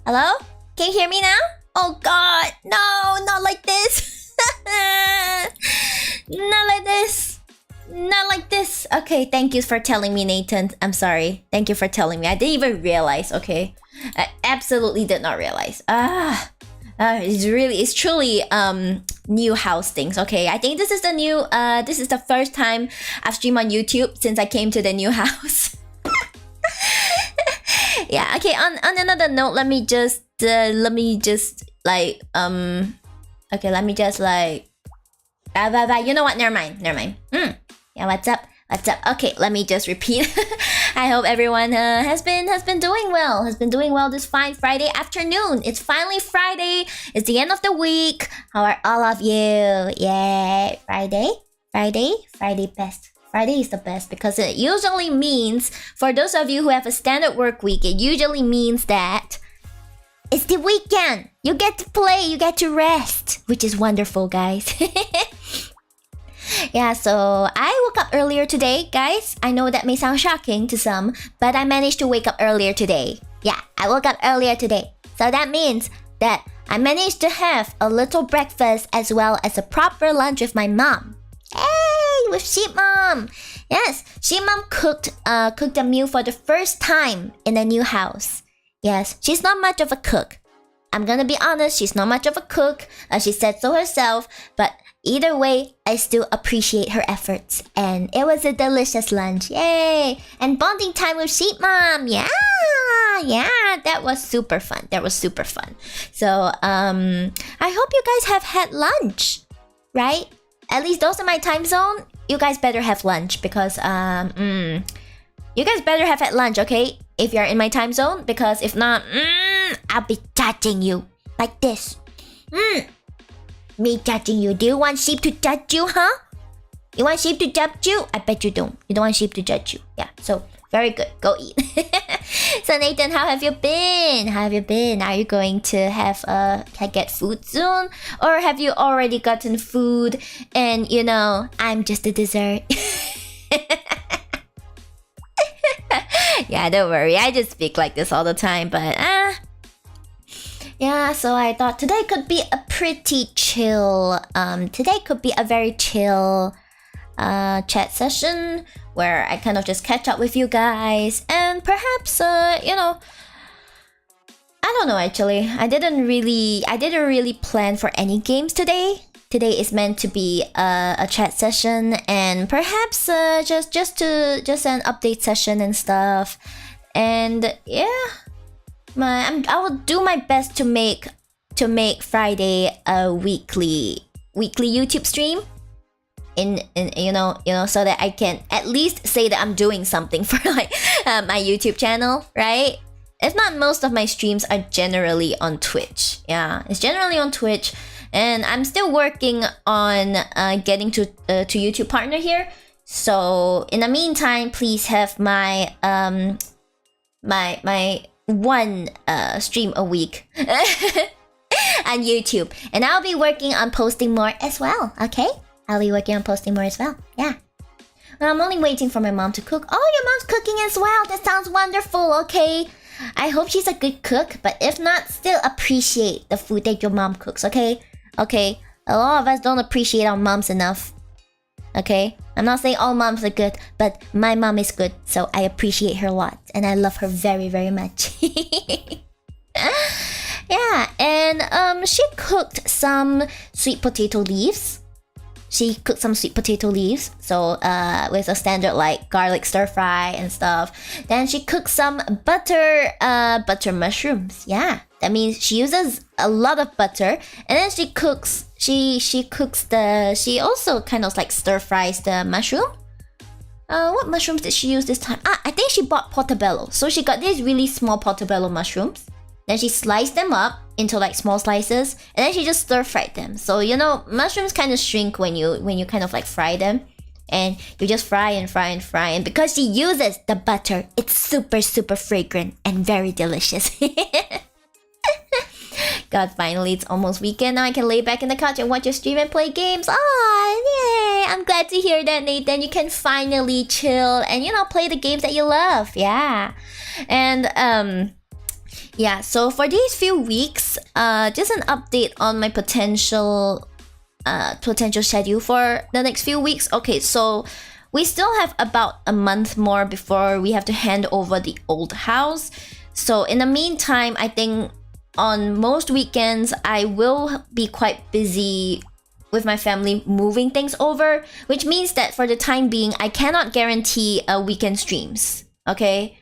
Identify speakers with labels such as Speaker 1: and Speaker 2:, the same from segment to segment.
Speaker 1: Hello? Can you hear me now? Oh god, no, not like this. Not like this. Not like this. Okay, thank you for telling me, Nathan. I'm sorry. Thank you for telling me. I didn't even realize, okay? I absolutely did not realize. It's truly new house things. Okay, I think this is the first time I've streamed on YouTube since I came to the new house. Yeah, okay, on another note, let me just okay, let me just like you know what, never mind. Yeah, what's up? Okay, let me just repeat. I hope everyone has been doing well this fine Friday afternoon. It's finally Friday. It's the end of the week. How are all of you? Yeah, Friday best. Friday is the best because it usually means, for those of you who have a standard work week, it usually means that it's the weekend. You get to play, you get to rest, which is wonderful, guys. Yeah, so I woke up earlier today, guys. I know that may sound shocking to some, but I managed to wake up earlier today. Yeah, I woke up earlier today. So that means that I managed to have a little breakfast as well as a proper lunch with my mom. Hey, with Shib Mom. Yes, Shib Mom cooked a meal for the first time in a new house. Yes, she's not much of a cook. I'm gonna be honest, she's not much of a cook. She said so herself, but either way, I still appreciate her efforts. And it was a delicious lunch. Yay! And bonding time with Shib Mom. Yeah, that was super fun. So, I hope you guys have had lunch, right? At least those in my time zone, you guys better have lunch because, you guys better have had lunch, okay? If you're in my time zone, because if not, I'll be judging you like this. Me judging you. Do you want Sheep to judge you, huh? You want Sheep to judge you? I bet you don't. You don't want Sheep to judge you. Yeah, so very good. Go eat. So Nathan, how have you been? Are you going to get food soon? Or have you already gotten food and, you know, I'm just a dessert? Yeah, don't worry. I just speak like this all the time, but yeah, so I thought today could be a pretty chill, today could be a very chill chat session where I kind of just catch up with you guys and perhaps, you know, I don't know actually. I didn't really plan for any games today. Today is meant to be a chat session and perhaps just an update session and stuff. And yeah, I will do my best to make Friday a weekly YouTube stream. In you know so that I can at least say that I'm doing something for like my YouTube channel, right? If not, most of my streams are generally on Twitch. Yeah, it's generally on Twitch. And I'm still working on getting to YouTube partner here. So in the meantime, please have my my one stream a week on YouTube, and I'll be working on posting more as well. Okay, I'll be working on posting more as well. Yeah. And I'm only waiting for my mom to cook. Oh, your mom's cooking as well. That sounds wonderful. Okay. I hope she's a good cook, but if not, still appreciate the food that your mom cooks. Okay. Okay, a lot of us don't appreciate our moms enough. Okay, I'm not saying all moms are good, but my mom is good, so I appreciate her a lot, and I love her very, very much. Yeah, and she cooked some sweet potato leaves. So with a standard like garlic stir fry and stuff. Then she cooked some butter mushrooms. Yeah, that means she uses a lot of butter, and then she also kind of like stir fries the mushroom. What mushrooms did she use this time? I think she bought portobello. So she got these really small portobello mushrooms. Then she sliced them up into like small slices, and then she just stir fried them. So you know, mushrooms kind of shrink when you kind of like fry them, and you just fry and fry and fry. And because she uses the butter, it's super fragrant and very delicious. God, finally it's almost weekend. Now I can lay back in the couch and watch your stream and play games. Oh, yay! I'm glad to hear that, Nathan. You can finally chill and, you know, play the games that you love. Yeah. And Yeah, so for these few weeks, just an update on my potential schedule for the next few weeks. Okay, so we still have about a month more before we have to hand over the old house. So in the meantime, I think on most weekends, I will be quite busy with my family moving things over, which means that for the time being, I cannot guarantee weekend streams. Okay,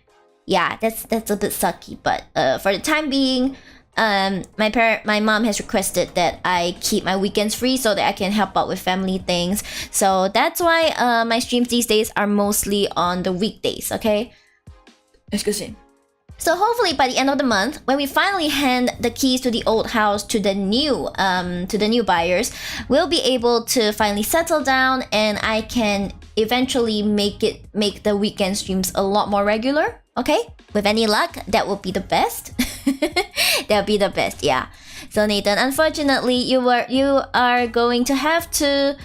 Speaker 1: yeah, that's a bit sucky, but for the time being, my mom has requested that I keep my weekends free so that I can help out with family things. So that's why my streams these days are mostly on the weekdays. Okay, excuse me. So hopefully by the end of the month, when we finally hand the keys to the old house to the new buyers, we'll be able to finally settle down, and I can eventually make the weekend streams a lot more regular. Okay, with any luck, that will be the best. That'll be the best, yeah. So Nathan, unfortunately, you are going to have to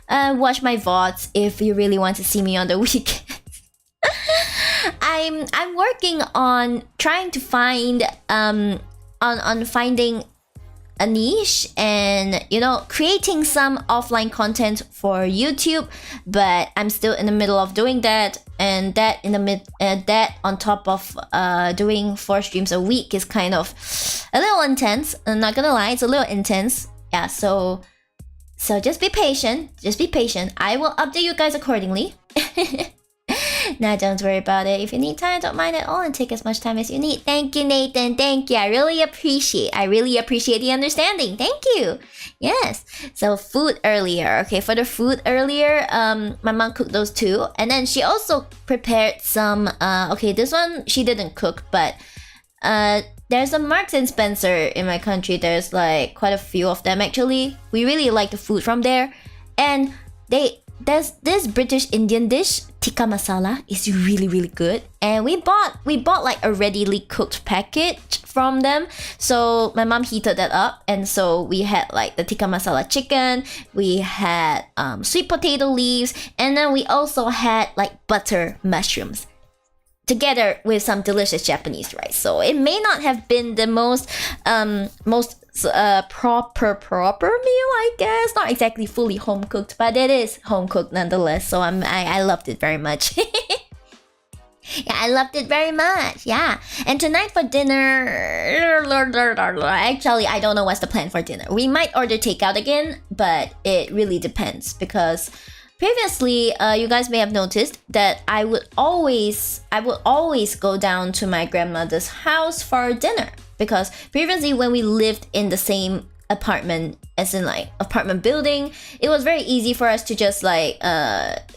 Speaker 1: watch my VODs if you really want to see me on the weekend. I'm working on trying to find on finding a niche and creating some offline content for YouTube, but I'm still in the middle of doing that, and that on top of doing 4 streams a week is kind of a little intense. I'm not gonna lie, it's a little intense. Yeah, so just be patient. I will update you guys accordingly. Nah, don't worry about it. If you need time, don't mind at all, and take as much time as you need. Thank you, Nathan. Thank you. I really appreciate the understanding. Thank you. Yes. So food earlier. Okay, for the food earlier, my mom cooked those too, and then she also prepared some. Okay, this one she didn't cook, but there's a Marks and Spencer in my country. There's like quite a few of them actually. We really like the food from there, and there's this British Indian dish, tikka masala, is really, really good. And we bought like a readily cooked package from them. So my mom heated that up, and so we had like the tikka masala chicken, we had sweet potato leaves, and then we also had like butter mushrooms together with some delicious Japanese rice. So it may not have been the most proper meal, I guess. Not exactly fully home cooked, but it is home cooked nonetheless. So I loved it very much. Yeah, I loved it very much. Yeah. And tonight for dinner, actually, I don't know what's the plan for dinner. We might order takeout again, but it really depends, because previously, you guys may have noticed that I would always go down to my grandmother's house for dinner, because previously when we lived in the same apartment, as in like apartment building, it was very easy for us to just like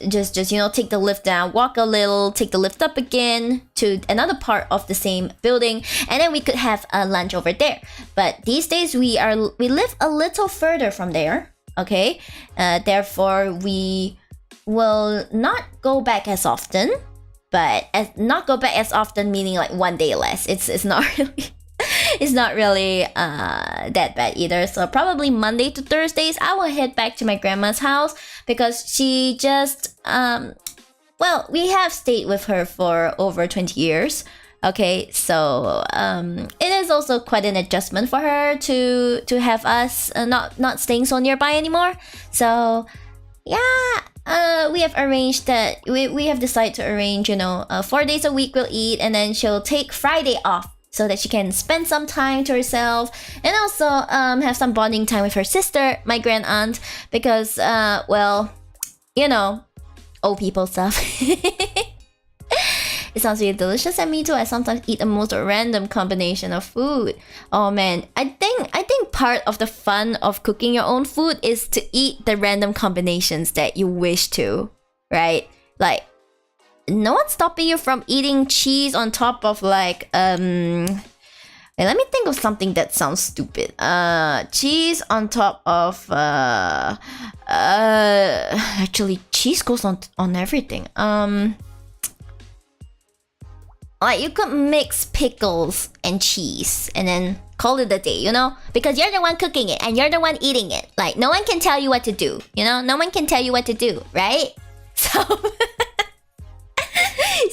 Speaker 1: just take the lift down, walk a little, take the lift up again to another part of the same building, and then we could have a lunch over there. But these days we live a little further from there. Okay, therefore we will not go back as often, but not go back as often meaning like one day less. It's not really it's not really that bad either. So probably Monday to Thursdays I will head back to my grandma's house, because she just we have stayed with her for over 20 years. Okay, so it is also quite an adjustment for her to have us not staying so nearby anymore. So yeah, we have arranged that we have decided to arrange 4 days a week we'll eat, and then she'll take Friday off so that she can spend some time to herself, and also have some bonding time with her sister, my grand aunt, because old people stuff. It sounds really delicious, and me too. I sometimes eat the most random combination of food. Oh man, I think part of the fun of cooking your own food is to eat the random combinations that you wish to, right? Like, no one's stopping you from eating cheese on top of like let me think of something that sounds stupid. Cheese on top of actually cheese goes on everything. Like, you could mix pickles and cheese and then call it a day, because you're the one cooking it and you're the one eating it. Like, no one can tell you what to do, no one can tell you what to do, right? So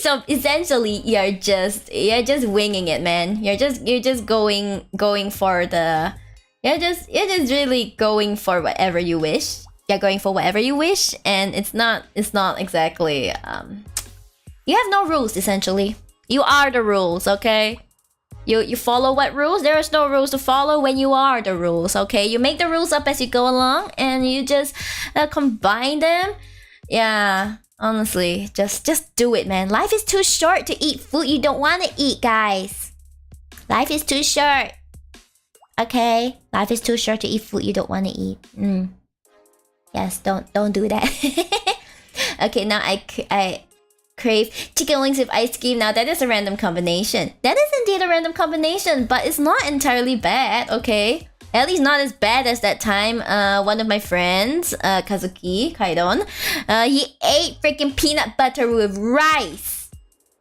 Speaker 1: So essentially, you're just winging it, man. You're just going for the. You're just really going for whatever you wish. You're going for whatever you wish, and it's not exactly. You have no rules essentially. You are the rules, okay? You follow what rules? There is no rules to follow when you are the rules, okay? You make the rules up as you go along, and you just combine them. Yeah, honestly, just do it, man. Life is too short to eat food you don't want to eat, guys. Life is too short. Okay, life is too short to eat food you don't want to eat. Yes, don't do that. Okay, now I crave chicken wings with ice cream. Now that is a random combination. That is indeed a random combination, but it's not entirely bad, okay? At least not as bad as that time one of my friends, Kazuki Kaidon, he ate freaking peanut butter with rice.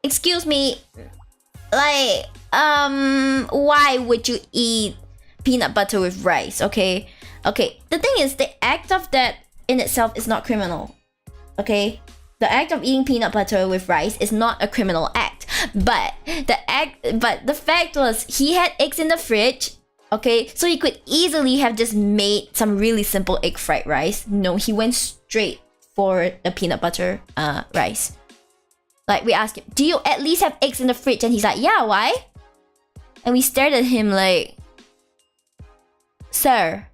Speaker 1: Excuse me, like, why would you eat peanut butter with rice, okay? Okay, the thing is, the act of that in itself is not criminal, okay? The act of eating peanut butter with rice is not a criminal act. But the fact was, he had eggs in the fridge, okay? So he could easily have just made some really simple egg fried rice. No, he went straight for the peanut butter rice. Like, we asked him, do you at least have eggs in the fridge? And he's like, yeah, why? And we stared at him like, Sir?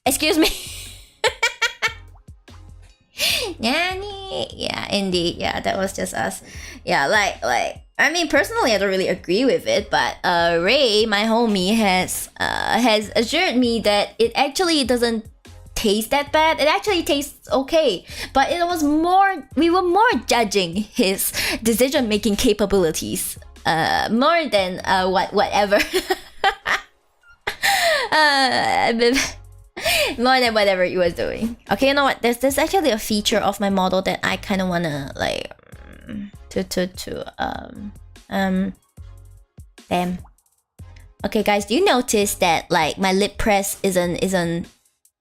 Speaker 1: Excuse me? Yeah, indeed. Yeah, that was just us. Yeah, like I mean, personally, I don't really agree with it, but Ray, my homie, has assured me that it actually doesn't taste that bad. It actually tastes okay, but it was more. We were more judging his decision-making capabilities, more than whatever. More than whatever he was doing. Okay, you know what? There's actually a feature of my model that I kind of wanna like damn. Okay, guys, do you notice that like my lip press isn't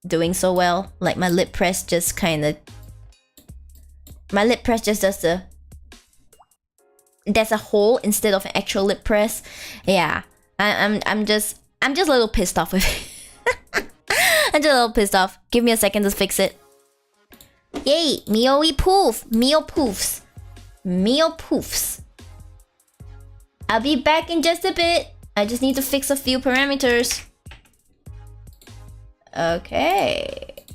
Speaker 1: doing so well? Like my lip press just does the. There's a hole instead of an actual lip press. Yeah, I'm just a little pissed off with it. I'm just a little pissed off. Give me a second to fix it. Yay! Miyori poof! Mio poofs. Mio poofs. I'll be back in just a bit. I just need to fix a few parameters. Okay.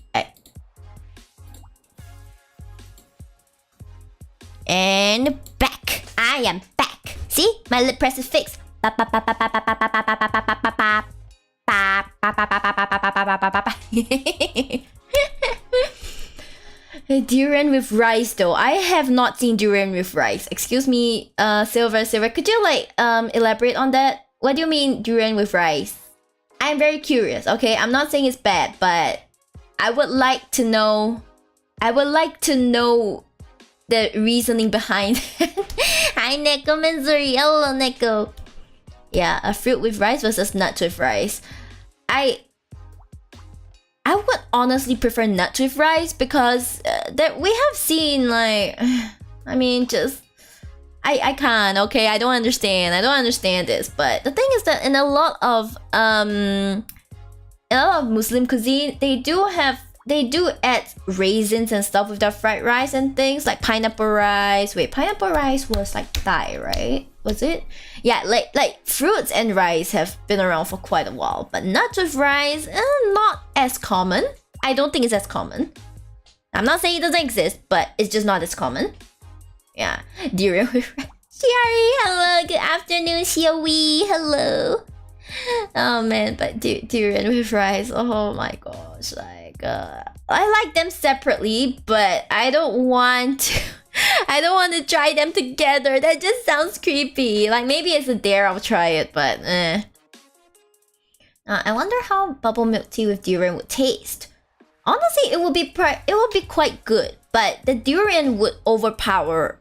Speaker 1: And back. I am back. See? My lip press is fixed. Durian with rice though. I have not seen durian with rice. Excuse me, Silver, could you like elaborate on that? What do you mean durian with rice? I'm very curious, okay? I'm not saying it's bad, but I would like to know the reasoning behind it. Hi Neko Menzuri, hello Neko. Yeah, a fruit with rice versus nuts with rice. I would honestly prefer nuts with rice because that we have seen like, I mean, just I can't. Okay, I don't understand this. But the thing is that in a lot of Muslim cuisine, they do add raisins and stuff with their fried rice and things like pineapple rice. Wait, pineapple rice was like Thai, right? Was it? Yeah, like fruits and rice have been around for quite a while, but nuts with rice, not as common. I don't think it's as common. I'm not saying it doesn't exist, but it's just not as common. Yeah, durian with rice. Shiari, hello, good afternoon, Xiaowi, hello. Oh man, but durian with rice, oh my gosh, like I like them separately, but I don't want to try them together. That just sounds creepy. Like maybe it's a dare, I'll try it, but I wonder how bubble milk tea with durian would taste. Honestly, it would be quite good, but the durian would overpower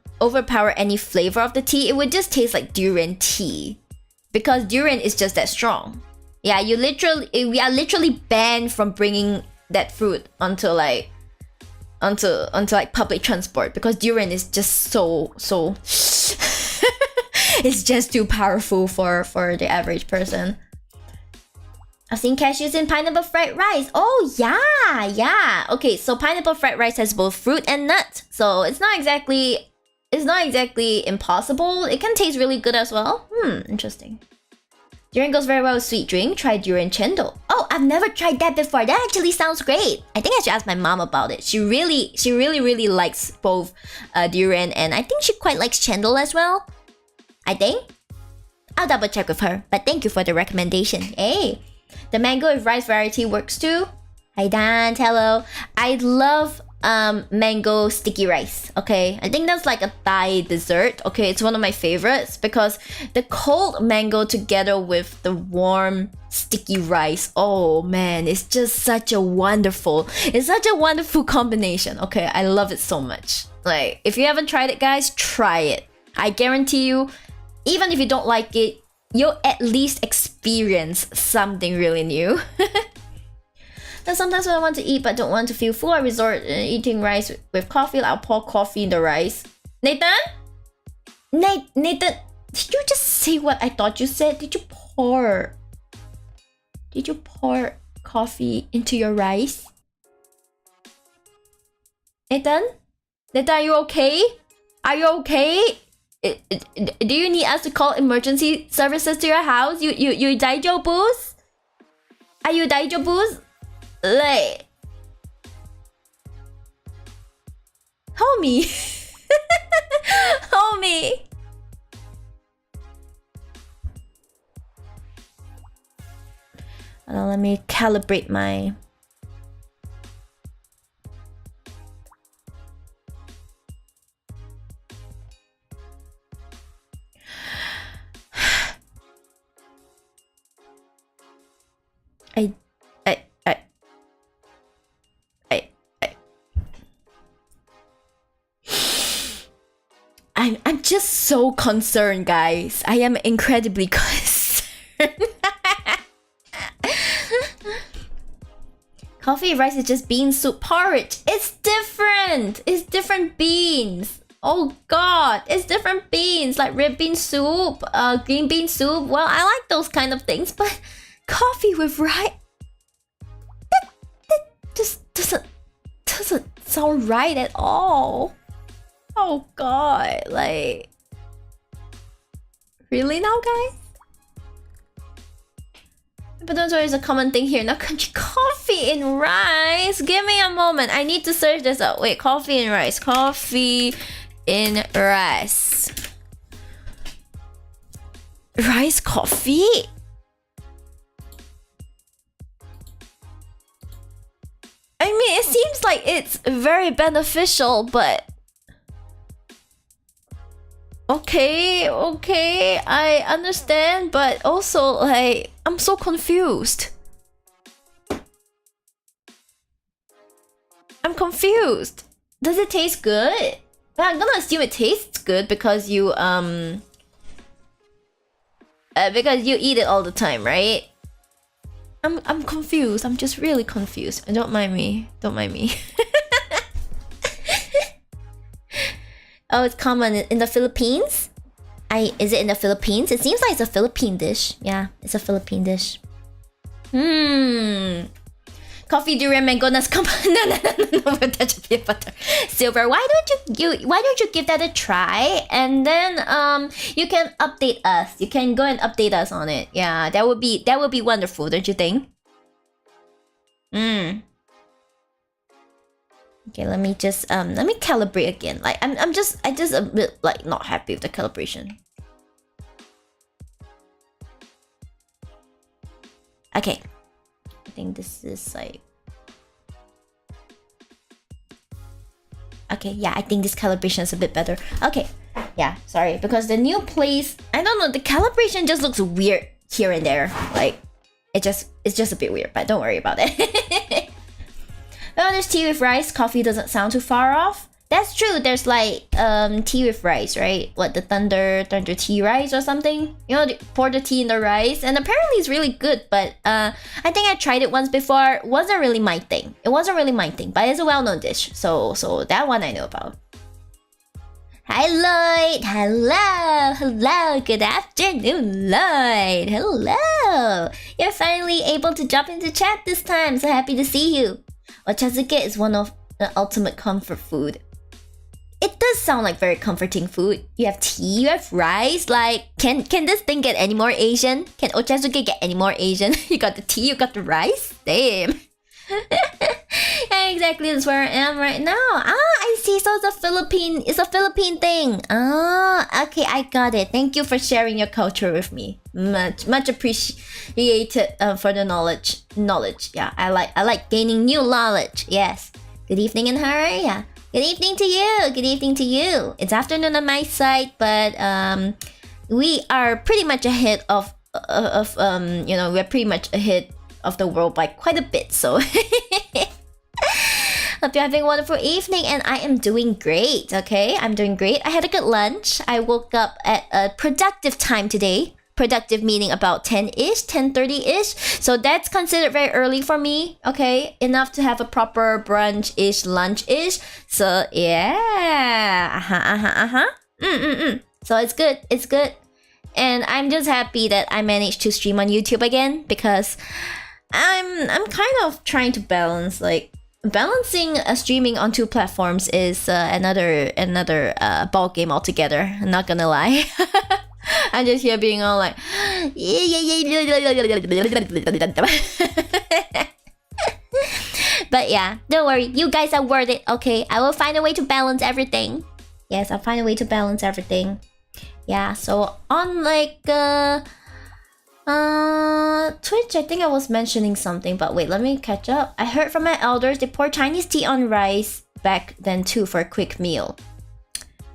Speaker 1: any flavor of the tea. It would just taste like durian tea because durian is just that strong. Yeah, we are literally banned from bringing that fruit onto onto like public transport because durian is just so it's just too powerful for the average person. I've seen cashews in pineapple fried rice. Oh yeah. Okay, so pineapple fried rice has both fruit and nut, so it's not exactly impossible. It can taste really good as well. Interesting. Durian goes very well with sweet drink. Try durian chendol. Oh, I've never tried that before. That actually sounds great. I think I should ask my mom about it. She really likes both durian, and I think she quite likes chendol as well. I think. I'll double check with her. But thank you for the recommendation. Hey, the mango with rice variety works too. Hi Dan, hello. I love mango sticky rice. Okay, I think that's like a Thai dessert. Okay, it's one of my favorites because the cold mango together with the warm sticky rice, oh man, it's just such a wonderful combination. Okay, I love it so much. Like, if you haven't tried it, guys, try it. I guarantee you, even if you don't like it, you'll at least experience something really new. Then sometimes when I want to eat but don't want to feel full, I resort eating rice with coffee. I'll pour coffee in the rice. Nathan? Nathan, did you just say what I thought you said? Did you pour coffee into your rice? Nathan? Nathan, are you okay? Are you okay? Do you need us to call emergency services to your house? You daijobus? Are you daijobus? Like, homie. Homie. Let me calibrate my I'm just so concerned, guys. I am incredibly concerned. Coffee rice is just bean soup porridge. It's different. It's different beans. Oh god, it's different beans, like red bean soup, green bean soup. Well, I like those kind of things, but coffee with rice, that just doesn't sound right at all. Oh god, like, really now, guys? But don't worry, it's a common thing here in our country. Coffee in rice? Give me a moment. I need to search this out. Wait, coffee in rice. Coffee in rice. Rice coffee? I mean, it seems like it's very beneficial, but... Okay, I understand, but also, like, I'm so confused. I'm confused. Does it taste good? Well, I'm gonna assume it tastes good because you eat it all the time, right? I'm confused. I'm just really confused. Don't mind me. Don't mind me. Oh, it's common in the Philippines? Is it in the Philippines? It seems like it's a Philippine dish. Yeah, it's a Philippine dish. Coffee, durian, mango, nuts. Come on. No. Touch of peanut butter. Silver, why don't you give that a try? And then you can update us. You can go and update us on it. Yeah, that would be wonderful, don't you think? Okay, let me calibrate again. Like I'm just a bit like not happy with the calibration. Okay. I think this is like... Okay, yeah, I think this calibration is a bit better. Okay, yeah, sorry, because the new place, I don't know, the calibration just looks weird here and there. Like, it's just a bit weird, but don't worry about it. Well, there's tea with rice. Coffee doesn't sound too far off. That's true. There's like tea with rice, right? What, the thunder tea rice or something? You know, pour the tea in the rice, and apparently it's really good. But I think I tried it once before. It wasn't really my thing. It wasn't really my thing, but it's a well-known dish. So that one I know about. Hi Lloyd. Hello. Good afternoon, Lloyd. Hello. You're finally able to jump into chat this time. So happy to see you. Ochazuke is one of the ultimate comfort food. It does sound like very comforting food. You have tea, you have rice. Like, can this thing get any more Asian? Can Ochazuke get any more Asian? You got the tea, you got the rice? Damn. Yeah, exactly, that's where I am right now. I see. So it's a Philippine thing. Okay, I got it. Thank you for sharing your culture with me. Much appreciated for the knowledge. Yeah, I like gaining new knowledge. Yes. Good evening in her. Yeah. Good evening to you. It's afternoon on my side, but we are pretty much ahead of we're pretty much ahead of the world by quite a bit. So hope you're having a wonderful evening, and I am doing great. Okay, I'm doing great. I had a good lunch. I woke up at a productive time today. Productive meaning about 10-ish, 10:30-ish. So that's considered very early for me. Okay, enough to have a proper brunch-ish, lunch-ish. So yeah, So it's good. And I'm just happy that I managed to stream on YouTube again, because I'm kind of trying to balance, like, balancing streaming on two platforms is another ball game altogether. I'm not gonna lie. I'm just here being all like, but yeah, don't worry, you guys are worth it. Okay, I will find a way to balance everything. Yes, I'll find a way to balance everything. Yeah, so on like Twitch, I think I was mentioning something, but wait, let me catch up. I heard from my elders they pour Chinese tea on rice back then too for a quick meal.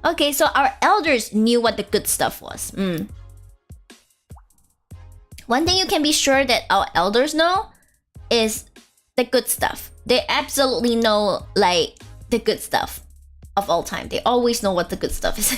Speaker 1: Okay, so our elders knew what the good stuff was. One thing you can be sure that our elders know is the good stuff. They absolutely know, like, the good stuff of all time. They always know what the good stuff is.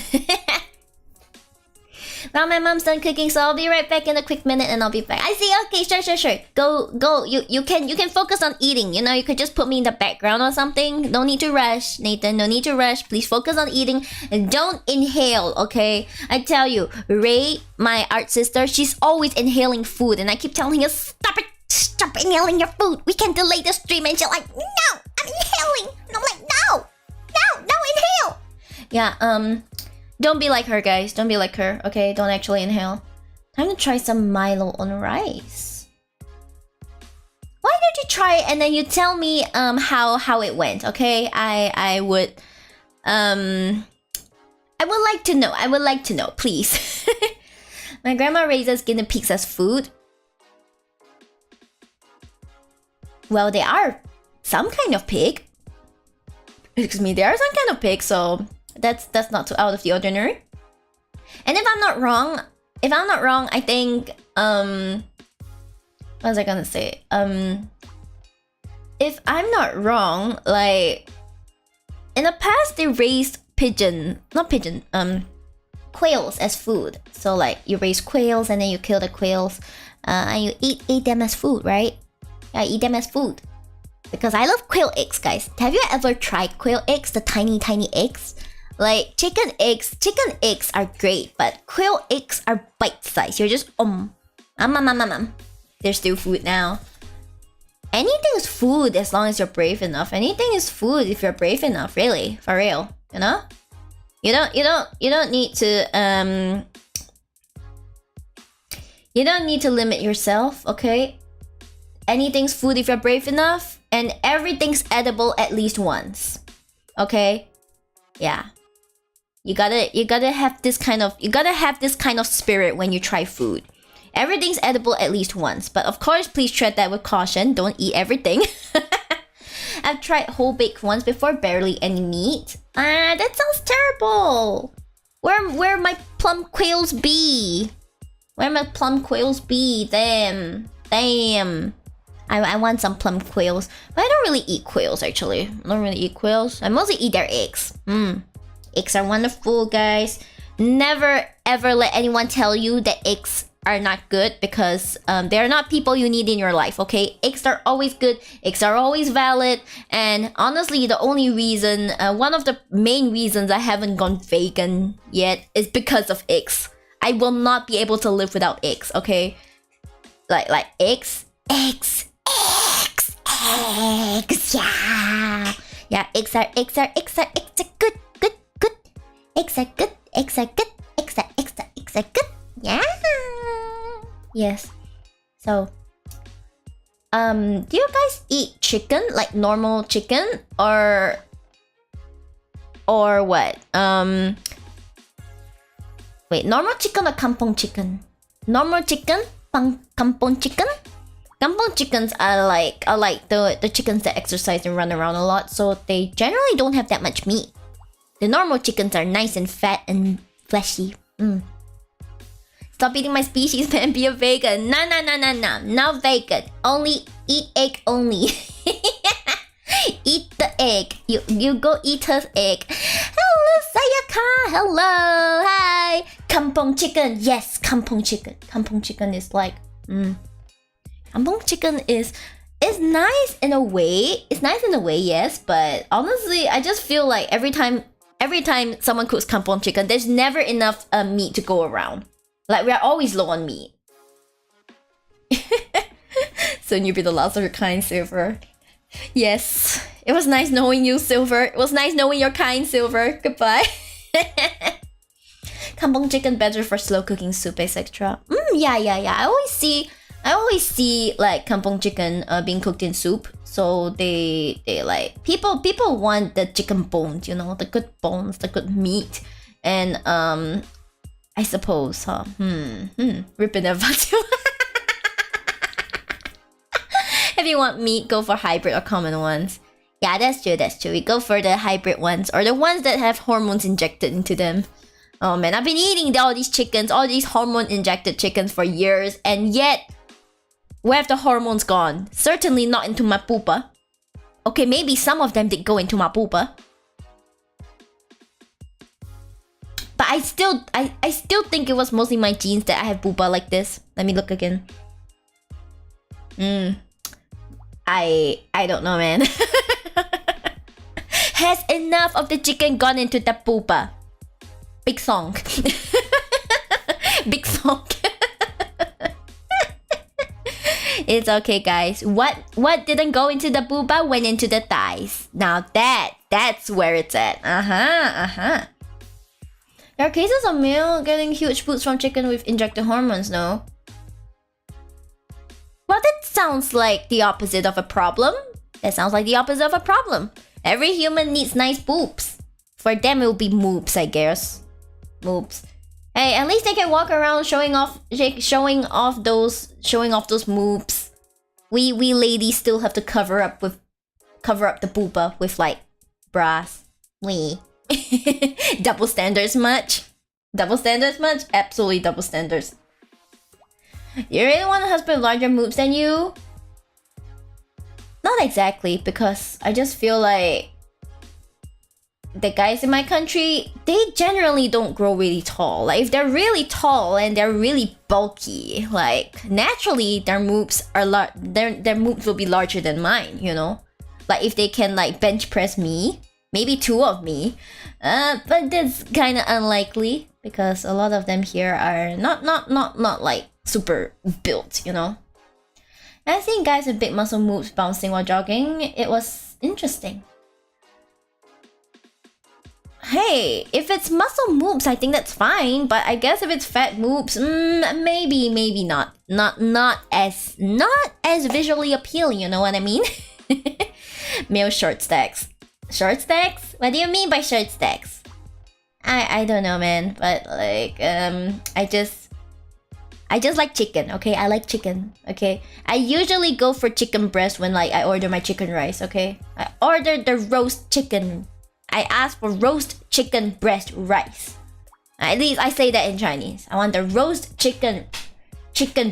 Speaker 1: Now my mom's done cooking, so I'll be right back in a quick minute and I'll be back. I see. Okay, sure. Go. You can focus on eating. You know, you could just put me in the background or something. No need to rush, Nathan. No need to rush. Please focus on eating and don't inhale, okay? I tell you, Ray, my art sister, she's always inhaling food, and I keep telling her, stop it. Stop inhaling your food. We can delay the stream, and she's like, no, I'm inhaling. And I'm like, no, inhale. Yeah, don't be like her, guys. Don't be like her, okay? Don't actually inhale. Time to try some Milo on rice. Why don't you try it and then you tell me how it went, okay? I would like to know. I would like to know, please. My grandma raises guinea pigs as food. Well, they are some kind of pig. Excuse me, they are some kind of pig, so that's not too out of the ordinary. And if I'm not wrong, I think what was I gonna say? If I'm not wrong, like in the past they raised quails as food. So like you raise quails and then you kill the quails, and you eat them as food, right? Yeah, eat them as food. Because I love quail eggs, guys. Have you ever tried quail eggs? The tiny eggs? Like chicken eggs are great, but quail eggs are bite-sized. You're just They're still food now. Anything is food as long as you're brave enough. Anything is food if you're brave enough, really. For real. You know? You don't need to you don't need to limit yourself, okay? Anything's food if you're brave enough, and everything's edible at least once. Okay? Yeah. You gotta have this kind of spirit when you try food. Everything's edible at least once, but of course, please tread that with caution. Don't eat everything. I've tried whole baked ones before, barely any meat. That sounds terrible. Where my plum quails be? Where my plum quails be? Damn. I want some plum quails. But I don't really eat quails, actually. I don't really eat quails. I mostly eat their eggs. Eggs are wonderful, guys. Never ever let anyone tell you that eggs are not good, because they're not people you need in your life, okay? Eggs are always good. Eggs are always valid. And honestly, the only reason, one of the main reasons I haven't gone vegan yet is because of eggs. I will not be able to live without eggs, okay? Like eggs, yeah. Yeah, eggs are good. Eggs are good. Eggs are good. Yeah. Yes. So, do you guys eat chicken, like normal chicken, or what? Wait, normal chicken or kampong chicken? Normal chicken, kampong chicken. Kampong chickens are like the chickens that exercise and run around a lot, so they generally don't have that much meat. The normal chickens are nice and fat and fleshy. Stop eating my species, man. Be a vegan. No. Not vegan. Only eat egg only. Eat the egg. You go eat her egg. Hello, Sayaka. Hello. Hi. Kampong chicken. Yes, kampong chicken. Kampong chicken is like... Kampong chicken is nice in a way. It's nice in a way, yes. But honestly, I just feel like every time someone cooks kampong chicken, there's never enough meat to go around. Like, we are always low on meat. Soon you'll be the last of your kind, Silver. Yes. It was nice knowing you, Silver. It was nice knowing your kind, Silver. Goodbye. Kampong chicken better for slow cooking soup, etc. Yeah. I always see like kampong chicken being cooked in soup. So they like people want the chicken bones, you know, the good bones, the good meat. And I suppose, huh? Ripping their butts. If you want meat, go for hybrid or common ones. Yeah, that's true. We go for the hybrid ones, or the ones that have hormones injected into them. Oh man, I've been eating all these chickens, all these hormone injected chickens for years, and yet, where have the hormones gone? Certainly not into my poopa. Okay, maybe some of them did go into my poopa. But I still think it was mostly my genes that I have poopa like this. Let me look again. I don't know, man. Has enough of the chicken gone into the poopa? Big song. Big song. It's okay, guys. What didn't go into the poopa went into the thighs. Now that's where it's at. There are cases of male getting huge boots from chicken with injected hormones, no? Well, that sounds like the opposite of a problem. Every human needs nice boobs. For them, it will be moobs, I guess. Moobs. Hey, at least they can walk around showing off those moobs. We ladies still have to cover up the booba with like bras. Double standards much? Absolutely double standards. You really want a husband with larger moves than you? Not exactly, because I just feel like the guys in my country, they generally don't grow really tall. Like, if they're really tall and they're really bulky, like, naturally their moves are their moves will be larger than mine, you know? Like, if they can like bench press me, maybe two of me, but that's kind of unlikely because a lot of them here are not like super built, you know? And I think guys with big muscle moves bouncing while jogging, it was interesting. Hey, if it's muscle moves, I think that's fine. But I guess if it's fat moves, maybe not. Not as visually appealing. You know what I mean? Male short stacks. Short stacks? What do you mean by short stacks? I don't know, man. But like, I just like chicken. Okay, I like chicken. Okay, I usually go for chicken breast when like I order my chicken rice. Okay, I order the roast chicken. I ask for roast chicken breast rice. At least I say that in Chinese. I want the roast chicken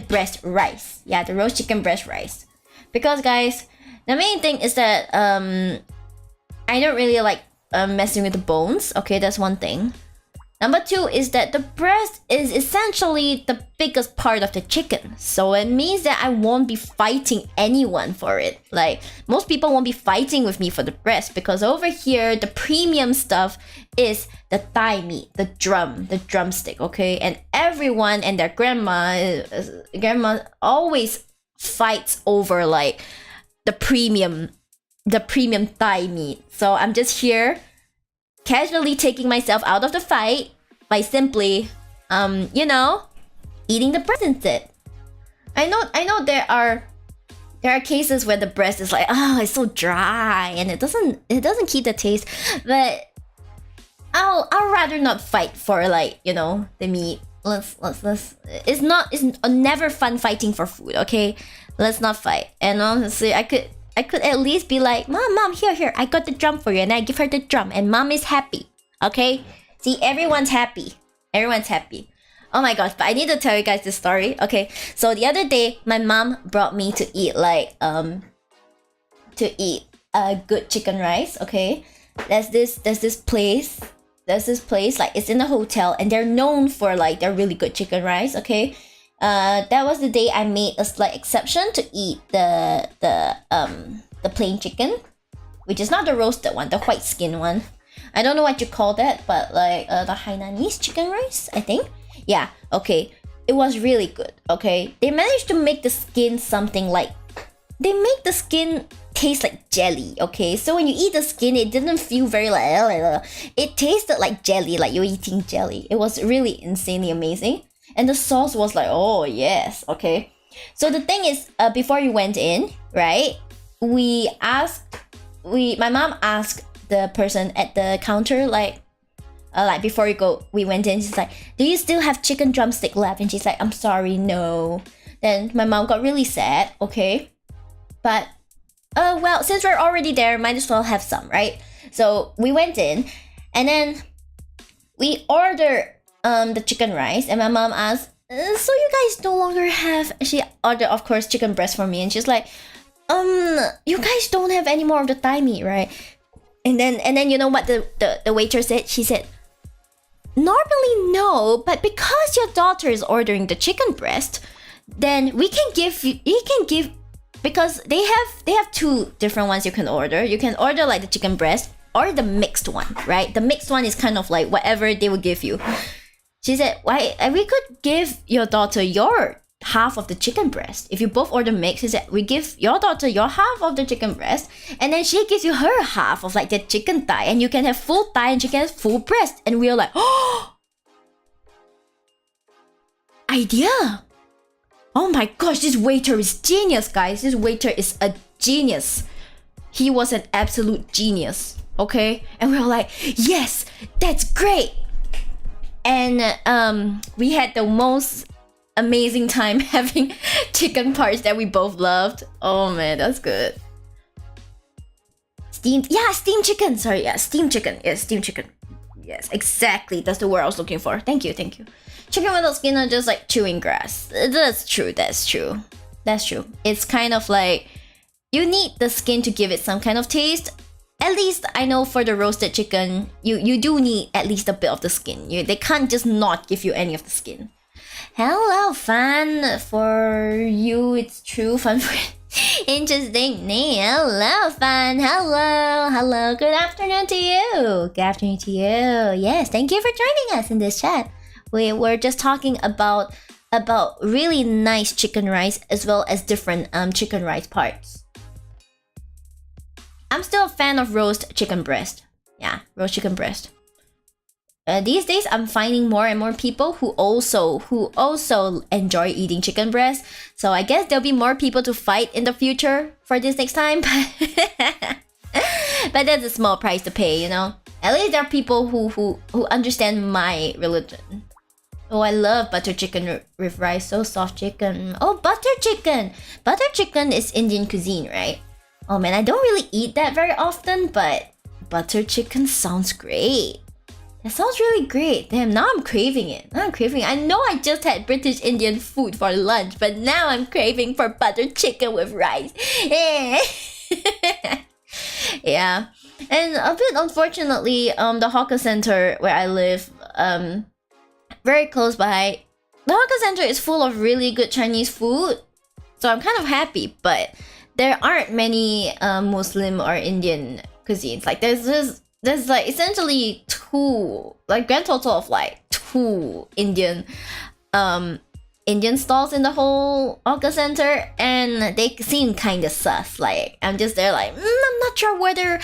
Speaker 1: breast rice. Yeah, the roast chicken breast rice. Because guys, the main thing is that I don't really like messing with the bones. Okay, that's one thing. Number two is that the breast is essentially the biggest part of the chicken. So it means that I won't be fighting anyone for it. Like, most people won't be fighting with me for the breast, because over here, the premium stuff is the thigh meat, the drumstick, okay? And everyone and their grandma always fights over like the premium thigh meat. So I'm just here casually taking myself out of the fight by simply, eating the breast instead. I know there are cases where the breast is like, oh, it's so dry and it doesn't keep the taste, but I'll rather not fight for like, the meat. Let's it's never fun fighting for food, okay? Let's not fight. And honestly, I could at least be like, Mom, here, I got the drum for you, and I give her the drum, and Mom is happy. Okay? See, everyone's happy. Oh my gosh, but I need to tell you guys this story. Okay, so the other day, my mom brought me to eat good chicken rice, okay? There's this place, like, it's in a hotel, and they're known for like their really good chicken rice, okay? That was the day I made a slight exception to eat the plain chicken, which is not the roasted one, the white skin one. I don't know what you call that, but like the Hainanese chicken rice, I think. Yeah, okay. It was really good, okay? They managed to make the skin something like... They make the skin taste like jelly, okay? So when you eat the skin, it didn't feel very like... It tasted like jelly, like you're eating jelly. It was really insanely amazing. And the sauce was like, oh yes, okay. So the thing is, before you went in, right? My mom asked the person at the counter, like before you go, we went in, she's like, do you still have chicken drumstick left? And she's like, I'm sorry, no. Then my mom got really sad, okay? But, well, since we're already there, might as well have some, right? So we went in, and then we ordered the chicken rice, and my mom asked, so you guys no longer have... She ordered, of course, chicken breast for me, and she's like, you guys don't have any more of the thigh meat, right? And then you know what the waiter said? She said, normally no, but because your daughter is ordering the chicken breast, then we can give, because they have two different ones you can order. You can order like the chicken breast or the mixed one, right? The mixed one is kind of like whatever they will give you. She said, why, we could give your daughter your half of the chicken breast. If you both order mixed, she said, we give your daughter your half of the chicken breast, and then she gives you her half of like the chicken thigh, and you can have full thigh and she can have full breast. And we were like, oh, idea. Oh my gosh, this waiter is genius, guys. This waiter is a genius. He was an absolute genius, okay? And we were like, yes, that's great. And we had the most amazing time having chicken parts that we both loved. Oh man, that's good. Steamed chicken. Sorry, yeah, steamed chicken. Yes, steamed chicken. Yes, exactly. That's the word I was looking for. Thank you. Chicken without skin are just like chewing grass. That's true. It's kind of like you need the skin to give it some kind of taste. At least I know for the roasted chicken, you do need at least a bit of the skin. They can't just not give you any of the skin. Hello, Fan. For you, it's true. Fun for interesting name. Hello, Fan. Hello. Good afternoon to you. Yes, thank you for joining us in this chat. We were just talking about really nice chicken rice as well as different chicken rice parts. I'm still a fan of roast chicken breast. Yeah, roast chicken breast. These days, I'm finding more and more people who also enjoy eating chicken breast. So I guess there'll be more people to fight in the future for this next time. But that's a small price to pay, you know. At least there are people who understand my religion. Oh, I love butter chicken with rice. So soft chicken. Oh, butter chicken. Butter chicken is Indian cuisine, right? Oh man, I don't really eat that very often, but butter chicken sounds great. That sounds really great. Damn, now I'm craving it. I know I just had British Indian food for lunch, but now I'm craving for buttered chicken with rice. Yeah. And a bit unfortunately, the hawker center where I live, very close by, the hawker center is full of really good Chinese food. So I'm kind of happy, but there aren't many Muslim or Indian cuisines. Like there's like essentially two, like grand total of like two Indian stalls in the whole hawker center, and they seem kind of sus. Like I'm just there like, I'm not sure whether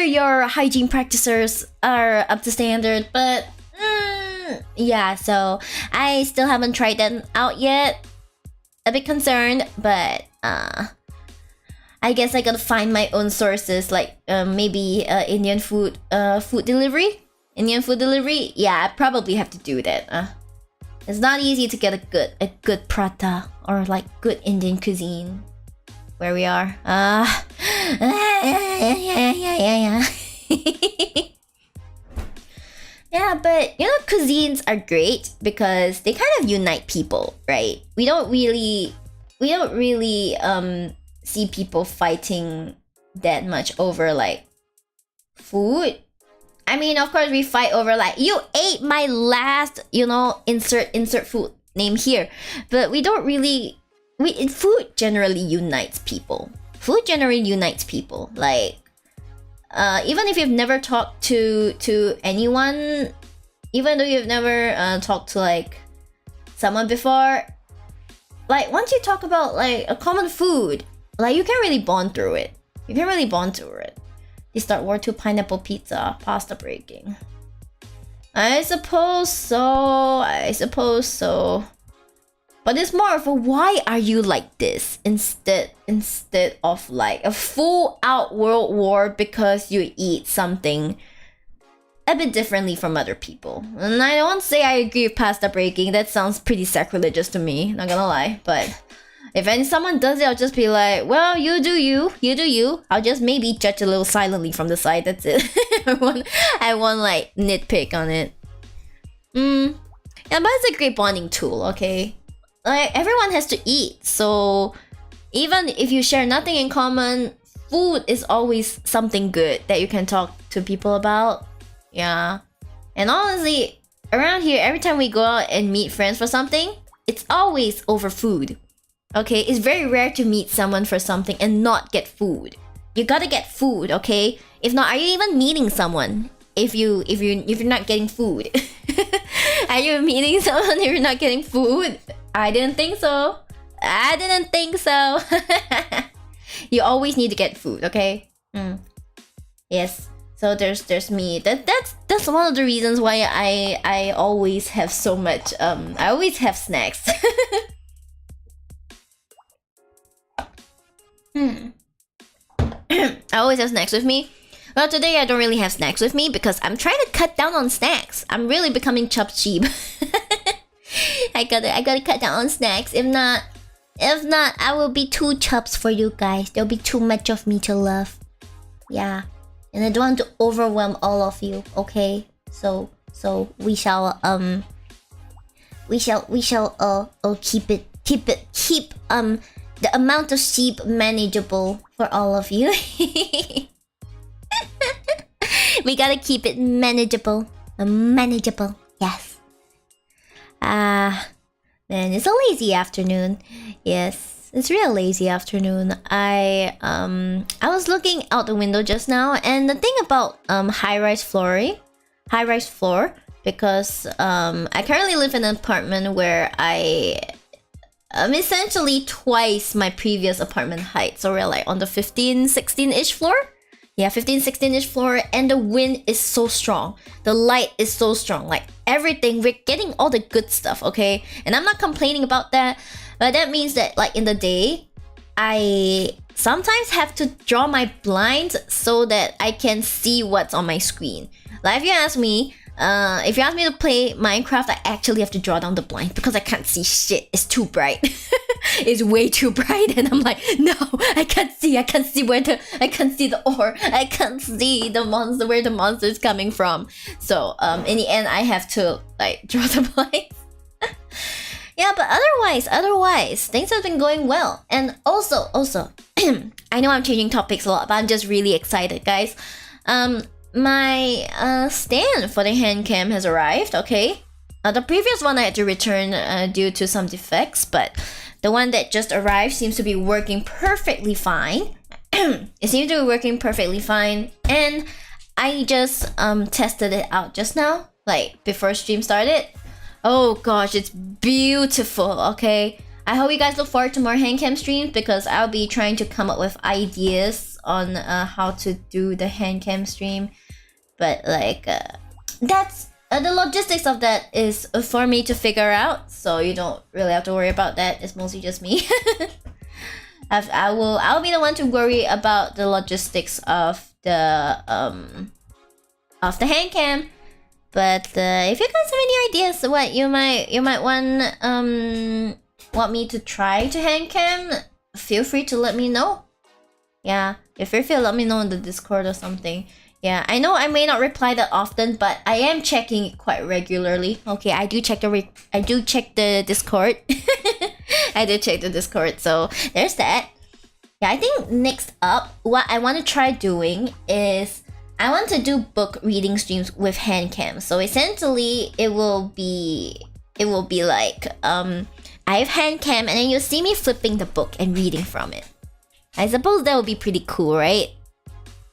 Speaker 1: your hygiene practices are up to standard, but yeah. So I still haven't tried them out yet. A bit concerned, but I guess I gotta find my own sources, like maybe Indian food delivery. Yeah, I probably have to do that. It's not easy to get a good prata or like good Indian cuisine where we are. Yeah. Yeah, but cuisines are great because they kind of unite people, right? We don't really see people fighting that much over like food. I mean, of course we fight over like, you ate my last, insert food name here. But we don't really food generally unites people. Like even if you've never talked to anyone, even though you've never talked to like someone before, like once you talk about like a common food, like you can really bond through it. You start War 2 pineapple pizza, pasta breaking. I suppose so. But it's more of a why are you like this instead of like a full out world war because you eat something a bit differently from other people. And I don't say I agree with pasta breaking. That sounds pretty sacrilegious to me, not gonna lie. But if someone does it, I'll just be like, well, you do you. I'll just maybe judge a little silently from the side. That's it. I won't like nitpick on it. Yeah, but it's a great bonding tool, okay? Like everyone has to eat, so even if you share nothing in common, food is always something good that you can talk to people about. Yeah. And honestly, around here, every time we go out and meet friends for something, it's always over food. Okay, it's very rare to meet someone for something and not get food. You gotta get food, okay? If not, are you even meeting someone if you're not getting food? Are you meeting someone if you're not getting food? I didn't think so. You always need to get food, okay? Yes. So there's me. That's one of the reasons why I always have so much. I always have snacks. I always have snacks with me. Well, today I don't really have snacks with me because I'm trying to cut down on snacks. I'm really becoming chub sheep. I gotta cut down on snacks. If not, I will be too chubs for you guys. There'll be too much of me to love. Yeah, and I don't want to overwhelm all of you. Okay, so we shall keep the amount of sheep manageable for all of you. We gotta keep it manageable. Yes. Man, it's a lazy afternoon. Yes, it's real lazy afternoon. I was looking out the window just now, and the thing about high-rise floor, because I currently live in an apartment where I'm essentially twice my previous apartment height. So we're like on the 15, 16-ish floor. Yeah, 15, 16-ish floor, and the wind is so strong. The light is so strong. Like everything, we're getting all the good stuff, okay? And I'm not complaining about that, but that means that like in the day, I sometimes have to draw my blinds so that I can see what's on my screen. Like if you ask me, if you ask me to play Minecraft, I actually have to draw down the blinds because I can't see shit. It's too bright. It's way too bright, and I'm like, no, I can't see. I can't see I can't see the ore. I can't see the monster, where the monster is coming from. So in the end, I have to like draw the blinds. Yeah, but otherwise, things have been going well. And also, I know I'm changing topics a lot, but I'm just really excited, guys. My stand for the hand cam has arrived, okay? The previous one I had to return due to some defects, but the one that just arrived seems to be working perfectly fine. It seems to be working perfectly fine, and I just tested it out just now, like before stream started. Oh gosh, it's beautiful, okay? I hope you guys look forward to more hand cam streams because I'll be trying to come up with ideas on how to do the hand cam stream. But like, that's the logistics of that is for me to figure out, so you don't really have to worry about that. It's mostly just me. I'll be the one to worry about the logistics of the hand cam. But if you guys have any ideas what you might want me to try to hand cam, feel free to let me know. Yeah, if you're free, let me know in the Discord or something. Yeah, I know I may not reply that often, but I am checking it quite regularly. Okay, I do check the Discord. I do check the Discord, so there's that. Yeah, I think next up, what I want to try doing is I want to do book reading streams with hand cam. So essentially, it will be like I have hand cam, and then you'll see me flipping the book and reading from it. I suppose that would be pretty cool, right?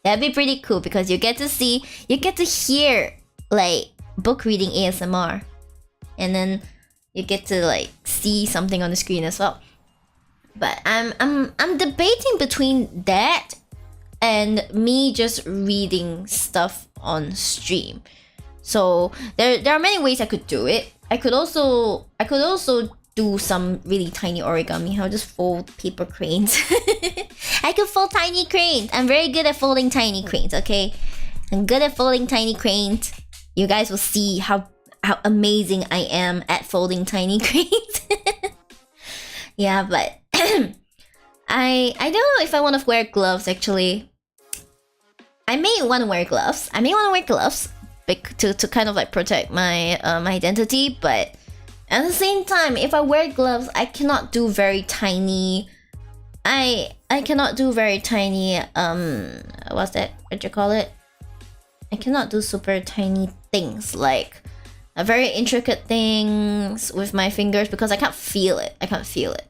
Speaker 1: That'd be pretty cool because you get to hear like book reading ASMR, and then you get to like see something on the screen as well. But I'm debating between that and me just reading stuff on stream. So there are many ways I could do it. I could also do some really tiny origami. I'll just fold paper cranes. I could fold tiny cranes. I'm very good at folding tiny cranes, okay? I'm good at folding tiny cranes. You guys will see how amazing I am at folding tiny cranes. Yeah, but I don't know if I want to wear gloves actually. I may want to wear gloves. To kind of like protect my identity, but at the same time, if I wear gloves, I cannot do very tiny. I cannot do very tiny. What's that? What do you call it? I cannot do super tiny things like very intricate things with my fingers because I can't feel it.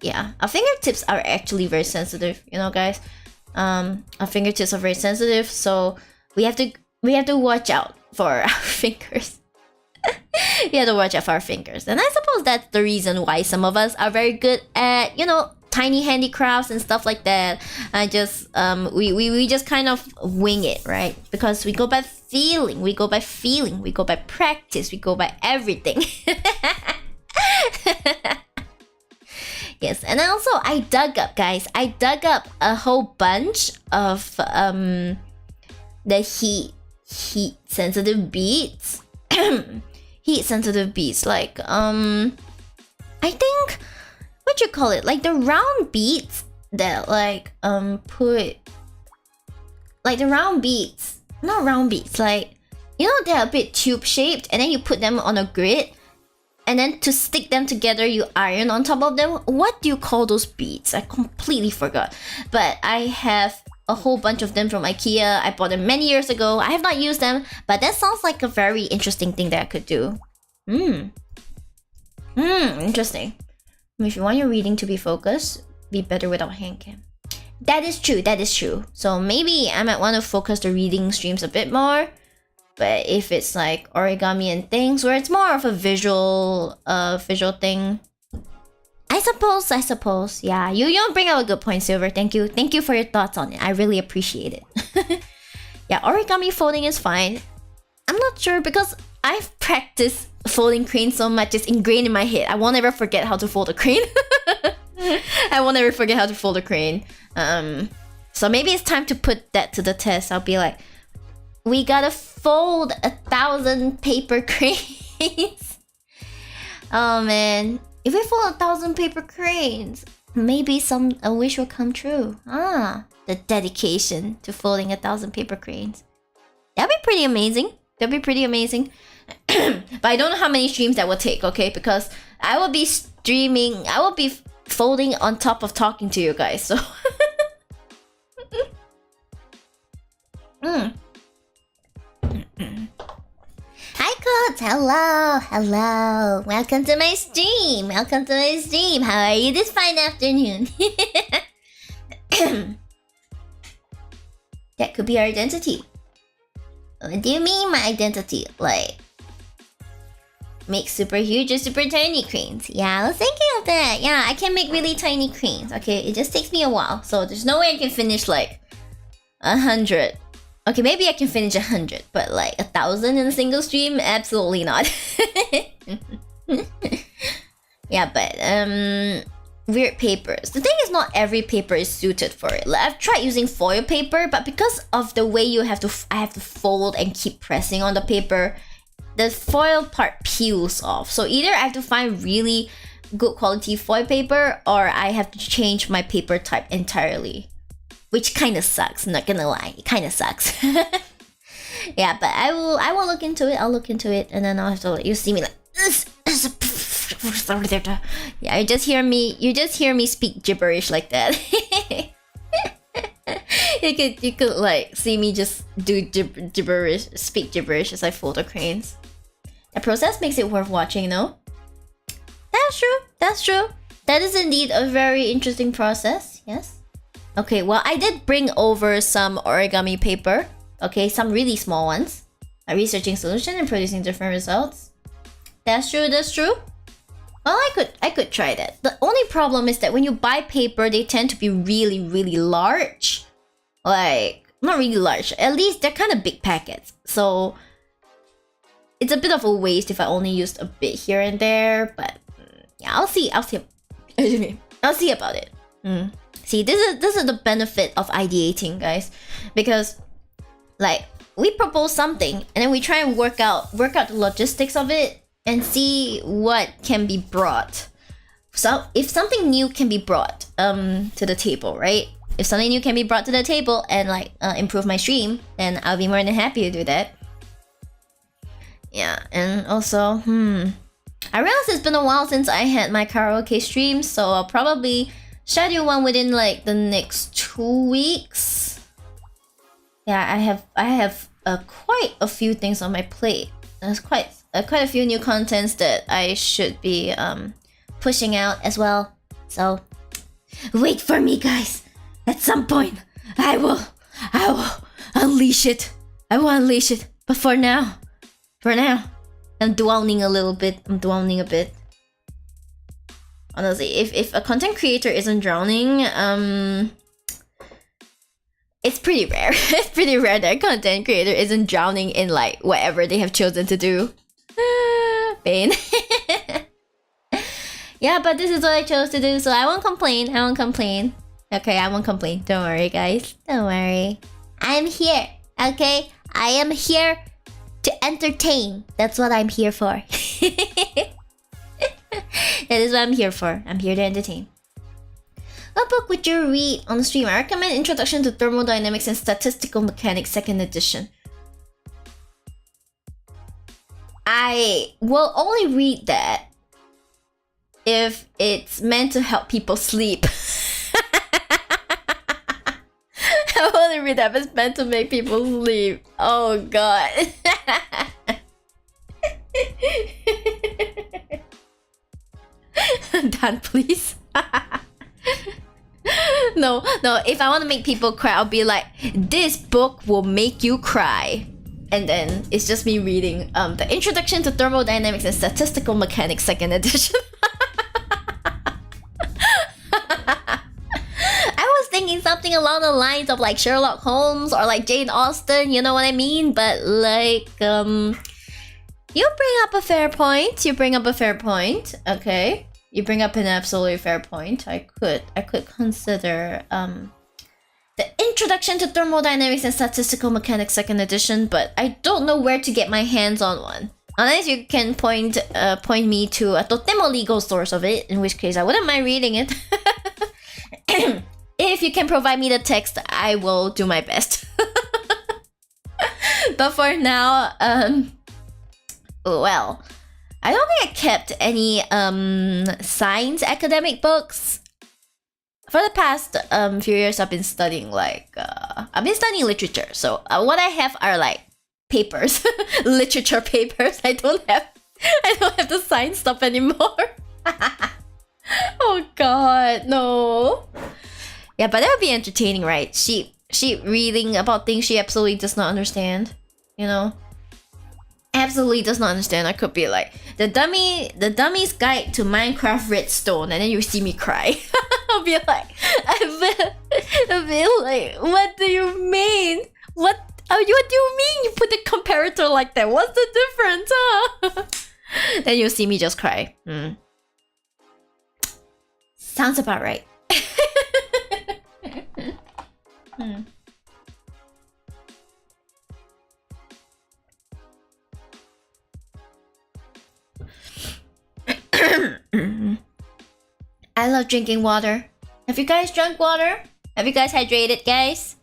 Speaker 1: Yeah, our fingertips are actually very sensitive. You know, guys. Our fingertips are very sensitive, so we have to watch out for our fingers. We have to watch out for our fingers, and I suppose that's the reason why some of us are very good at, you know, tiny handicrafts and stuff like that. I just we just kind of wing it, right? Because we go by feeling, we go by practice, we go by everything. Yes, and also I dug up a whole bunch of the heat sensitive beads. Heat sensitive beads, like I think, what you call it, like the round beads that like put, like the round beads, not round beads, like, you know, they're a bit tube shaped, and then you put them on a grid, and then to stick them together you iron on top of them. What do you call those beads? I completely forgot, but I have a whole bunch of them from IKEA. I bought them many years ago. I have not used them, but that sounds like a very interesting thing that I could do. Interesting. If you want your reading to be focused, be better without hand cam. That is true. So maybe I might want to focus the reading streams a bit more. But if it's like origami and things where it's more of a visual thing, I suppose. Yeah, you bring up a good point, Silver. Thank you for your thoughts on it. I really appreciate it. Yeah, origami folding is fine. I'm not sure because I've practiced folding cranes so much, it's ingrained in my head. I won't ever forget how to fold a crane. So maybe it's time to put that to the test. I'll be like, we gotta fold 1,000 paper cranes. Oh man, if we fold 1,000 paper cranes, maybe a wish will come true. The dedication to folding 1,000 paper cranes. That'd be pretty amazing. That'd be pretty amazing. But I don't know how many streams that will take, okay? Because I will be streaming, I will be folding on top of talking to you guys, so... Hi Codes, hello. Welcome to my stream. How are you this fine afternoon? That could be our identity. What do you mean my identity? Like, make super huge or super tiny cranes? Yeah, I was thinking of that. Yeah, I can make really tiny cranes. Okay, it just takes me a while. So there's no way I can finish like 100. Okay, maybe I can finish 100, but like 1,000 in a single stream? Absolutely not. Yeah, but weird papers. The thing is, not every paper is suited for it. Like, I've tried using foil paper, but because of the way I have to fold and keep pressing on the paper, the foil part peels off. So either I have to find really good quality foil paper, or I have to change my paper type entirely. Which kind of sucks, not gonna lie. It kind of sucks. Yeah, but I will look into it. I'll look into it, and then I'll have to let you see me like this. Yeah, you just hear me speak gibberish like that. you could like see me just do gibberish, speak gibberish as I fold the cranes. The process makes it worth watching, no? That's true. That is indeed a very interesting process. Yes. Okay, well, I did bring over some origami paper. Okay, some really small ones. Researching solution and producing different results. That's true. Well, I could try that. The only problem is that when you buy paper, they tend to be really, really large. Like, not really large. At least they're kind of big packets. So, it's a bit of a waste if I only used a bit here and there. But, yeah, I'll see about it. See, this is the benefit of ideating, guys, because like we propose something and then we try and work out the logistics of it and see what can be brought. So if something new can be brought to the table, right? If something new can be brought to the table and like improve my stream, then I'll be more than happy to do that. Yeah, and also, I realized it's been a while since I had my karaoke stream, so I'll probably schedule one within like the next 2 weeks. Yeah, I have quite a few things on my plate. There's quite a few new contents that I should be pushing out as well. So wait for me, guys. At some point, I will unleash it. I will unleash it. But for now, I'm dwelling a bit. Honestly, if a content creator isn't drowning, it's pretty rare. It's pretty rare that a content creator isn't drowning in like whatever they have chosen to do. Pain. Yeah, but this is what I chose to do, so I won't complain. Okay, I won't complain. Don't worry, guys. Don't worry. I'm here, okay? I am here to entertain. That's what I'm here for. That is what I'm here for. I'm here to entertain. What book would you read on the stream? I recommend Introduction to Thermodynamics and Statistical Mechanics 2nd edition. I will only read that if it's meant to help people sleep. I will only read that if it's meant to make people sleep. Oh god. Dan, please. No, if I want to make people cry, I'll be like, this book will make you cry. And then it's just me reading the Introduction to Thermodynamics and Statistical Mechanics 2nd edition. I was thinking something along the lines of like Sherlock Holmes or like Jane Austen, you know what I mean? But like, you bring up a fair point. Okay. You bring up an absolutely fair point. I could consider the Introduction to Thermodynamics and Statistical Mechanics 2nd edition, but I don't know where to get my hands on one. Unless you can point me to a totemo legal source of it, in which case I wouldn't mind reading it. If you can provide me the text, I will do my best. But for now, well, I don't think I kept any science academic books. For the past few years, I've been studying literature. So what I have are like papers, literature papers. I don't have the science stuff anymore. Oh God, no. Yeah, but that would be entertaining, right? She reading about things she absolutely does not understand. You know, absolutely does not understand. I could be like the dummy's guide to Minecraft Redstone, and then you see me cry. I'll be like, what do you mean? What do you mean you put the comparator like that? What's the difference? Then you'll see me just cry. Sounds about right. I love drinking water. Have you guys drunk water? Have you guys hydrated, guys?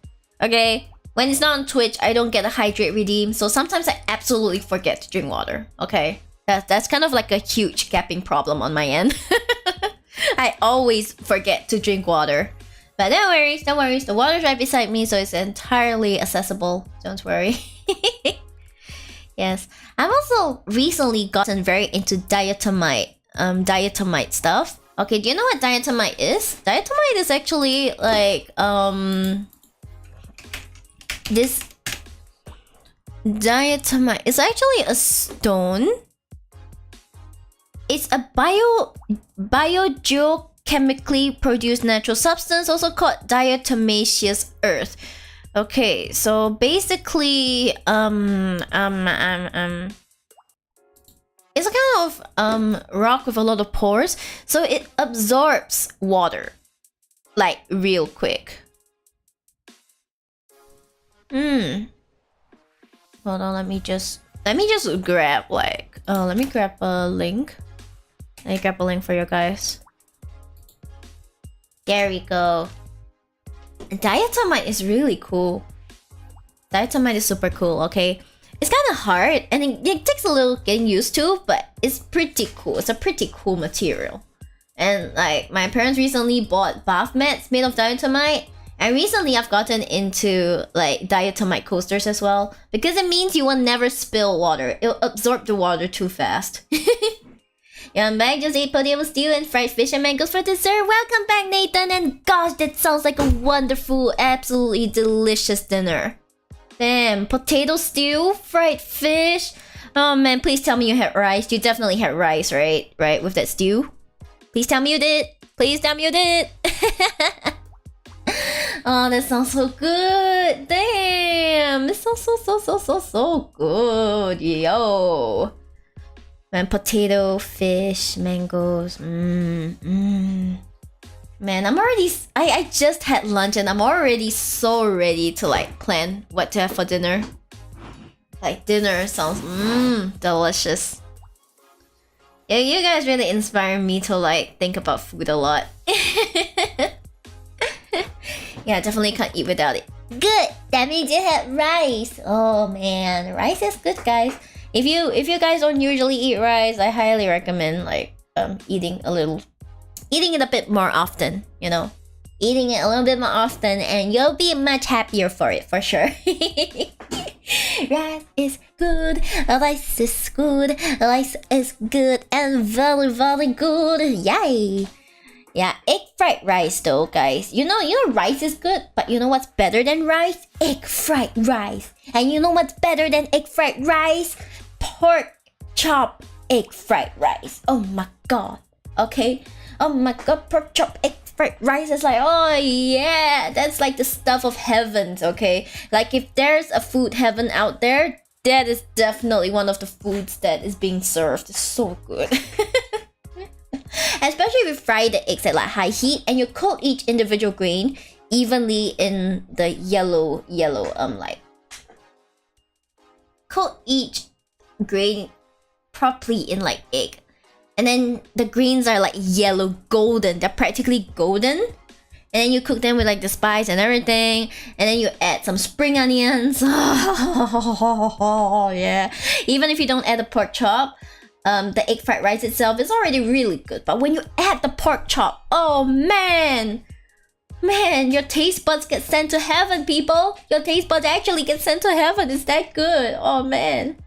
Speaker 1: Okay, when it's not on Twitch, I don't get a hydrate redeem, so sometimes I absolutely forget to drink water. Okay, that's kind of like a huge gapping problem on my end. I always forget to drink water. But don't worry, the water's right beside me, so it's entirely accessible. Don't worry. Yes, I've also recently gotten very into diatomite stuff. Okay, do you know what diatomite is? Diatomite is actually like this diatomite is actually a stone. It's a biogeochemically produced natural substance, also called diatomaceous earth. Okay, so basically, it's a kind of rock with a lot of pores, so it absorbs water like real quick. Hold on, let me just grab let me grab a link. Let me grab a link for you guys. There we go. Diatomite is really cool. Diatomite is super cool, okay? It's kind of hard and it takes a little getting used to, but it's pretty cool. It's a pretty cool material. And like my parents recently bought bath mats made of diatomite. And recently I've gotten into like diatomite coasters as well, because it means you will never spill water. It'll absorb the water too fast. Yeah, I'm back. Just ate potato stew and fried fish and mangoes for dessert. Welcome back, Nathan. And gosh, that sounds like a wonderful, absolutely delicious dinner. Damn, potato stew, fried fish. Oh man, please tell me you had rice. You definitely had rice, right? Right, with that stew? Please tell me you did. Please tell me you did. Oh, that sounds so good. Damn, it sounds so good. Yo. Man, potato, fish, mangoes. Man, I'm already... I just had lunch and I'm already so ready to like plan what to have for dinner. Like dinner sounds delicious. Yeah, you guys really inspire me to like think about food a lot. Yeah, definitely can't eat without it. Good! That means you had rice. Oh man, rice is good, guys. If you guys don't usually eat rice, I highly recommend like eating it a bit more often, you know. Eating it a little bit more often and you'll be much happier for it, for sure. Rice is good, rice is good, rice is good and very, very good. Yay! Yeah, egg fried rice though, guys. You know rice is good, but you know what's better than rice? Egg fried rice. And you know what's better than egg fried rice? Pork chop egg fried rice. Oh my god. Okay? Oh my god, pork chop egg fried rice is like, oh yeah, that's like the stuff of heavens, okay? Like if there's a food heaven out there, that is definitely one of the foods that is being served. It's so good. Especially if you fry the eggs at like high heat and you cook each individual grain evenly in the yellow light. Coat each grain properly in like egg. And then the greens are like yellow golden. They're practically golden. And then you cook them with like the spice and everything. And then you add some spring onions. Oh yeah. Even if you don't add the pork chop, the egg fried rice itself is already really good. But when you add the pork chop, oh man, your taste buds get sent to heaven, people. Your taste buds actually get sent to heaven. It's that good. Oh man.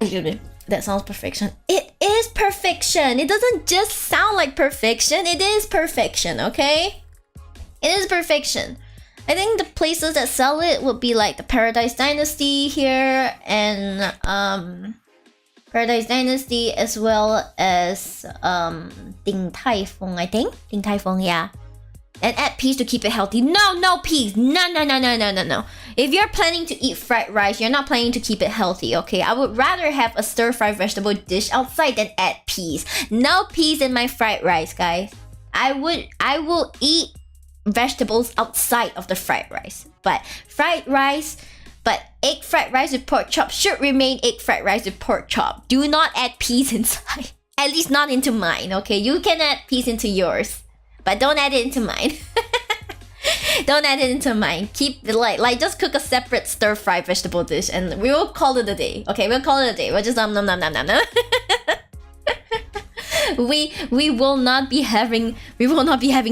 Speaker 1: Excuse me. That sounds perfection. It is perfection. It doesn't just sound like perfection. It is perfection, okay? It is perfection. I think the places that sell it would be like the Paradise Dynasty here and Paradise Dynasty as well as Ding Tai Fung, I think. Ding Tai Fung, yeah. And add peas to keep it healthy. No peas. No. If you're planning to eat fried rice, you're not planning to keep it healthy, okay? I would rather have a stir-fried vegetable dish outside than add peas. No peas in my fried rice, guys. I will eat vegetables outside of the fried rice. But egg fried rice with pork chop should remain egg fried rice with pork chop. Do not add peas inside. At least not into mine, okay? You can add peas into yours. But don't add it into mine. Don't add it into mine. Keep it like just cook a separate stir-fried vegetable dish and we will call it a day. Okay, we'll call it a day. We'll just nom. We will not be having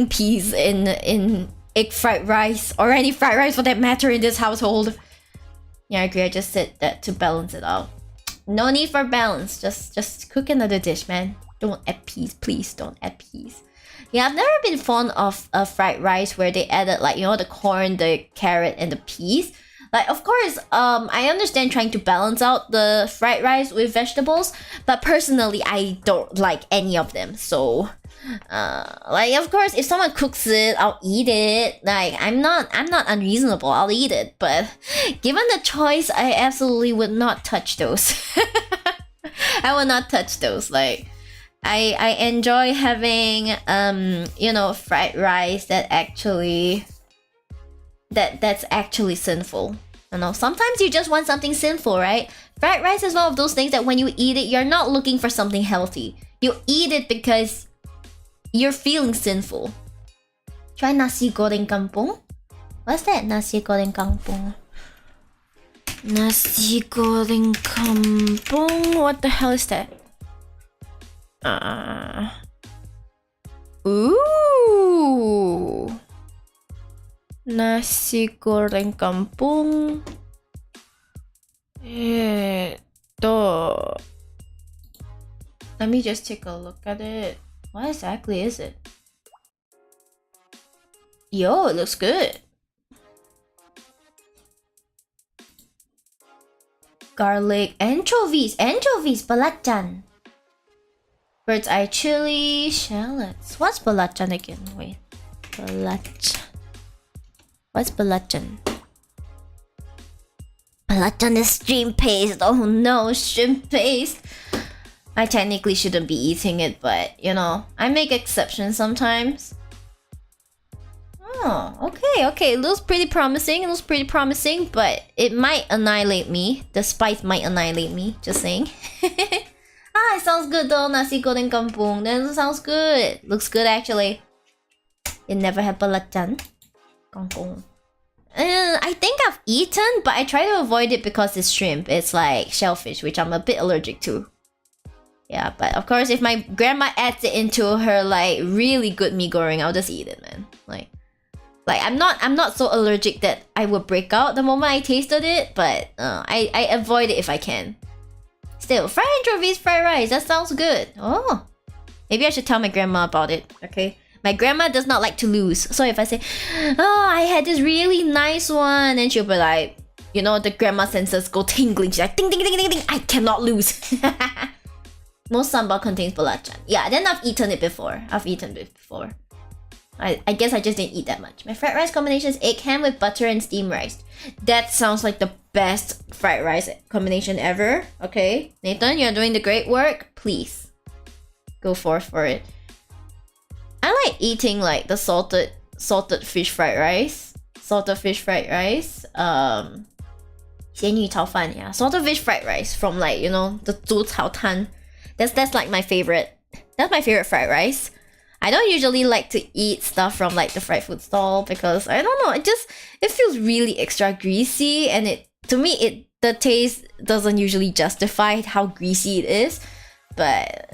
Speaker 1: peas in egg fried rice or any fried rice for that matter in this household. Yeah, I agree. I just said that to balance it out. No need for balance. Just cook another dish, man. Don't add peas, please. Don't add peas. Yeah, I've never been fond of fried rice where they added like, you know, the corn, the carrot, and the peas. Like, of course, I understand trying to balance out the fried rice with vegetables, but personally, I don't like any of them. So, like, of course, if someone cooks it, I'll eat it. Like, I'm not unreasonable. I'll eat it. But given the choice, I absolutely would not touch those. I would not touch those. Like, I enjoy having you know, fried rice that's actually sinful. You know, sometimes you just want something sinful, right? Fried rice is one of those things that when you eat it, you're not looking for something healthy. You eat it because you're feeling sinful. Try nasi goreng kampung. What's that? Nasi goreng kampung. Nasi goreng kampung. What the hell is that? Ooh. Nasi goreng kampung. Let me just take a look at it. What exactly is it? Yo, it looks good. Garlic, anchovies, belacan. Bird's eye chili, shallots. What's belacan again? Wait. Belacan. What's belacan? Belacan is shrimp paste. Oh no, shrimp paste. I technically shouldn't be eating it, but you know, I make exceptions sometimes. Oh, okay. It looks pretty promising, but it might annihilate me. The spice might annihilate me, just saying. It sounds good though, nasi goreng kampung. That sounds good. Looks good actually. You never had belacan? Kampung. I think I've eaten, but I try to avoid it because it's shrimp. It's like shellfish, which I'm a bit allergic to. Yeah, but of course, if my grandma adds it into her like really good mee goreng, I'll just eat it, man. Like I'm not so allergic that I would break out the moment I tasted it, but I avoid it if I can. Still, fried anchovies, fried rice. That sounds good. Oh, maybe I should tell my grandma about it. Okay, my grandma does not like to lose. So if I say, "Oh, I had this really nice one," and she'll be like, you know, the grandma senses go tingling. She's like, "Ding, ding, ding, ding, ding! I cannot lose." Most sambal contains belacan. Yeah, then I've eaten it before. I guess I just didn't eat that much. My fried rice combination is egg ham with butter and steamed rice. That sounds like the best fried rice combination ever. Okay, Nathan, you're doing the great work. Please, go forth for it. I like eating like the salted
Speaker 2: salted fish fried rice. Salted fish fried rice. 咸鱼炒饭, yeah. Salted fish fried rice from like, you know, the 猪炒摊. That's like my favorite. That's my favorite fried rice. I don't usually like to eat stuff from like the fried food stall because I don't know, it feels really extra greasy, and the taste doesn't usually justify how greasy it is. But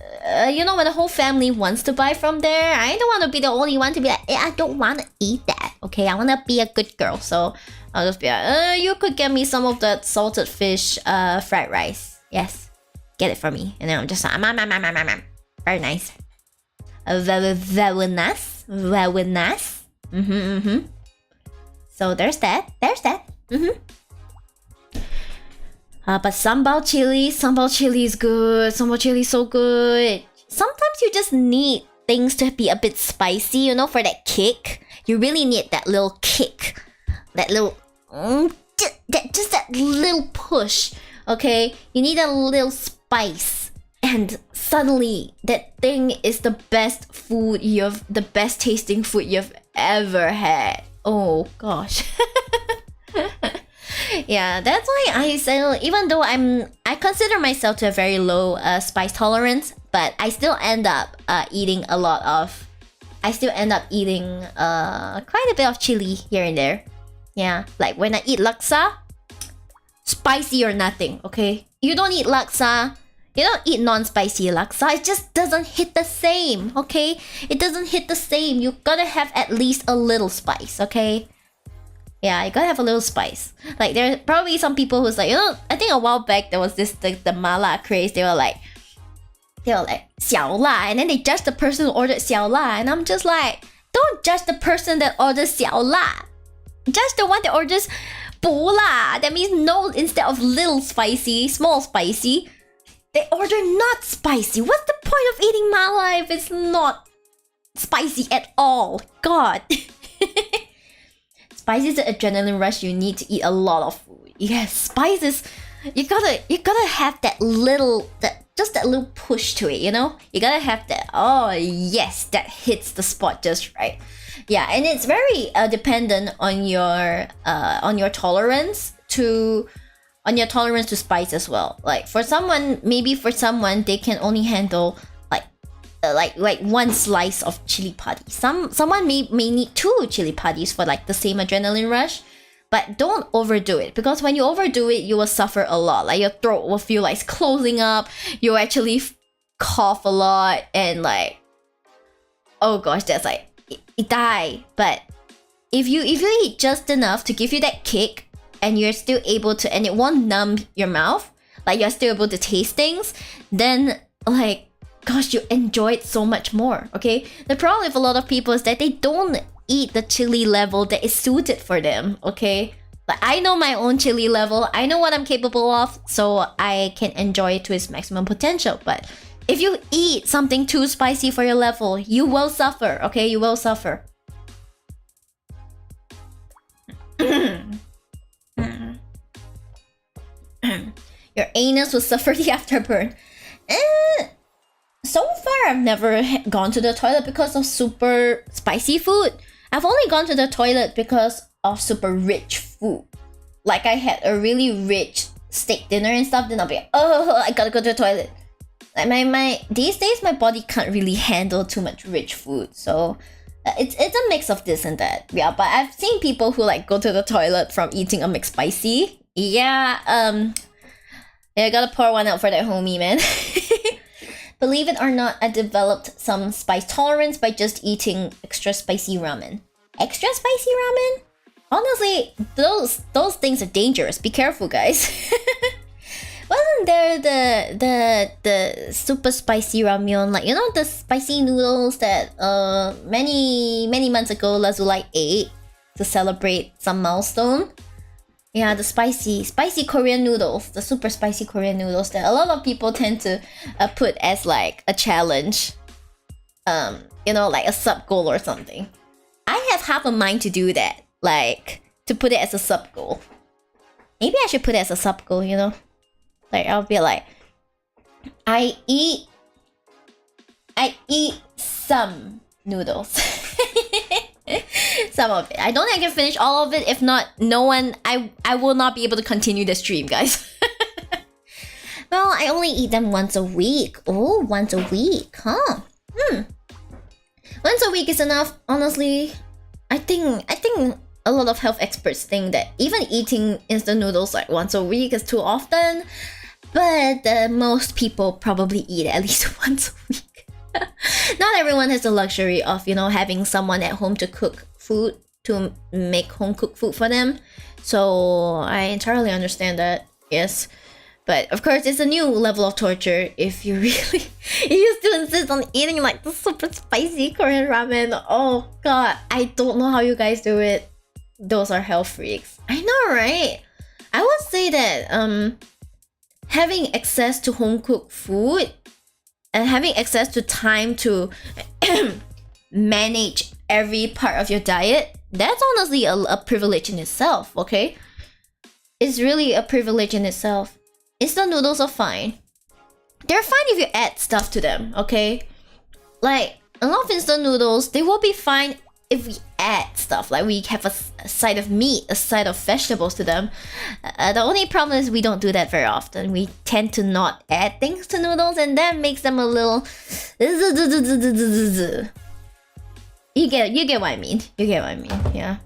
Speaker 2: you know, when the whole family wants to buy from there, I don't want to be the only one to be like, I don't want to eat that. Okay, I want to be a good girl, so I'll just be like, you could get me some of that salted fish fried rice. Yes, get it for me. And then I'm just like, very nice. Very nice. Very nice. So there's that. But sambal chili is good. Sambal chili is so good. Sometimes you just need things to be a bit spicy, you know, for that kick. You really need that little kick. That little... just that little push, okay? You need a little spice. And suddenly, that thing is the best tasting food you've ever had. Oh, gosh. Yeah, that's why I say, even though I consider myself to a very low spice tolerance, but I still end up eating quite a bit of chili here and there. Yeah, like when I eat laksa, spicy or nothing, okay? You don't eat laksa, you don't eat non-spicy laksa, it just doesn't hit the same, okay? It doesn't hit the same. You gotta have at least a little spice, okay? Yeah, you gotta have a little spice. Like, there are probably some people who's like, you know, I think a while back there was this, the mala craze. They were like 小辣, and then they judge the person who ordered 小辣, and I'm just like, don't judge the person that orders 小辣. Judge the one that orders 不辣. That means no instead of little spicy, small spicy. They order not spicy. What's the point of eating mala if it's not spicy at all? God. Spice is the adrenaline rush you need to eat a lot of food. Yes, spices. You gotta have that little push to it, you know? You gotta have that. Oh yes, that hits the spot just right. Yeah, and it's very dependent on your tolerance to spice as well. Like for someone they can only handle like one slice of chili padi. Someone may need 2 chili padis for like the same adrenaline rush. But don't overdo it, because when you overdo it, you will suffer a lot. Like your throat will feel like it's closing up. You'll actually cough a lot, and like, oh gosh, that's like it die. But if you eat just enough to give you that kick, and you're still able to, and it won't numb your mouth, like you're still able to taste things, then like, gosh, you enjoy it so much more, okay? The problem with a lot of people is that they don't eat the chili level that is suited for them, okay? But I know my own chili level, I know what I'm capable of, so I can enjoy it to its maximum potential. But if you eat something too spicy for your level, you will suffer, okay? You will suffer. Your anus will suffer the afterburn. So far, I've never gone to the toilet because of super spicy food. I've only gone to the toilet because of super rich food. Like I had a really rich steak dinner and stuff, then I'll be like, oh, I gotta go to the toilet. Like these days, my body can't really handle too much rich food. So it's a mix of this and that. Yeah, but I've seen people who like go to the toilet from eating a McSpicy. Yeah, I gotta pour one out for that homie, man. Believe it or not, I developed some spice tolerance by just eating extra spicy ramen. Extra spicy ramen? Honestly, those things are dangerous. Be careful, guys. Wasn't there the super spicy ramyun, like, you know, the spicy noodles that many months ago Lazulite ate to celebrate some milestone? Yeah, the spicy Korean noodles, the super spicy Korean noodles that a lot of people tend to put as like a challenge, you know, like a sub goal or something. I have half a mind to do that, like to put it as a sub goal. Maybe I should put it as a sub goal, you know? Like I'll be like, I eat Some of it. I don't think I can finish all of it. If not, I will not be able to continue the stream, guys.
Speaker 1: Well, I only eat them once a week. Oh, once a week, huh?
Speaker 2: Once a week is enough, honestly. I think a lot of health experts think that even eating instant noodles like once a week is too often. But most people probably eat at least once a week. Not everyone has the luxury of, having someone at home to cook food, to make home cooked food for them. So I entirely understand that, yes. But of course, it's a new level of torture if you really you still insist on eating like the super spicy Korean ramen. Oh god, I don't know how you guys do it. Those are health freaks. I know, right? I would say that having access to home cooked food and having access to time to manage every part of your diet, that's honestly a privilege in itself, okay? It's really a privilege in itself. Instant noodles are fine. They're fine if you add stuff to them, okay? Like, a lot of instant noodles, they will be fine if we add stuff. Like, we have a side of meat, a side of vegetables to them. The only problem is we don't do that very often. We tend to not add things to noodles, and that makes them a little... You get what I mean. You get what I mean, yeah.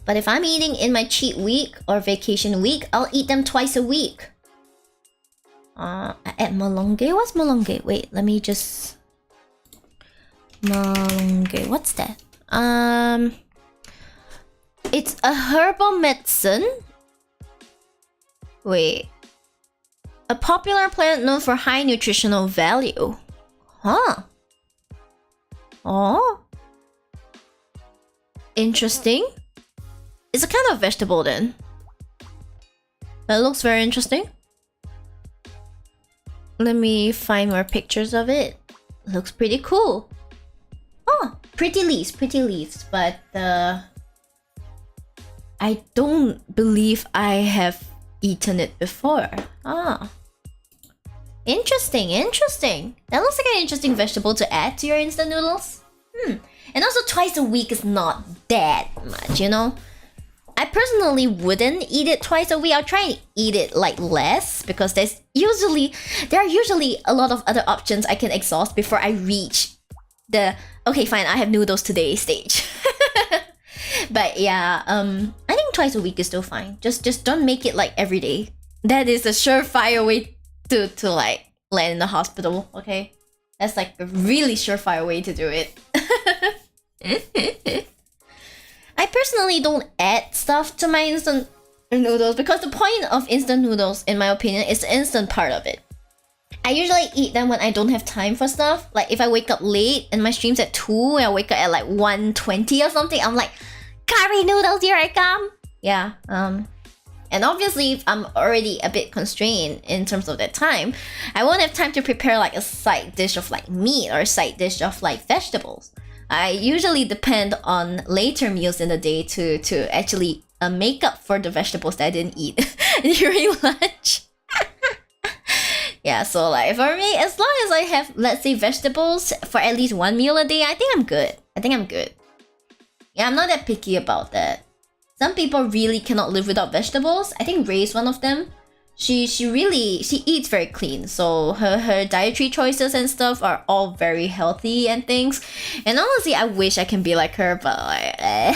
Speaker 2: But if I'm eating in my cheat week or vacation week, I'll eat them twice a week. At malunggay? What's malunggay? Wait, let me just... Malunggay, what's that? It's a herbal medicine. Wait. A popular plant known for high nutritional value. Huh. Oh. Interesting. It's a kind of vegetable then. That looks very interesting. Let me find more pictures of it. Looks pretty cool. Oh, pretty leaves, but I don't believe I have eaten it before. Ah. Interesting. That looks like an interesting vegetable to add to your instant noodles. And also twice a week is not that much, I personally wouldn't eat it twice a week. I'll try and eat it like less because there are usually a lot of other options I can exhaust before I reach the okay fine, I have noodles today stage. But yeah, I think twice a week is still fine. Just don't make it like every day. That is a surefire way to like land in the hospital, okay? That's like a really surefire way to do it. I personally don't add stuff to my instant noodles because the point of instant noodles, in my opinion, is the instant part of it. I usually eat them when I don't have time for stuff. Like if I wake up late and my stream's at 2 and I wake up at like 1:20 or something, I'm like, curry noodles, here I come. Yeah, and obviously if I'm already a bit constrained in terms of that time, I won't have time to prepare like a side dish of like meat or a side dish of like vegetables. I usually depend on later meals in the day to actually make up for the vegetables that I didn't eat during lunch. Yeah, so like for me, as long as I have, let's say, vegetables for at least one meal a day, I think I'm good. Yeah, I'm not that picky about that. Some people really cannot live without vegetables. I think Ray's one of them. She eats very clean, so her dietary choices and stuff are all very healthy and things. And honestly, I wish I can be like her, but like,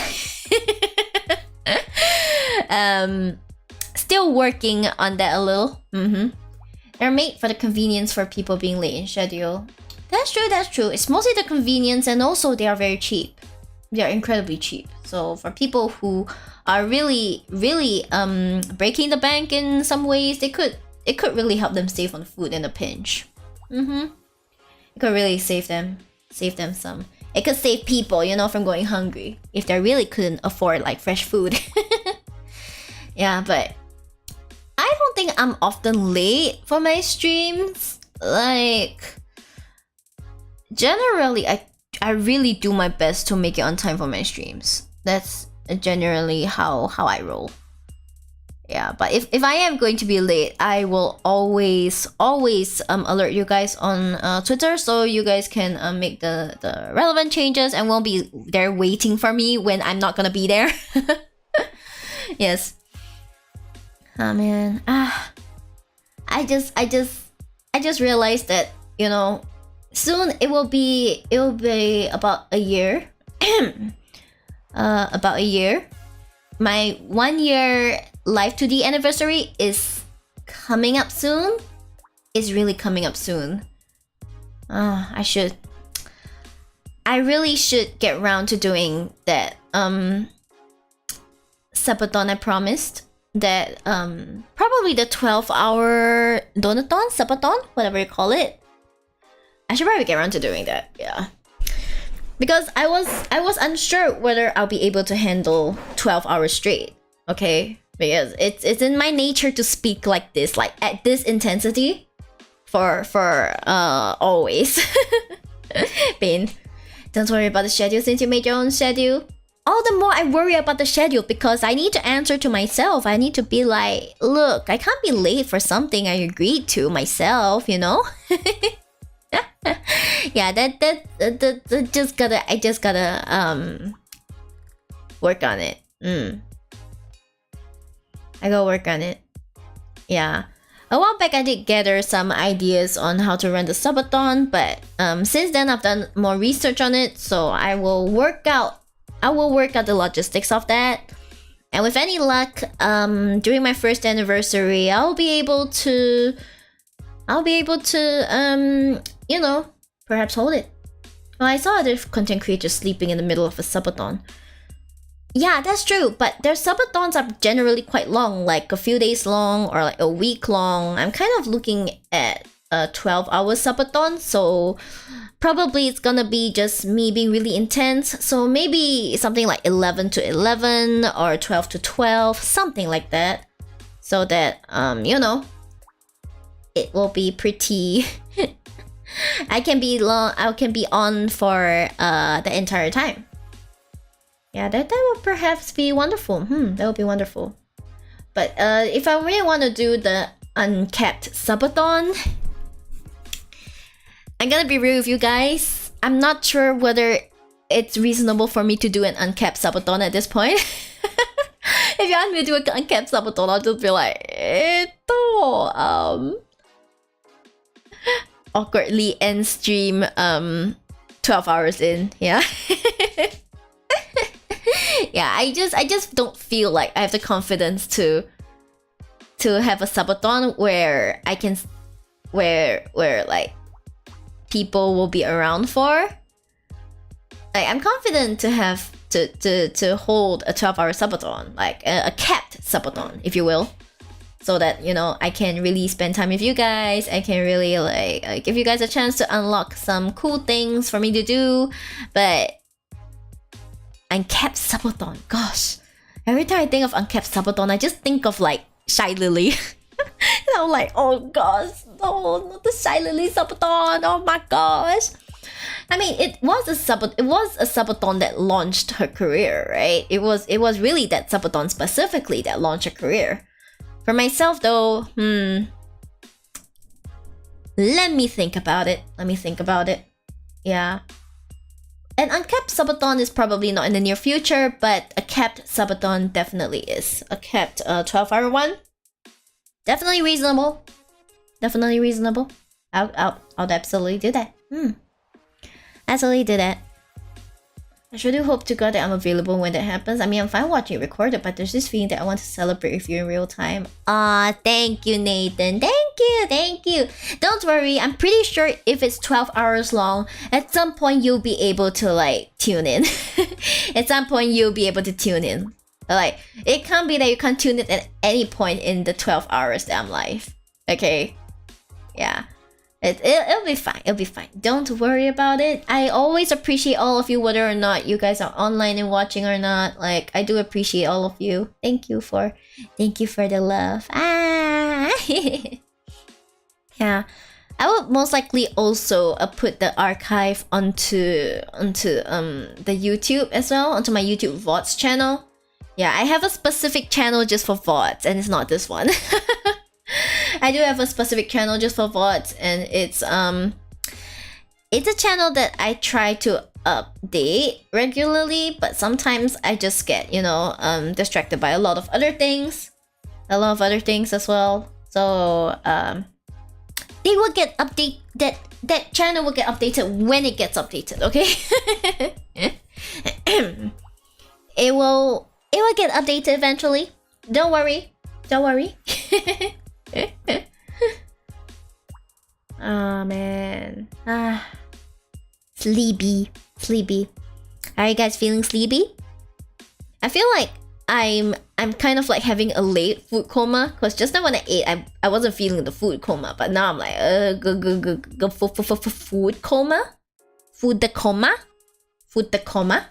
Speaker 2: still working on that a little. They're made for the convenience for people being late in schedule. That's true. It's mostly the convenience, and also they are very cheap. They are incredibly cheap. So for people who are really breaking the bank in some ways, it could really help them save on food in a pinch. It could really save them some. It could save people, from going hungry if they really couldn't afford like fresh food. Yeah, but I don't think I'm often late for my streams. Like, generally, I really do my best to make it on time for my streams. That's generally how I roll. Yeah, but if I am going to be late, I will always alert you guys on Twitter, so you guys can make the relevant changes and won't be there waiting for me when I'm not gonna be there. Yes. Oh man. I just realized that, you know, soon it will be about a year. About a year. My 1 year Live 2D anniversary is coming up soon. It's really coming up soon. I really should get around to doing that subathon I promised. That probably the 12-hour donathon, subathon, whatever you call it. I should probably get around to doing that. Yeah. Because I was unsure whether I'll be able to handle 12 hours straight. Okay? Because it's in my nature to speak like this, like at this intensity for always. Pain. Don't worry about the schedule since you made your own schedule. All the more I worry about the schedule because I need to answer to myself. I need to be like, look, I can't be late for something I agreed to myself, you know? Yeah, I just gotta work on it. I gotta work on it. Yeah. A while back I did gather some ideas on how to run the subathon, but since then I've done more research on it, so I will work out the logistics of that. And with any luck, during my first anniversary, I'll be able to you know, perhaps hold it. Well, I saw other content creators sleeping in the middle of a subathon. Yeah, that's true, but their subathons are generally quite long, like a few days long or like a week long. I'm kind of looking at a 12-hour subathon, so probably it's gonna be just me being really intense. So maybe something like 11 to 11 or 12 to 12, something like that. So that, you know, it will be pretty... I can be on for the entire time. Yeah, that would perhaps be wonderful. That would be wonderful. But if I really want to do the uncapped subathon, I'm gonna be real with you guys. I'm not sure whether it's reasonable for me to do an uncapped subathon at this point. If you ask me to do an uncapped subathon, I'll just be like, awkwardly end stream 12 hours in. Yeah. Yeah, I just don't feel like I have the confidence to have a subathon where I can where like people will be around for. Like, I'm confident to have to hold a 12-hour subathon, like a capped subathon, if you will. So that, you know, I can really spend time with you guys. I can really like give you guys a chance to unlock some cool things for me to do. But uncapped subathon, gosh. Every time I think of uncapped subathon, I just think of like Shy Lily. And I'm like, oh gosh, no, not the Shy Lily subathon. Oh my gosh. I mean, it was a subathon that launched her career, right? It was really that subathon specifically that launched her career. For myself though, let me think about it. Yeah. An uncapped subathon is probably not in the near future, but a capped subathon definitely is. A capped 12-hour one. Definitely reasonable. I'll absolutely do that. Absolutely do that. I sure do hope to God that I'm available when that happens. I mean, I'm fine watching it recorded, but there's this feeling that I want to celebrate with you in real time. Aw, thank you, Nathan. Thank you. Don't worry, I'm pretty sure if it's 12 hours long, at some point you'll be able to like tune in. At some point you'll be able to tune in. Like, it can't be that you can't tune in at any point in the 12 hours that I'm live. Okay? Yeah. It'll be fine. Don't worry about it. I always appreciate all of you, whether or not you guys are online and watching or not. Like, I do appreciate all of you. Thank you for the love. Yeah, I will most likely also put the archive onto the YouTube as well, onto my YouTube VODs channel. Yeah, I have a specific channel just for VODs, and it's not this one. I do have a specific channel just for VODs, and it's a channel that I try to update regularly, but sometimes I just get, distracted by a lot of other things as well. So they will get update that channel will get updated when it gets updated, okay? It will get updated eventually. Don't worry. Oh man. Sleepy. Are you guys feeling sleepy? I feel like I'm kind of like having a late food coma, because just now when I ate, I wasn't feeling the food coma, but now I'm like food coma.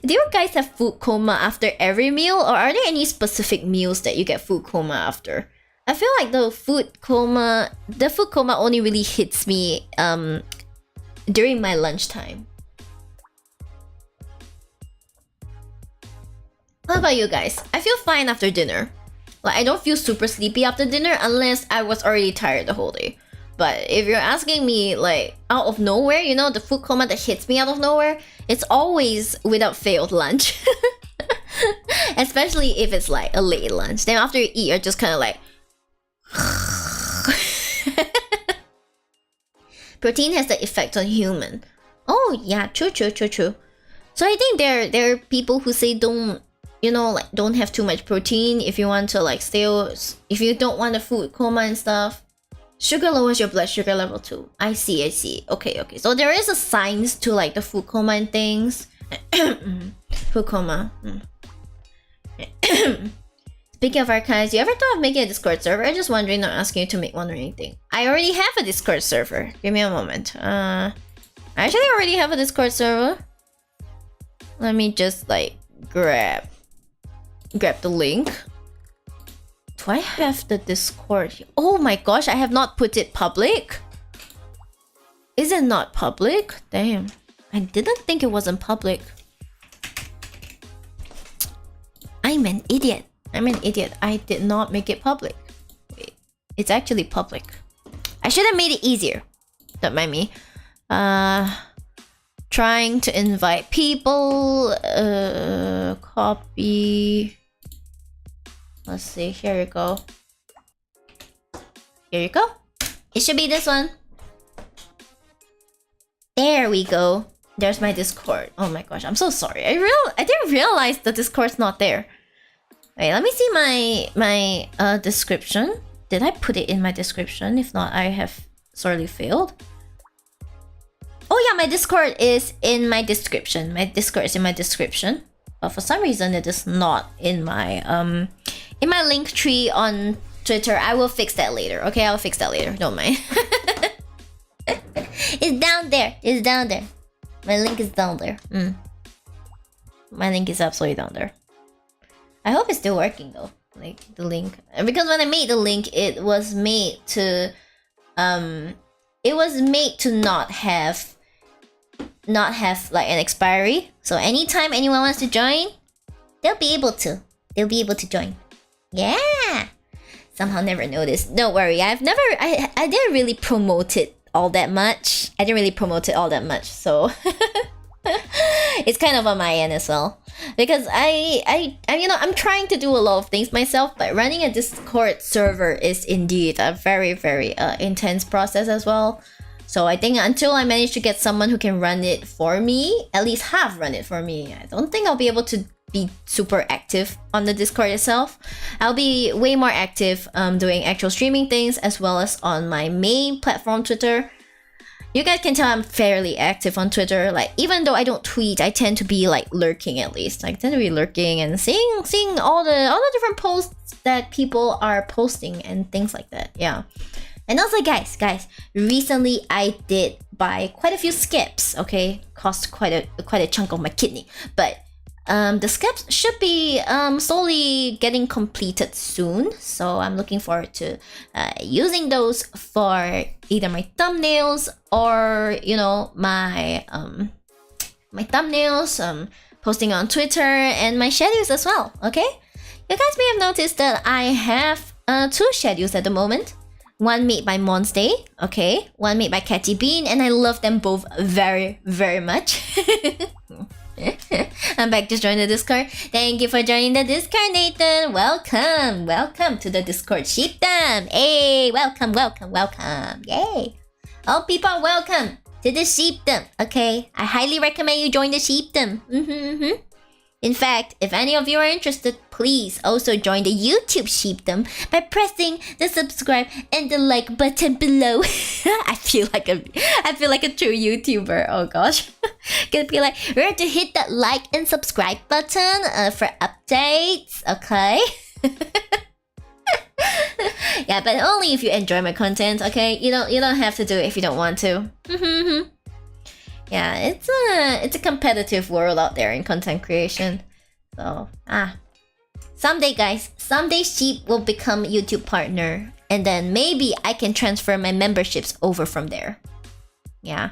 Speaker 2: Do you guys have food coma after every meal, or are there any specific meals that you get food coma after? I feel like the food coma only really hits me during my lunchtime. How about you guys? I feel fine after dinner. Like, I don't feel super sleepy after dinner unless I was already tired the whole day. But if you're asking me, like, out of nowhere, the food coma that hits me out of nowhere, it's always without failed lunch. Especially if it's like a late lunch. Then after you eat, you're just kind of like... Protein has the effect on human. Oh yeah, true. So I think there are people who say don't have too much protein if you want to like if you don't want a food coma and stuff. Sugar lowers your blood sugar level too. I see. Okay. So there is a science to like the food coma and things. Food coma. Speaking of archives, you ever thought of making a Discord server? I'm just wondering, not asking you to make one or anything. I already have a Discord server. Give me a moment. I actually already have a Discord server. Let me just like grab the link. Do I have the Discord? Oh my gosh, I have not put it public. Is it not public? Damn, I didn't think it wasn't public. I'm an idiot. I did not make it public. Wait, it's actually public. I should have made it easier. Don't mind me. Trying to invite people. Copy. Let's see. Here you go. It should be this one. There we go. There's my Discord. Oh my gosh, I'm so sorry. I didn't realize the Discord's not there. Wait, let me see my description. Did I put it in my description? If not, I have sorely failed. Oh yeah, my Discord is in my description. But for some reason, it is not in my link tree on Twitter. I will fix that later. Okay, I'll fix that later. Don't mind. It's down there. My link is down there. My link is absolutely down there. I hope it's still working though. Like the link, because when I made the link, it was made to not have like an expiry. So anytime anyone wants to join, they'll be able to join. Yeah. Somehow never noticed. Don't worry. I didn't really promote it all that much. So it's kind of on my end as well. Because I'm trying to do a lot of things myself, but running a Discord server is indeed a very, very intense process as well. So I think until I manage to get someone who can run it for me, at least half run it for me, I don't think I'll be able to be super active on the Discord itself. I'll be way more active doing actual streaming things, as well as on my main platform, Twitter. You guys can tell I'm fairly active on Twitter. Like, even though I don't tweet, I tend to be like lurking at least. I tend to be lurking and seeing all the different posts that people are posting and things like that. Yeah. And also, guys, recently I did buy quite a few skips. Okay, cost quite a chunk of my kidney, but the skips should be slowly getting completed soon. So I'm looking forward to using those for either my thumbnails or my thumbnails, posting on Twitter and my schedules as well, okay? You guys may have noticed that I have 2 schedules at the moment. One made by Monstay, okay? One made by Catty Bean, and I love them both very, very much. I'm back to join the Discord. Thank you for joining the Discord, Nathan. Welcome, welcome to the Discord Sheepdom. Hey, welcome, welcome, welcome. Yay. All people, welcome to the Sheepdom. Okay, I highly recommend you join the Sheepdom. In fact, if any of you are interested, please also join the YouTube Sheepdom by pressing the subscribe and the like button below. I feel like a true YouTuber. Oh gosh, gonna be like, remember to hit that like and subscribe button for updates. Okay. Yeah, but only if you enjoy my content. Okay, you don't have to do it if you don't want to. Yeah, it's a competitive world out there in content creation. So, someday guys, someday Sheep will become YouTube partner, and then maybe I can transfer my memberships over from there. Yeah.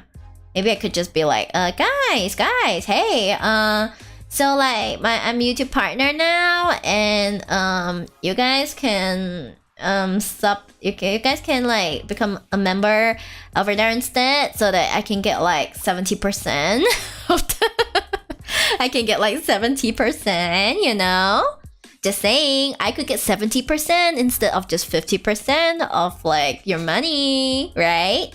Speaker 2: Maybe I could just be like, guys, hey, so like I'm YouTube partner now, and you guys can you guys can like become a member over there instead, so that I can get like 70% of I can get like 70%, you know? Just saying, I could get 70% instead of just 50% of like your money, right?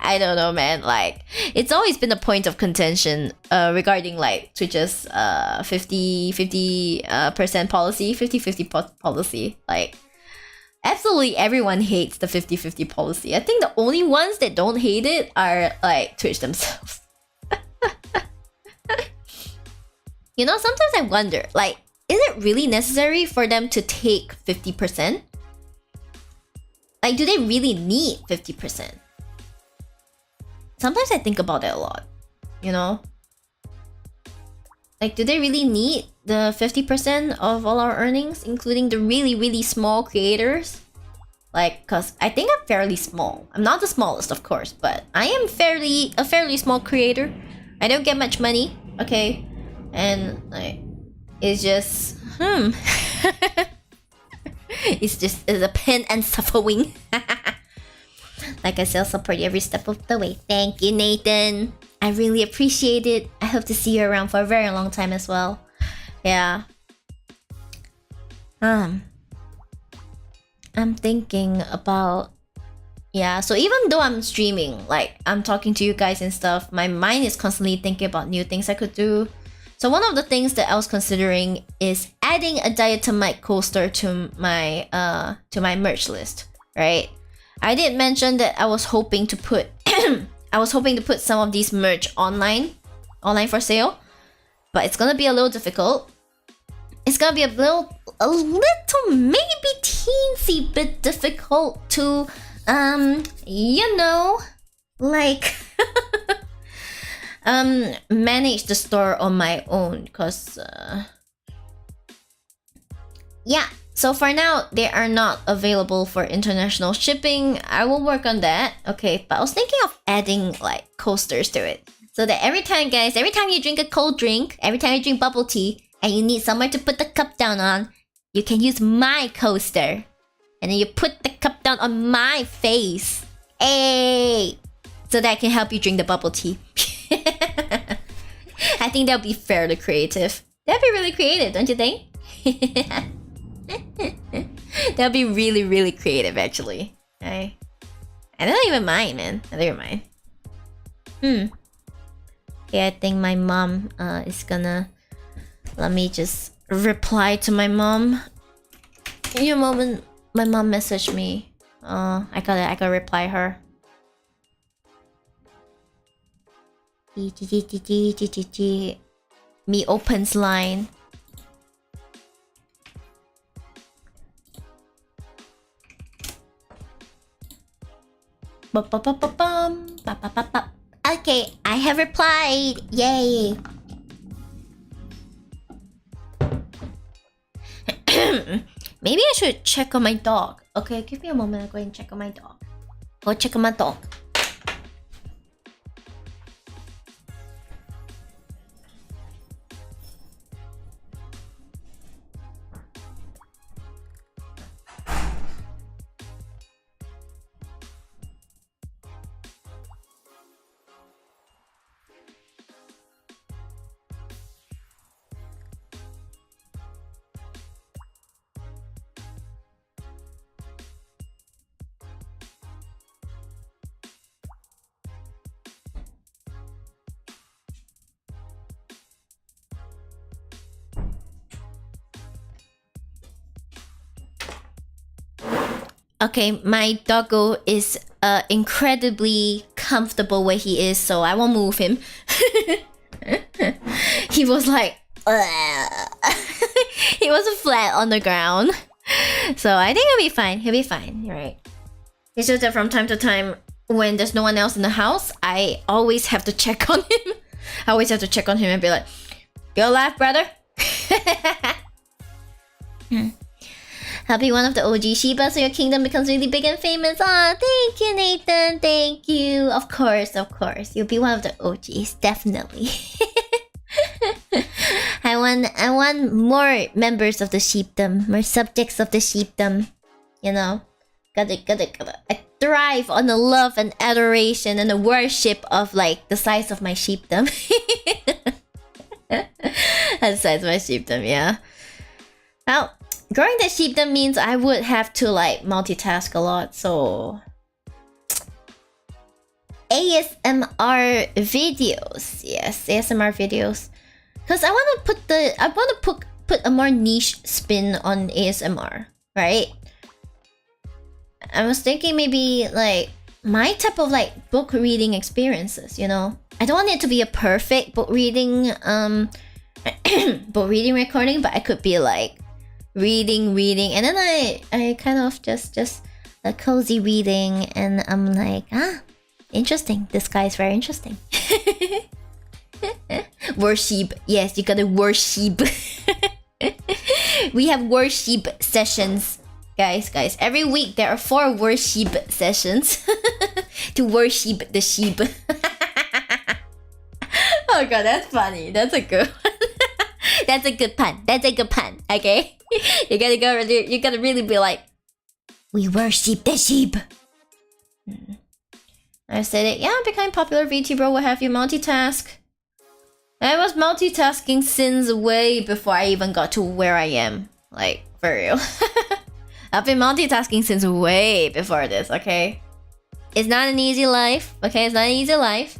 Speaker 2: I don't know, man. Like, it's always been a point of contention regarding like Twitch's 50% policy, 50-50 policy. Like, absolutely everyone hates the 50-50 policy. I think the only ones that don't hate it are like Twitch themselves. You know, sometimes I wonder, like, is it really necessary for them to take 50%? Like, do they really need 50%? Sometimes I think about that a lot, you know? Like, do they really need the 50% of all our earnings, including the really, really small creators? Like, cause I think I'm fairly small. I'm not the smallest, of course, but I am a fairly small creator. I don't get much money, okay? And like, it's just, it's a pain and suffering. Like I say, I'll support you every step of the way. Thank you, Nathan. I really appreciate it. I hope to see you around for a very long time as well. Yeah. I'm thinking about... Yeah, so even though I'm streaming, like, I'm talking to you guys and stuff, my mind is constantly thinking about new things I could do. So one of the things that I was considering is adding a diatomite coaster to my merch list, right? I did mention that I was hoping to put some of these merch online for sale, but it's gonna be a little difficult. It's gonna be a little maybe teensy bit difficult to you know, like manage the store on my own, because yeah. So for now, they are not available for international shipping. I will work on that, okay? But I was thinking of adding like coasters to it, so that every time you drink a cold drink, every time you drink bubble tea, and you need somewhere to put the cup down on, you can use my coaster, and then you put the cup down on my face, hey, so that I can help you drink the bubble tea. I think that'll be fairly creative. That'd be really creative, don't you think? That'd be really, really creative, actually. I don't even mind, man. I don't even mind. Okay, I think my mom is gonna... Let me just reply to my mom. In a moment, my mom messaged me. I gotta reply her. Me opens line. Okay, I have replied. Yay. Maybe I should check on my dog. Okay, give me a moment. I'll go and check on my dog. Go check on my dog. Okay, my doggo is incredibly comfortable where he is, so I won't move him. He was like, he was flat on the ground. So I think he'll be fine. He'll be fine. You're right. It's just that from time to time, when there's no one else in the house, I always have to check on him. I always have to check on him and be like, "You alive, brother?" I'll be one of the OG Shiba, so your kingdom becomes really big and famous. Aw, thank you, Nathan. Thank you. Of course, of course. You'll be one of the OGs, definitely. I want more members of the sheepdom, more subjects of the sheepdom. You know, gotta. I thrive on the love and adoration and the worship of like the size of my sheepdom. The size of my sheepdom, yeah. Well, growing the sheepdom means I would have to like multitask a lot, so ASMR videos. Yes, ASMR videos. Cause I wanna put a more niche spin on ASMR, right? I was thinking maybe like my type of like book reading experiences, you know? I don't want it to be a perfect book reading book reading recording, but I could be like reading, and then I kind of just a cozy reading, and I'm like, interesting. This guy is very interesting. Worship, yes, you gotta worship. We have worship sessions, guys. Every week there are 4 worship sessions to worship the sheep. Oh god, that's funny. That's a good one. That's a good pun. Okay, you gotta go. You gotta really be like, we worship the sheep. I said it. Yeah, becoming popular VTuber will have you multitask. I was multitasking since way before I even got to where I am. Like, for real. I've been multitasking since way before this, okay? It's not an easy life, okay? It's not an easy life.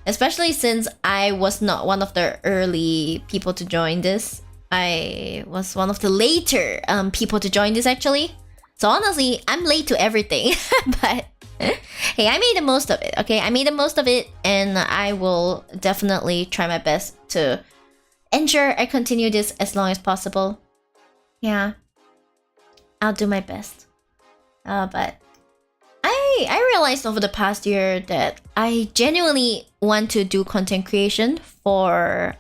Speaker 2: Especially since I was not one of the early people to join this. I was one of the later people to join this, actually. So honestly, I'm late to everything. But hey, I made the most of it, okay? I made the most of it, and I will definitely try my best to ensure I continue this as long as possible. Yeah, I'll do my best. But I realized over the past year that I genuinely want to do content creation for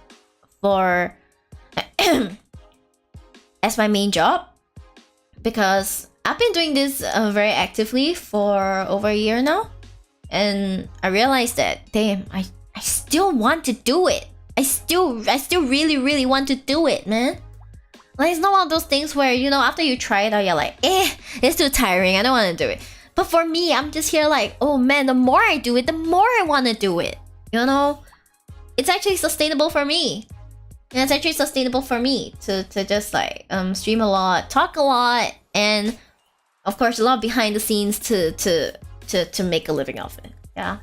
Speaker 2: as my main job, because I've been doing this very actively for over a year now, and I realized that damn, I still want to do it. I still really want to do it, man. Like, it's not one of those things where, you know, after you try it out, you're like, it's too tiring, I don't want to do it. But for me, I'm just here like, oh man, the more I do it, the more I want to do it. You know, it's actually sustainable for me. And it's actually sustainable for me to just like stream a lot, talk a lot, and of course a lot behind the scenes to make a living off it. Yeah.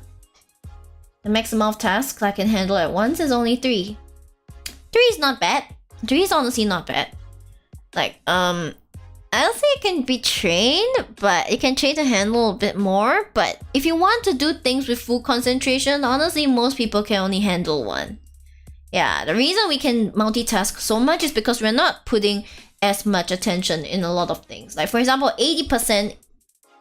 Speaker 2: The maximum of tasks I can handle at once is only 3. 3 is not bad. 3 is honestly not bad. Like, I don't think it can be trained, but it can train to handle a bit more. But if you want to do things with full concentration, honestly, most people can only handle 1. Yeah, the reason we can multitask so much is because we're not putting as much attention in a lot of things. Like, for example, 80%,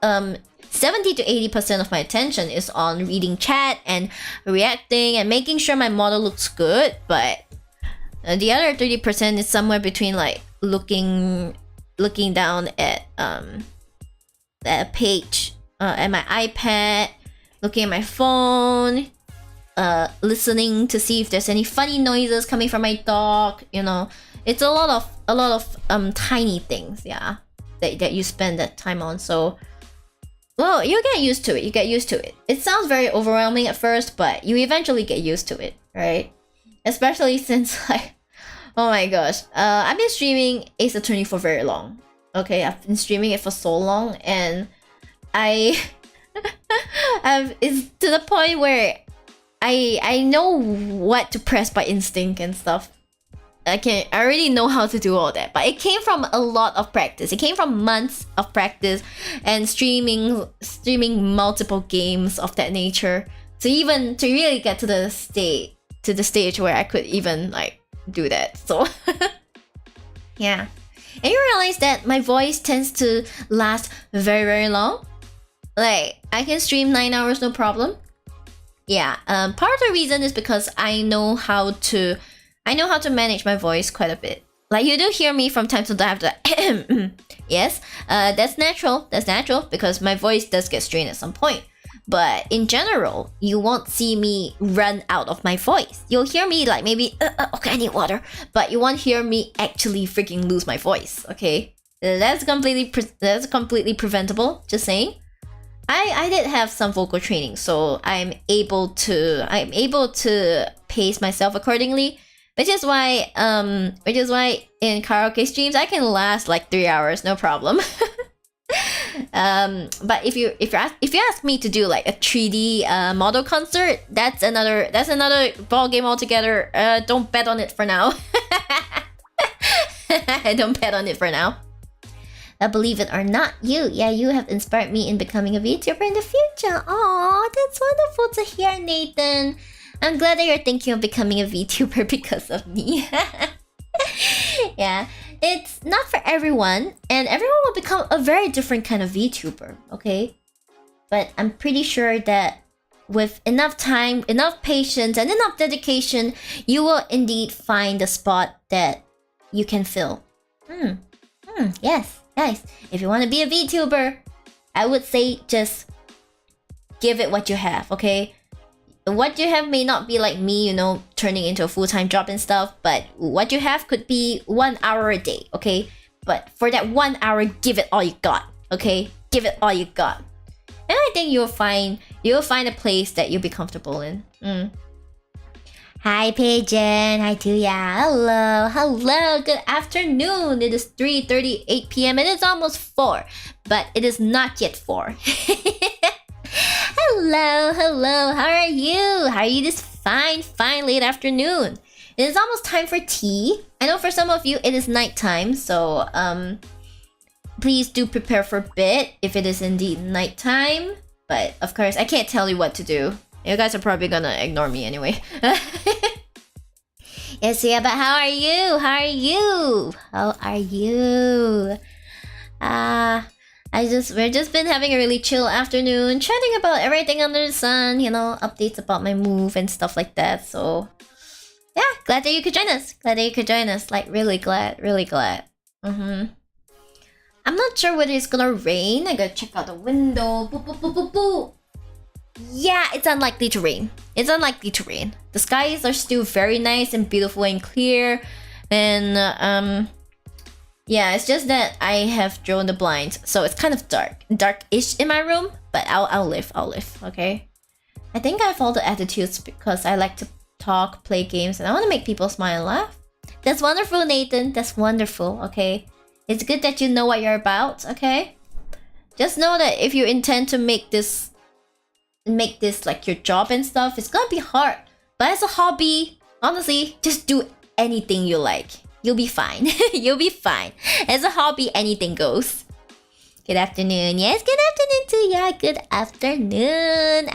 Speaker 2: 70 to 80% of my attention is on reading chat and reacting and making sure my model looks good. But the other 30% is somewhere between like looking down at a page at my iPad, looking at my phone, listening to see if there's any funny noises coming from my dog. You know, it's a lot of tiny things, yeah, that you spend that time on. So, well, you get used to it. It sounds very overwhelming at first, but you eventually get used to it, right? Especially since, like, oh my gosh, I've been streaming Ace Attorney for very long. Okay, I've been streaming it for so long, and it's to the point where I know what to press by instinct and stuff. I already know how to do all that, but it came from a lot of practice. It came from months of practice and streaming multiple games of that nature to really get to the stage where I could even like do that. So yeah. And you realize that my voice tends to last very, very long. Like I can stream 9 hours no problem. Yeah. Part of the reason is because I know how to manage my voice quite a bit. Like you do hear me from time to time have to yes, that's natural. That's natural because my voice does get strained at some point. But in general, you won't see me run out of my voice. You'll hear me like maybe okay, I need water, but you won't hear me actually freaking lose my voice. Okay, that's completely preventable. Just saying. I did have some vocal training, so I'm able to pace myself accordingly. Which is why in karaoke streams I can last like 3 hours, no problem. But if you ask me to do like a 3D model concert, that's another ball game altogether. Don't bet on it for now. Don't bet on it for now. Believe it or not, you have inspired me in becoming a VTuber in the future. Aw, that's wonderful to hear, Nathan. I'm glad that you're thinking of becoming a VTuber because of me. Yeah, it's not for everyone, and everyone will become a very different kind of VTuber, okay? But I'm pretty sure that with enough time, enough patience, and enough dedication, you will indeed find the spot that you can fill. Yes, guys, if you want to be a VTuber, I would say just give it what you have, okay? What you have may not be like me, you know, turning into a full-time job and stuff, but what you have could be 1 hour a day, okay? But for that 1 hour, give it all you got, okay? Give it all you got. And I think you'll find a place that you'll be comfortable in. Hi Pigeon, hi Tuya, hello, good afternoon. It is 3:38 p.m. and it's almost 4, but it is not yet 4. Hello, how are you? How are you this fine late afternoon? It is almost time for tea. I know for some of you it is nighttime, so please do prepare for a bit if it is indeed nighttime. But of course, I can't tell you what to do. You guys are probably gonna ignore me anyway. Yes, yeah, but how are you? We're just been having a really chill afternoon, chatting about everything under the sun, you know, updates about my move and stuff like that. So yeah, glad that you could join us. Like really glad. I'm not sure whether it's gonna rain. I gotta check out the window. Boo. Yeah, it's unlikely to rain. The skies are still very nice and beautiful and clear. And yeah, it's just that I have drawn the blinds, so it's kind of dark-ish in my room. But I'll live. Okay. I think I have all the attitudes because I like to talk, play games, and I want to make people smile and laugh. That's wonderful, Nathan. That's wonderful. Okay. It's good that you know what you're about. Okay. Just know that if you intend to make this like your job and stuff, it's gonna be hard. But as a hobby, honestly, just do anything you like. You'll be fine. You'll be fine. As a hobby, anything goes. Good afternoon. Yes, good afternoon to ya. Good afternoon.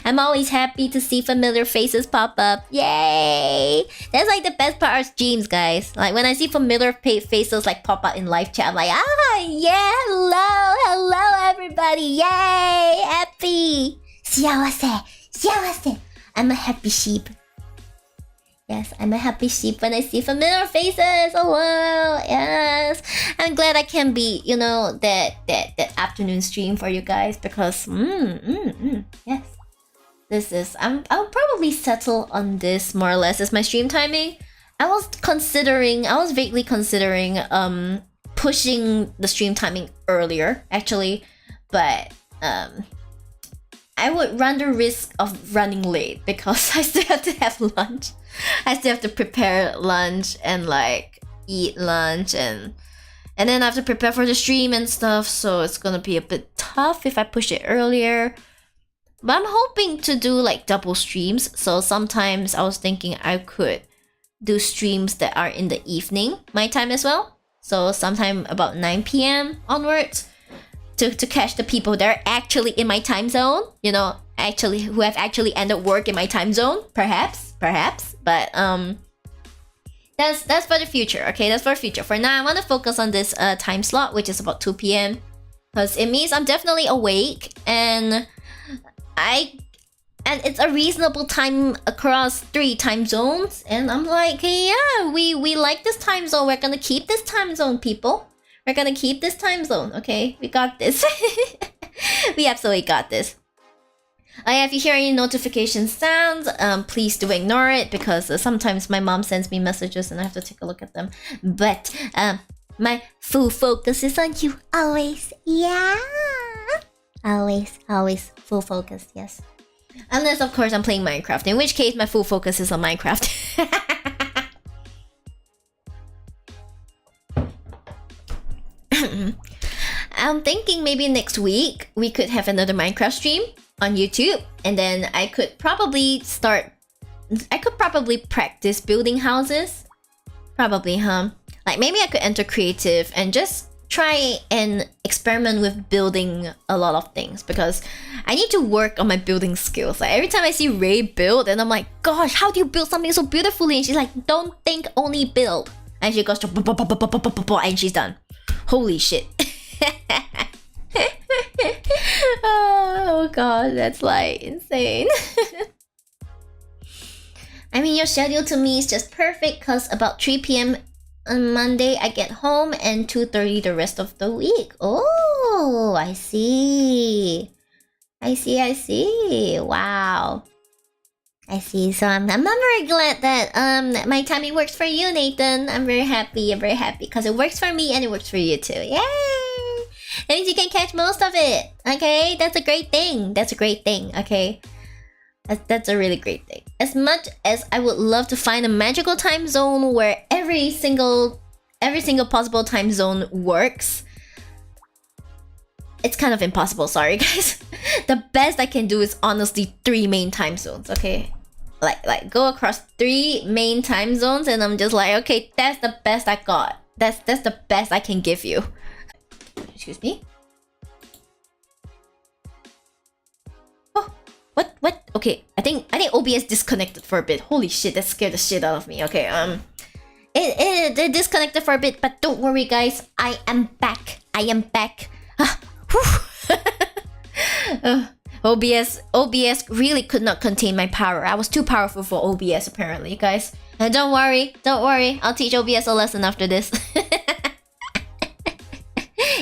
Speaker 2: I'm always happy to see familiar faces pop up. Yay! That's like the best part of streams, guys. Like when I see familiar faces like pop up in live chat, I'm like, yeah, hello everybody. Yay! Happy. 幸せ. I'm a happy sheep. Yes, I'm a happy sheep when I see familiar faces. Oh wow, yes. I'm glad I can be, you know, that afternoon stream for you guys because yes. This is I'll probably settle on this more or less as my stream timing. I was vaguely considering pushing the stream timing earlier actually, but I would run the risk of running late because I still have to have lunch. I still have to prepare lunch and like eat lunch and then I have to prepare for the stream and stuff, so it's gonna be a bit tough if I push it earlier. But I'm hoping to do like double streams, so sometimes I was thinking I could do streams that are in the evening, my time as well. So sometime about 9 p.m. onwards to catch the people that are actually in my time zone, you know, actually who have actually ended work in my time zone, perhaps. But that's for the future, okay? That's for the future. For now, I want to focus on this time slot, which is about 2 p.m. because it means I'm definitely awake and it's a reasonable time across 3 time zones. And I'm like, yeah, we like this time zone. We're gonna keep this time zone, people. We're gonna keep this time zone, okay? We got this. We absolutely got this. If you hear any notification sounds, please do ignore it because sometimes my mom sends me messages and I have to take a look at them. But my full focus is on you always. Yeah. Always full focus, yes. Unless, of course, I'm playing Minecraft, in which case my full focus is on Minecraft. I'm thinking maybe next week we could have another Minecraft stream on YouTube, and then I could probably practice building houses. Probably, huh? Like maybe I could enter creative and just try and experiment with building a lot of things because I need to work on my building skills. Like every time I see Ray build and I'm like, gosh, how do you build something so beautifully? And she's like, don't think, only build. And she goes and she's done. Holy shit. Oh god, that's like insane. I mean, your schedule to me is just perfect because about 3 p.m. on Monday I get home and 2:30 the rest of the week. Oh, I see. Wow. I see. So I'm very glad that my timing works for you, Nathan. I'm very happy because it works for me and it works for you too. Yay! That means you can catch most of it. Okay, that's a great thing. Okay. That's a really great thing. As much as I would love to find a magical time zone where every single possible time zone works, it's kind of impossible, sorry guys. The best I can do is honestly 3 main time zones, okay? Like go across 3 main time zones and I'm just like, okay, that's the best I got. That's the best I can give you. Excuse me. What? Okay, I think OBS disconnected for a bit. Holy shit, that scared the shit out of me. Okay, it disconnected for a bit, but don't worry, guys. I am back. OBS really could not contain my power. I was too powerful for OBS apparently, guys. And don't worry. I'll teach OBS a lesson after this.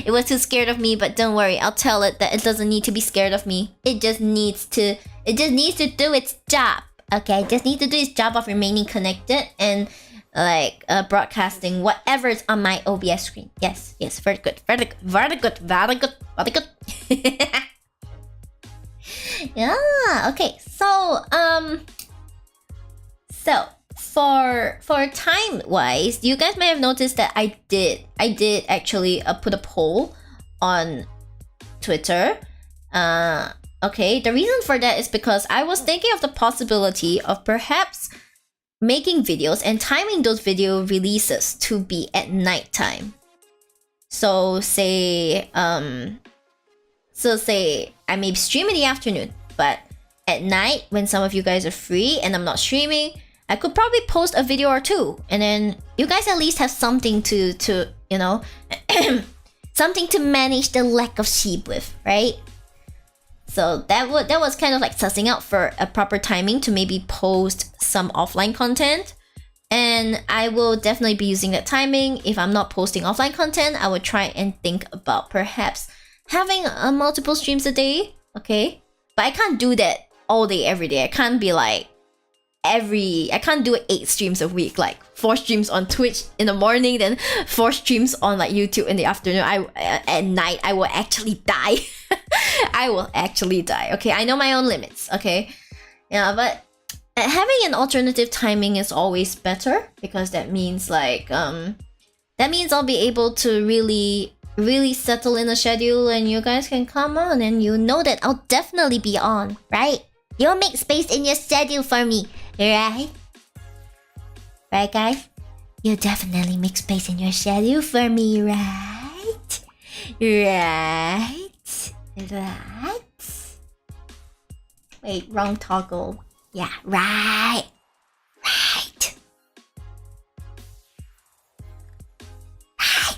Speaker 2: It was too scared of me, but don't worry. I'll tell it that it doesn't need to be scared of me. It just needs to do its job. Okay, it just needs to do its job of remaining connected and like broadcasting whatever is on my OBS screen. Yes, very good. Yeah, okay. So for time wise, you guys may have noticed that I did actually put a poll on Twitter. Okay, the reason for that is because I was thinking of the possibility of perhaps making videos and timing those video releases to be at nighttime. So say I may stream in the afternoon, but at night when some of you guys are free and I'm not streaming, I could probably post a video or 2, and then you guys at least have something to you know, something to manage the lack of Shib with, right? So that was kind of like sussing out for a proper timing to maybe post some offline content. And I will definitely be using that timing. If I'm not posting offline content, I would try and think about perhaps having multiple streams a day, okay? But I can't do that all day, every day. I can't be like I can't do 8 streams a week, like 4 streams on Twitch in the morning, then 4 streams on like YouTube in the afternoon. At night, I will actually die. I will actually die. Okay, I know my own limits. Okay, yeah, but having an alternative timing is always better because that means like that means I'll be able to really settle in a schedule, and you guys can come on, and you know that I'll definitely be on, right? You'll make space in your schedule for me, right?
Speaker 1: Right, guys? You definitely make space in your schedule for me, right? Right? Right? Wait, wrong toggle. Yeah, right. Right. Right.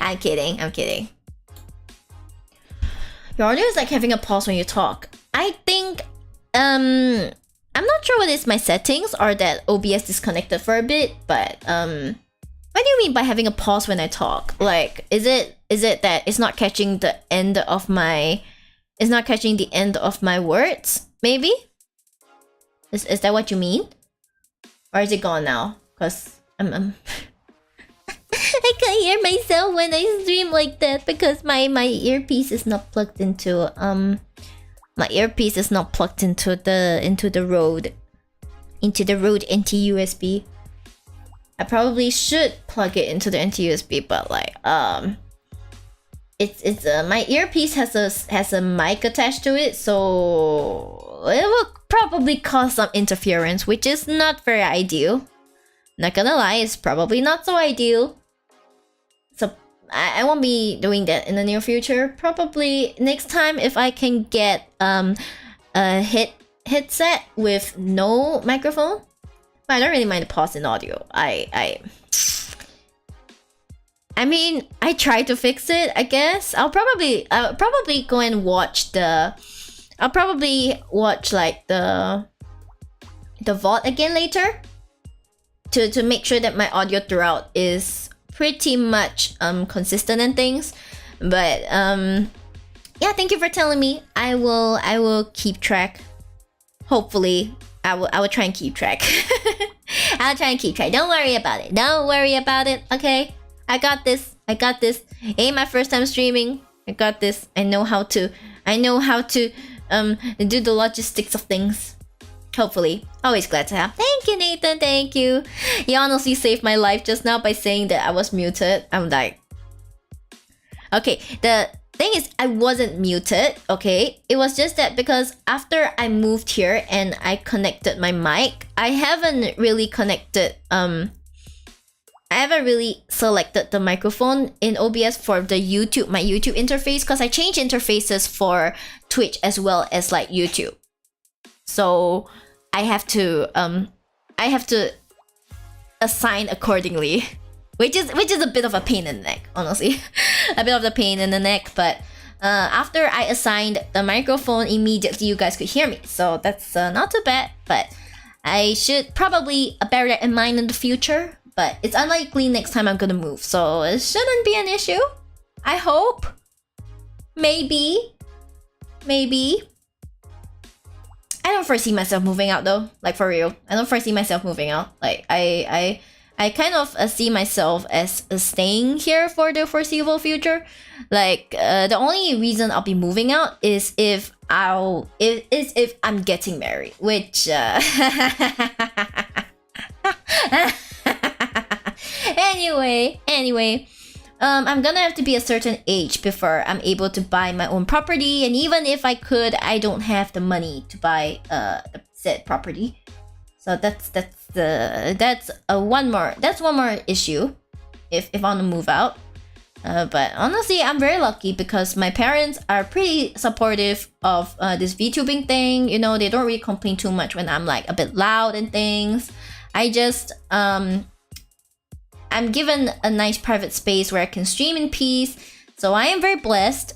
Speaker 1: I'm kidding. Your audio is like having a pause when you talk. I think, I'm not sure what is my settings or that OBS disconnected for a bit, but what do you mean by having a pause when I talk? Like, is it that it's not catching the end of my words? Maybe? Is that what you mean? Or is it gone now? Cause I'm I can't hear myself when I stream like that because my earpiece is not plugged into the Rode NT-USB. I probably should plug it into the NT-USB, but like it's my earpiece has a mic attached to it, so it will probably cause some interference, which is not very ideal. Not gonna lie, it's probably not so ideal. So I won't be doing that in the near future. Probably next time if I can get a headset with no microphone. But I don't really mind the pause in audio. I mean, I tried to fix it, I guess. I'll probably go and watch like the VOD again later to make sure that my audio throughout is pretty much consistent and things. But yeah, thank you for telling me. I will keep track. Hopefully, I will try and keep track. I'll try and keep track. Don't worry about it. Okay, I got this. Ain't my first time streaming. I got this. I know how to do the logistics of things. Hopefully. Always glad to have. Thank you, Nathan. Thank you. You honestly saved my life just now by saying that I was muted. I'm like, okay, the thing is, I wasn't muted, okay? It was just that because after I moved here and I connected my mic, I haven't really selected the microphone in OBS for my YouTube interface, because I changed interfaces for Twitch as well as like YouTube. So I have to assign accordingly. Which is a bit of a pain in the neck, honestly. A bit of a pain in the neck, but after I assigned the microphone, immediately you guys could hear me. So that's not too bad, but I should probably bear that in mind in the future. But it's unlikely next time I'm gonna move, so it shouldn't be an issue. I hope. Maybe. I don't foresee myself moving out though, like for real. I don't foresee myself moving out. Like I kind of see myself as staying here for the foreseeable future. Like the only reason I'll be moving out is if I'm getting married, which anyway, I'm gonna have to be a certain age before I'm able to buy my own property, and even if I could, I don't have the money to buy said property. So that's one more issue if I want to move out. But honestly, I'm very lucky because my parents are pretty supportive of this VTubing thing. You know, they don't really complain too much when I'm like a bit loud and things. I just I'm given a nice private space where I can stream in peace. So I am very blessed,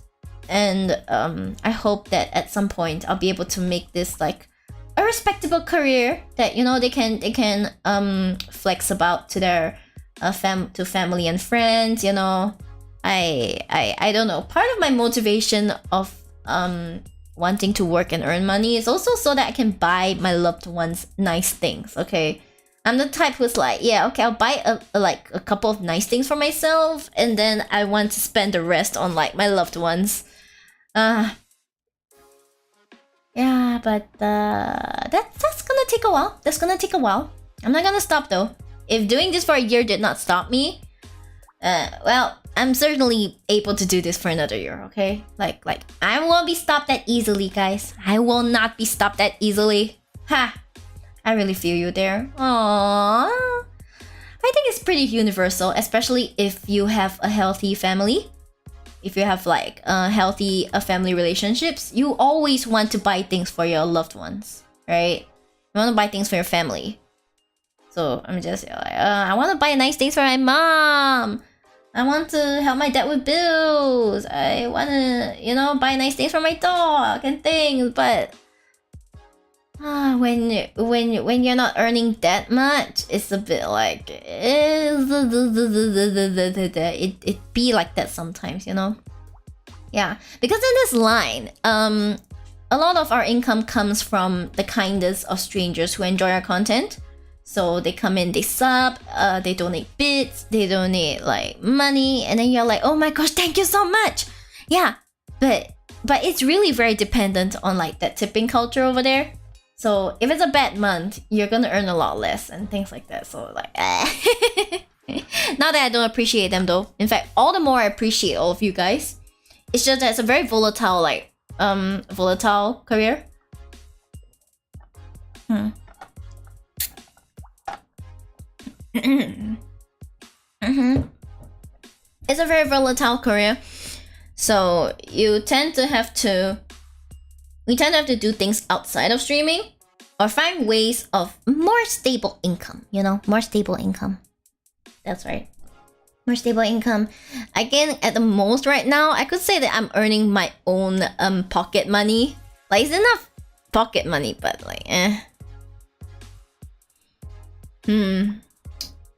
Speaker 1: and I hope that at some point I'll be able to make this like a respectable career that, you know, they can flex about to their family and friends. You know, I don't know. Part of my motivation of wanting to work and earn money is also so that I can buy my loved ones nice things. Okay, I'm the type who's like, yeah, okay, I'll buy a couple of nice things for myself, and then I want to spend the rest on like my loved ones. Yeah, but that's gonna take a while. I'm not gonna stop though. If doing this for a year did not stop me, well, I'm certainly able to do this for another year, okay? Like I won't be stopped that easily, guys. I will not be stopped that easily. Ha!
Speaker 2: I really feel you there. Aww. I think it's pretty universal, especially if you have a healthy family. If you have like healthy family relationships, you always want to buy things for your loved ones, right? You want to buy things for your family. So I'm just like, I want to buy nice things for my mom. I want to help my dad with bills. I want to, you know, buy nice things for my dog and things. But when you're not earning that much, it's a bit like it be like that sometimes, you know. Yeah, because in this line, a lot of our income comes from the kindness of strangers who enjoy our content. So they come in, they sub, they donate bits, they donate like money, and then you're like, oh my gosh, thank you so much. Yeah, but it's really very dependent on like that tipping culture over there. So if it's a bad month, you're gonna earn a lot less and things like that. So like, not that I don't appreciate them though. In fact, all the more I appreciate all of you guys. It's just that it's a very volatile, like, volatile career. It's a very volatile career, so we tend to have to do things outside of streaming or find ways of more stable income, you know, more stable income. That's right, more stable income. Again, at the most right now, I could say that I'm earning my own pocket money. Like, it's enough pocket money, but like,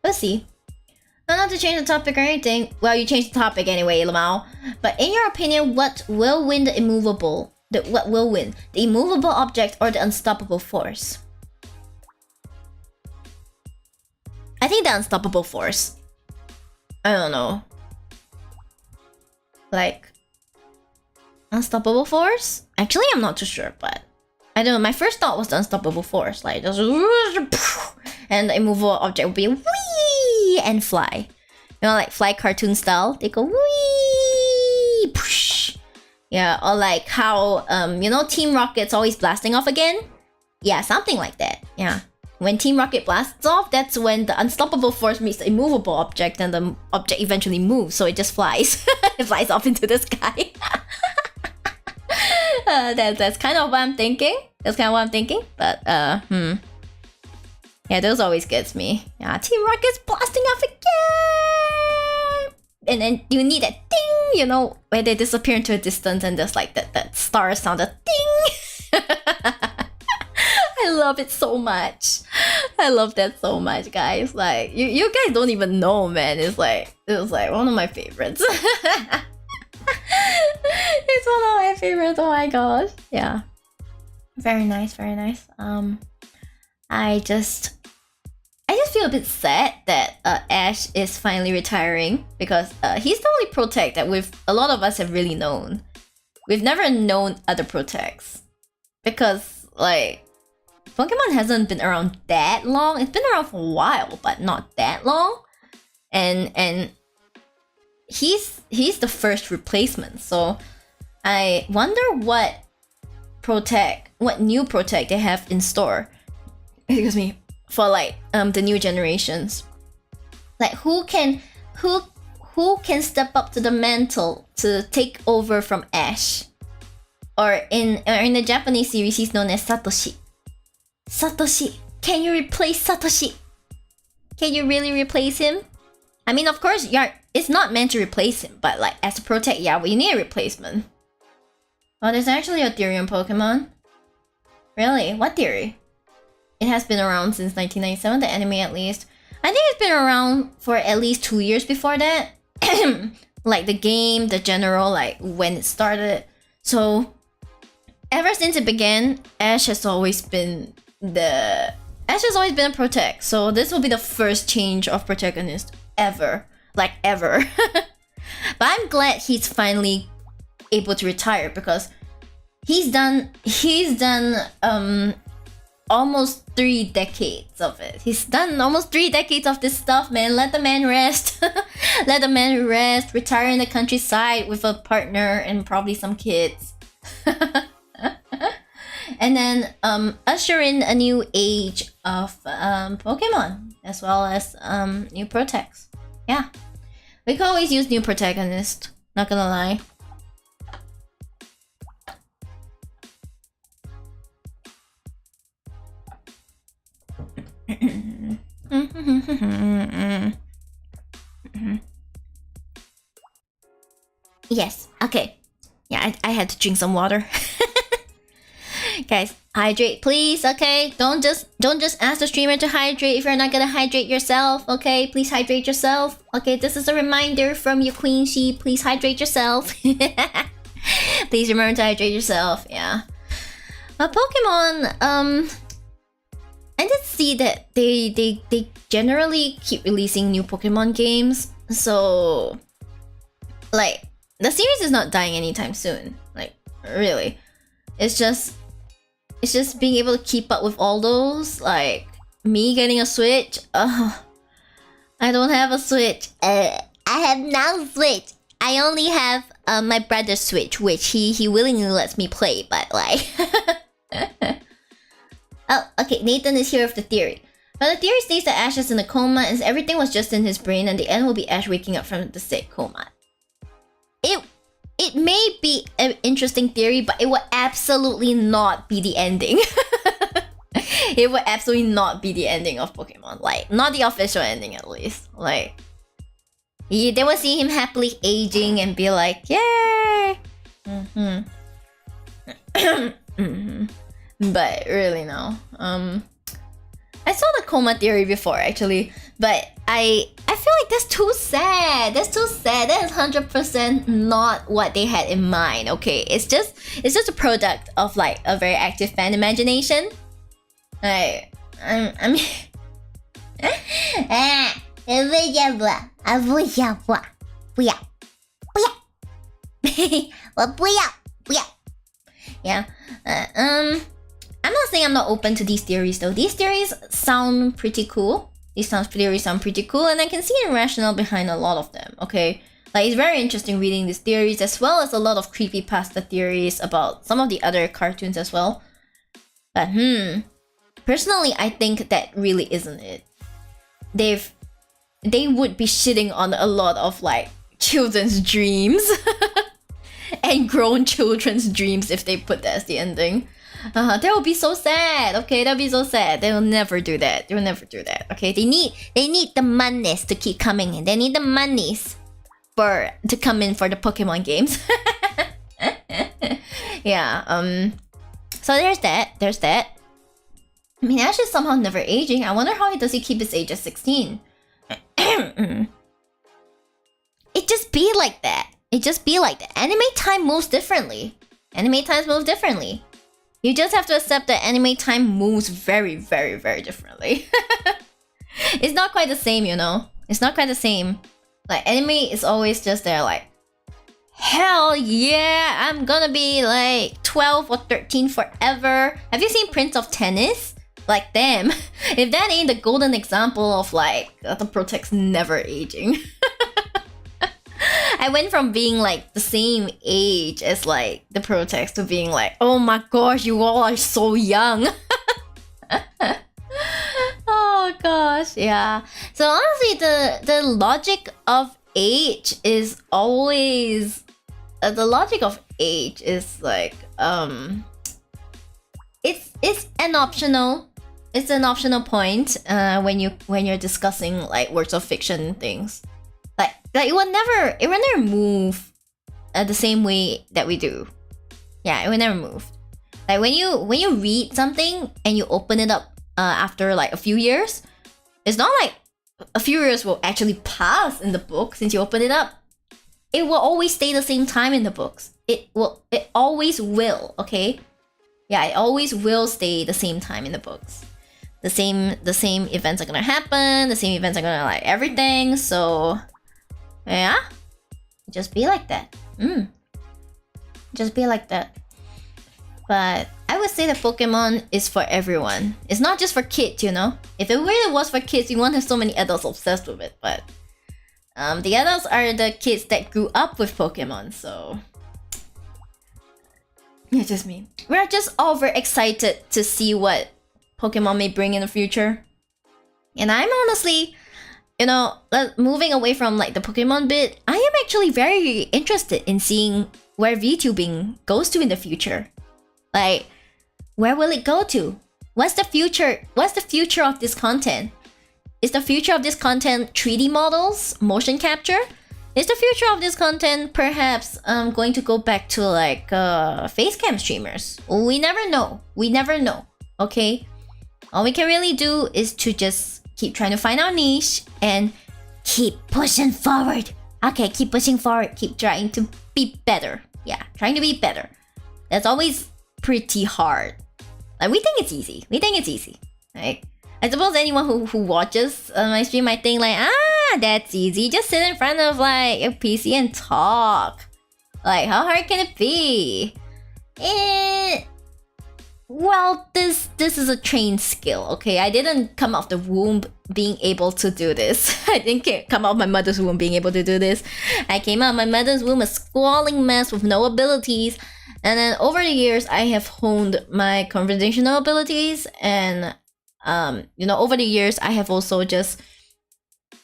Speaker 2: Let's see. Not to change the topic or anything. Well, you changed the topic anyway, Lamau. But in your opinion, what will win the immovable? What will win? The immovable object or the unstoppable force? I think the unstoppable force. I don't know. Like, unstoppable force? Actually, I'm not too sure, but I don't know. My first thought was the unstoppable force. Like, just and the immovable object would be wee and fly. You know, like fly cartoon style. They go wee. Yeah, or like how you know, Team Rocket's always blasting off again. Yeah, something like that. Yeah. When Team Rocket blasts off, that's when the unstoppable force meets the immovable object, and the object eventually moves, so it just flies. It flies off into the sky. That's kind of what I'm thinking. But yeah, those always gets me. Yeah, Team Rocket's blasting off again, and then you need that ding, you know, where they disappear into a distance, and there's like that star sound, a ding. I love it so much. I love that so much, guys. Like, you guys don't even know, man. It was like one of my favorites. It's one of my favorites. Oh my gosh. Yeah. Very nice, very nice. I just feel a bit sad that Ash is finally retiring, because he's the only protect that a lot of us have really known. We've never known other protects, because like Pokemon hasn't been around that long. It's been around for a while, but not that long. And he's the first replacement. So I wonder what new protect they have in store. Excuse me, for like the new generations. Like who can step up to the mantle to take over from Ash? Or in the Japanese series, he's known as Satoshi. Satoshi, can you replace Satoshi? Can you really replace him? I mean, of course, it's not meant to replace him, but like as a protect, yeah, we need a replacement. Oh, there's actually a theory on Pokemon. Really? What theory? It has been around since 1997, the anime at least. I think it's been around for at least 2 years before that. Like the game, the general, like when it started. So ever since it began, Ash has always been a protect. So this will be the first change of protagonist ever. Like ever. But I'm glad he's finally able to retire, because he's done almost 3 decades of it. He's done almost 3 decades of this stuff, man. Let the man rest. Let the man rest. Retire in the countryside with a partner and probably some kids. And then usher in a new age of Pokemon, as well as new protects. Yeah, we could always use new protagonist, not gonna lie. Yes, okay. Yeah, I had to drink some water. Guys, hydrate please, okay? Don't just ask the streamer to hydrate if you're not gonna hydrate yourself, okay? Please hydrate yourself. Okay, this is a reminder from your Queen Shib. Please hydrate yourself. Please remember to hydrate yourself, yeah. Pokemon, I did see that they generally keep releasing new Pokemon games, so like the series is not dying anytime soon. Like really, it's just being able to keep up with all those. Like me getting a Switch. I don't have a Switch.
Speaker 1: I have no Switch. I only have my brother's Switch, which he willingly lets me play, but like. Oh, okay, Nathan is here with the theory. But the theory states that Ash is in a coma and everything was just in his brain, and the end will be Ash waking up from the sick coma. It may be an interesting theory, but it will absolutely not be the ending. It will absolutely not be the ending of Pokemon. Like, not the official ending at least. Like, they will see him happily aging and be like, yay! But really no. I saw the coma theory before actually, but I feel like that's too sad. That's too sad. That is 100% not what they had in mind. Okay, it's just a product of like a very active fan imagination. Like I mean. ，Yeah. I'm not saying I'm not open to these theories though. These theories sound pretty cool. Theories sound pretty cool, and I can see the rationale behind a lot of them, okay? Like, it's very interesting reading these theories, as well as a lot of creepypasta theories about some of the other cartoons as well. But personally, I think that really isn't it. They would be shitting on a lot of like children's dreams and grown children's dreams if they put that as the ending. That would be so sad. Okay, that would be so sad. They will never do that. They will never do that. Okay, they need the monies to keep coming in. They need the monies to come in for the Pokemon games. Yeah. So there's that. I mean, Ash is somehow never aging. I wonder how does he keep his age at 16? It just be like that. Anime time moves differently. You just have to accept that anime time moves very, very, very differently. It's not quite the same, you know? It's not quite the same. Like, anime is always just there like, hell yeah, I'm gonna be like 12 or 13 forever. Have you seen Prince of Tennis? Like, damn. If that ain't the golden example of like, the Protect's never aging. I went from being like the same age as like the Protects to being like, oh my gosh, you all are so young. Oh gosh, yeah. So honestly, the logic of age is always like it's an optional point when you're discussing like works of fiction things. Like it will never move the same way that we do. Yeah, it will never move. Like when you read something and you open it up after like a few years, it's not like a few years will actually pass in the book since you open it up. It will always stay the same time in the books. It always will, okay? Yeah, it always will stay the same time in the books. The same events are gonna happen, the same events are gonna like everything, so yeah, just be like that. Just be like that. But I would say that Pokemon is for everyone. It's not just for kids, you know? If it really was for kids, you won't have so many adults obsessed with it. But the adults are the kids that grew up with Pokemon, so
Speaker 2: It's just me. We're just overexcited to see what Pokemon may bring in the future. And I'm honestly, moving away from like the Pokemon bit, I am actually very interested in seeing where VTubing goes to in the future. Like, where will it go to? What's the future? What's the future of this content? Is the future of this content 3D models, motion capture? Is the future of this content perhaps going to go back to like facecam streamers? We never know. We never know. Okay? All we can really do is to just keep trying to find our niche and keep pushing forward. Okay, keep pushing forward. Keep trying to be better. Yeah, trying to be better. That's always pretty hard. Like, we think it's easy. We think it's easy. Right? I suppose anyone who watches my stream might think like, that's easy. Just sit in front of like a PC and talk. Like, how hard can it be? Well, this is a trained skill, okay? I didn't come out the womb being able to do this. I didn't come out of my mother's womb being able to do this. I came out of my mother's womb a squalling mess with no abilities. And then over the years, I have honed my conversational abilities. And, over the years, I have also just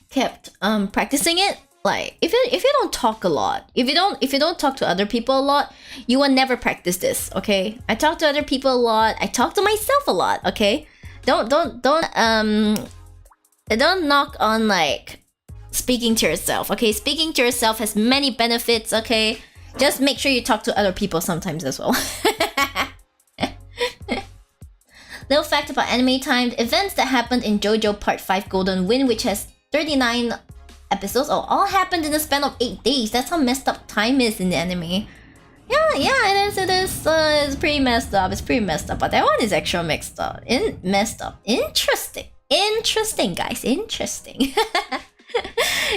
Speaker 2: kept practicing it. Like, if you don't talk a lot, if you don't talk to other people a lot, you will never practice this, okay? I talk to other people a lot. I talk to myself a lot, okay? Don't knock on like speaking to yourself, okay? Speaking to yourself has many benefits, okay? Just make sure you talk to other people sometimes as well. Little fact about anime timed events that happened in JoJo Part 5 Golden Wind, which has 39 episodes, all happened in the span of 8 days. That's how messed up time is in the anime. Yeah, it is. It's pretty messed up. It's pretty messed up, but that one is actually messed up. Interesting, guys. Interesting.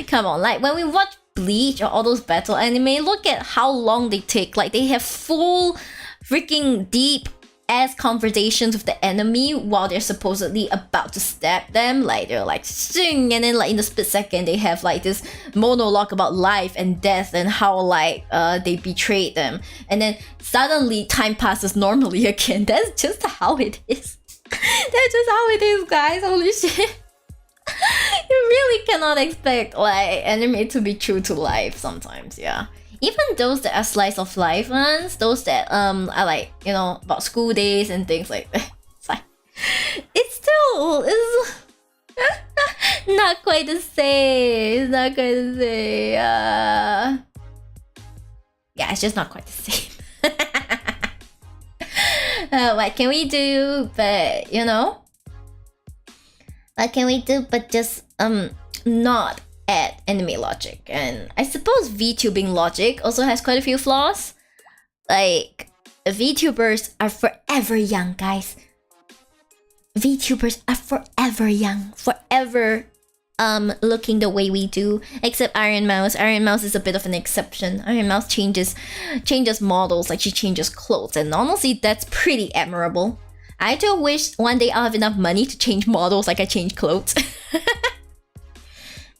Speaker 2: Come on, like when we watch Bleach or all those battle anime, look at how long they take. Like, they have full freaking deep ass conversations with the enemy while they're supposedly about to stab them. Like, they're like sing, and then like in the split second they have like this monologue about life and death and how like they betrayed them, and then suddenly time passes normally again. That's just how it is. That's just how it is, guys. Holy shit. You really cannot expect like anime to be true to life sometimes. Yeah, even those that are slice of life ones, those that are like, about school days and things like that, it's still not quite the same. It's not quite the same. Yeah, it's just not quite the same. What can we do? But what can we do but just not add anime logic? And I suppose VTubing logic also has quite a few flaws. Like, VTubers are forever young, guys. VTubers are forever young, forever looking the way we do, except Iron Mouse. Iron Mouse is a bit of an exception. Iron Mouse changes models, like she changes clothes, and honestly that's pretty admirable. I do wish one day I'll have enough money to change models like I change clothes.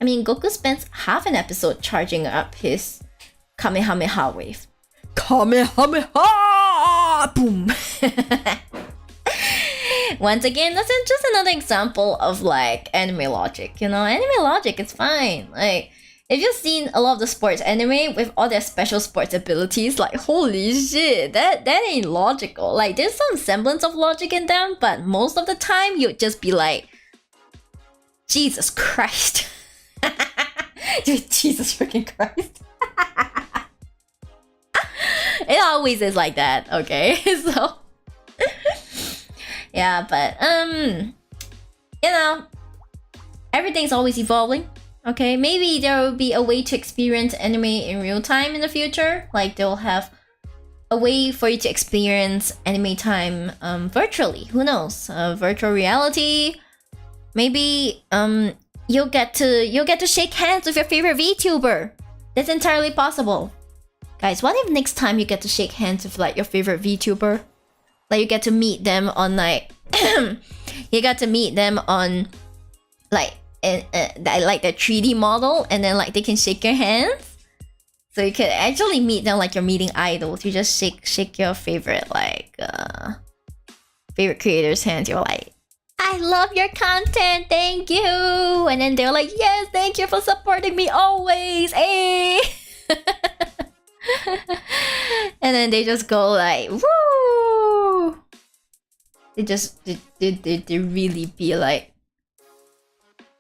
Speaker 2: I mean, Goku spends half an episode charging up his Kamehameha wave. Kamehameha! Boom! Once again, that's just another example of like anime logic. Anime logic is fine. Like, if you've seen a lot of the sports anime with all their special sports abilities, like, holy shit, that ain't logical. Like, there's some semblance of logic in them, but most of the time you'd just be like, Jesus Christ. Jesus freaking Christ. It always is like that, okay? So yeah, but everything's always evolving. Okay, maybe there will be a way to experience anime in real time in the future. Like, they'll have a way for you to experience anime time virtually. Who knows? Virtual reality. Maybe you'll get to shake hands with your favorite VTuber. That's entirely possible. Guys, what if next time you get to shake hands with like your favorite VTuber? Like, you get to meet them on like like like the 3D model, and then like they can shake your hands. So you can actually meet them like you're meeting idols. You just shake your favorite favorite creators' hands. You're like, I love your content, thank you. And then they're like, yes, thank you for supporting me always. Hey. And then they just go like, woo. They really be like.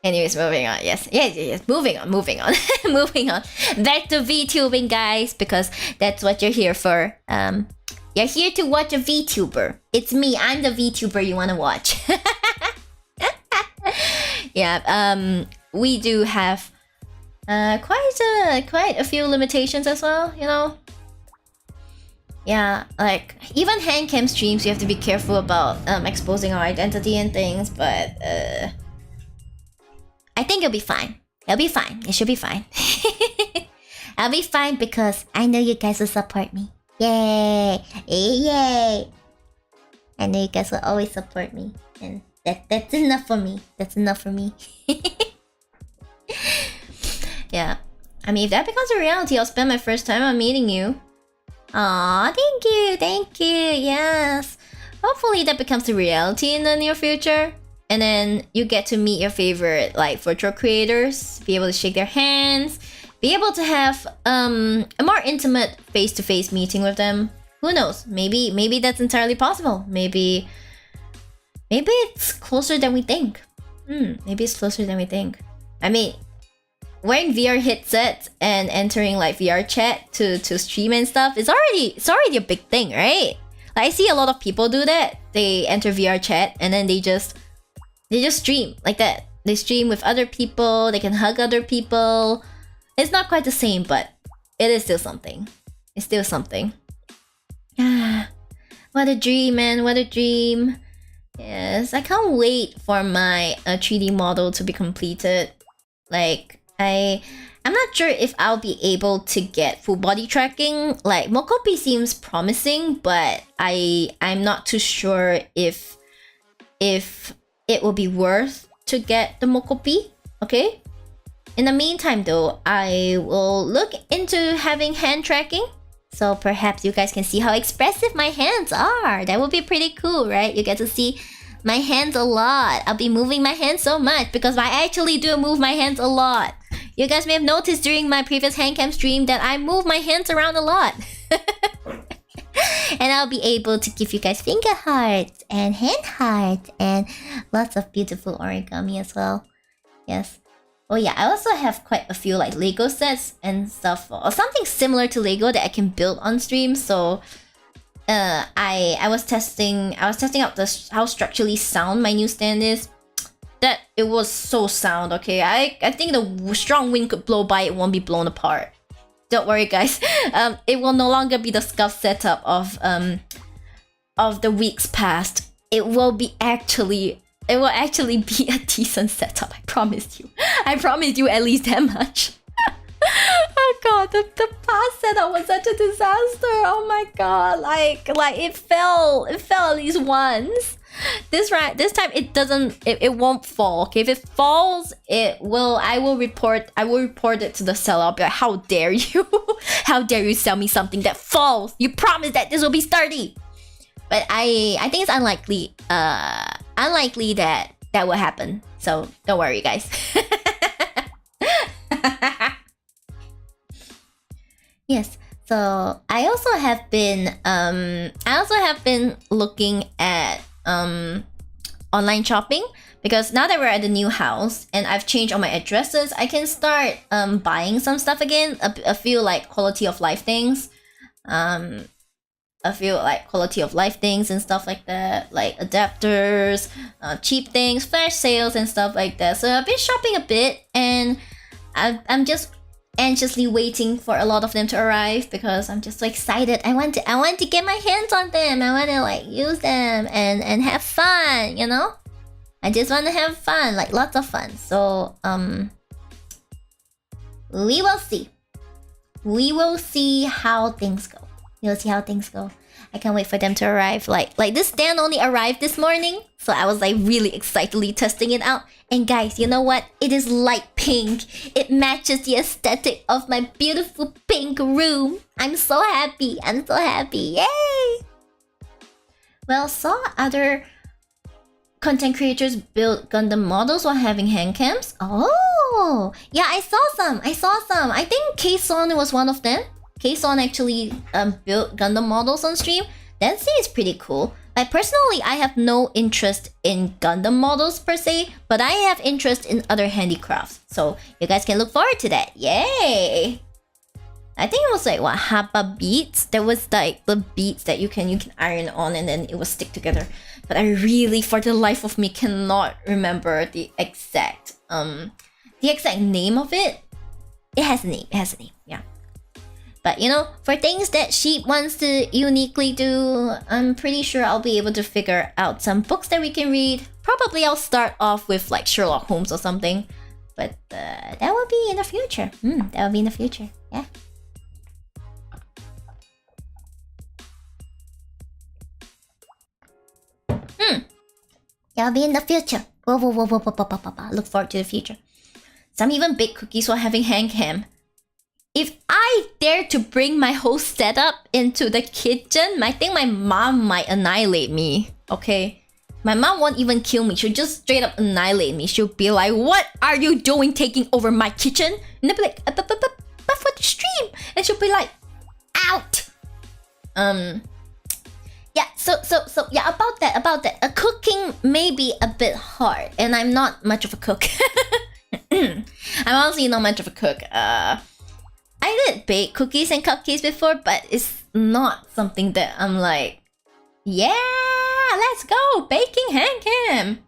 Speaker 2: Anyways, moving on. Yes. Moving on. Moving on. Back to VTubing, guys, because that's what you're here for. You're here to watch a VTuber. It's me. I'm the VTuber you want to watch. Yeah. We do have quite a few limitations as well. You know. Yeah, like even handcam streams, you have to be careful about exposing our identity and things, but I think it'll be fine. It'll be fine. It should be fine. I'll be fine because I know you guys will support me. Yay! Yay! I know you guys will always support me, and that's enough for me. That's enough for me. Yeah, I mean, if that becomes a reality, I'll spend my first time on meeting you. Aw, thank you, yes. Hopefully that becomes a reality in the near future. And then you get to meet your favorite like virtual creators, be able to shake their hands, be able to have a more intimate face-to-face meeting with them. Who knows? Maybe that's entirely possible. Maybe it's closer than we think. Maybe it's closer than we think. I mean, wearing VR headsets and entering like VR chat to stream and stuff is already a big thing, right? Like I see a lot of people do that. They enter VR chat and then they just stream like that. They stream with other people, they can hug other people. It's not quite the same, but it is still something. It's still something. Ah, what a dream, man, what a dream. Yes, I can't wait for my 3D model to be completed. Like, I'm not sure if I'll be able to get full body tracking. Like, Mokopi seems promising, but I'm not too sure if it will be worth to get the Mokopi, okay? In the meantime though, I will look into having hand tracking. So perhaps you guys can see how expressive my hands are. That would be pretty cool, right? You get to see my hands a lot. I'll be moving my hands so much because I actually do move my hands a lot. You guys may have noticed during my previous handcam stream that I move my hands around a lot. And I'll be able to give you guys finger hearts and hand hearts and lots of beautiful origami as well. Yes. Oh yeah, I also have quite a few like Lego sets and stuff, or something similar to Lego that I can build on stream. So I was testing out how structurally sound my new stand is. That it was so sound, okay? I think the strong wind could blow by, it won't be blown apart. Don't worry, guys. It will no longer be the scuff setup of the weeks past. It will actually be a decent setup. I promise you. I promise you at least that much. Oh god, the past setup was such a disaster. Oh my god, like it fell at least once. This time it won't fall. Okay, if it falls, I will report it to the seller. I'll be like, how dare you? How dare you sell me something that falls? You promised that this will be sturdy. But I think it's unlikely that will happen. So don't worry, guys. Yes. So I also have been looking at online shopping, because now that we're at the new house and I've changed all my addresses, I can start buying some stuff again. A few like quality of life things. And stuff like that, like adapters, cheap things, flash sales and stuff like that. So I've been shopping a bit, and I'm just anxiously waiting for a lot of them to arrive because I'm just so excited. I want to get my hands on them. I want to like use them and have fun, you know? I just want to have fun, like lots of fun. So we will see. We will see how things go.
Speaker 1: We'll see how things go. I can't wait for them to arrive. Like this stand only arrived this morning, so I was like really excitedly testing it out. And guys, you know what? It is light pink. It matches the aesthetic of my beautiful pink room. I'm so happy. I'm so happy. Yay! Well, saw other content creators build Gundam models while having hand cams. Oh, yeah, I saw some. I think K-Son was one of them. K-Son actually built Gundam models on stream. That seems pretty cool. Like personally, I have no interest in Gundam models per se, but I have interest in other handicrafts. So you guys can look forward to that. Yay! I think it was like what, Hapa beads? There was like the beads that you can iron on and then it will stick together. But I really, for the life of me, cannot remember the exact name of it. It has a name. Yeah. But you know, for things that Shib wants to uniquely do, I'm pretty sure I'll be able to figure out some books that we can read. Probably I'll start off with like Sherlock Holmes or something. But that will be in the future. That will be in the future. Yeah. That'll be in the future. Whoa. Look forward to the future. Some even bake cookies while having hand cam. If I dare to bring my whole setup into the kitchen, I think my mom might annihilate me. Okay? My mom won't even kill me. She'll just straight up annihilate me. She'll be like, "What are you doing taking over my kitchen?" And I'll be like, but for the stream. And she'll be like, "Out." Yeah, so yeah, about that. Cooking may be a bit hard, and I'm not much of a cook. I'm honestly not much of a cook. I did bake cookies and cupcakes before, but it's not something that I'm like, yeah, let's go, baking hand cam.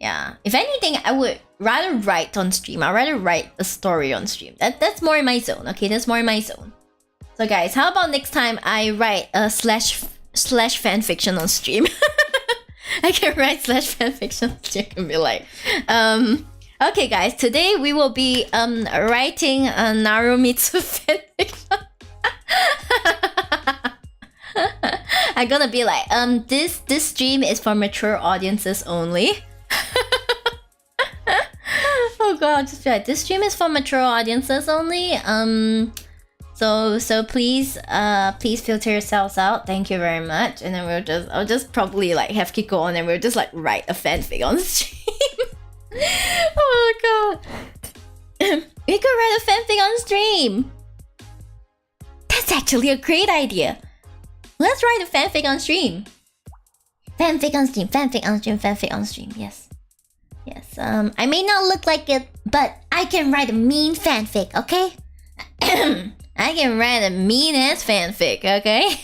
Speaker 1: Yeah, if anything, I would rather write on stream. I'd rather write a story on stream. That's more in my zone, okay? That's more in my zone. So guys, how about next time I write a slash fanfiction on stream? I can write slash fanfiction on stream and be like, okay guys, today we will be writing a Narumitsu fanfiction. I'm gonna be like, this stream is for mature audiences only. Oh god, just be like, this stream is for mature audiences only. So please filter yourselves out. Thank you very much. And then I'll just probably like have Kiko on and we'll just like write a fanfic on stream. Oh god. We could write a fanfic on stream. That's actually a great idea. Let's write a fanfic on stream. Fanfic on stream. Yes. I may not look like it, but I can write a mean fanfic, okay? I can write a mean ass fanfic, okay?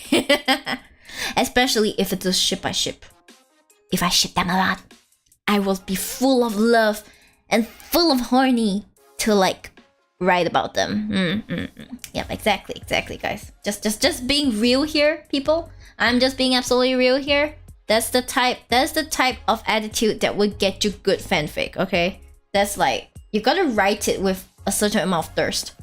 Speaker 1: Especially if it's a ship I ship. If I ship them a lot, I will be full of love and full of horny to like write about them. Yep, exactly, guys. Just being real here, people. I'm just being absolutely real here. That's the type of attitude that would get you good fanfic, okay? That's like, you gotta write it with a certain amount of thirst.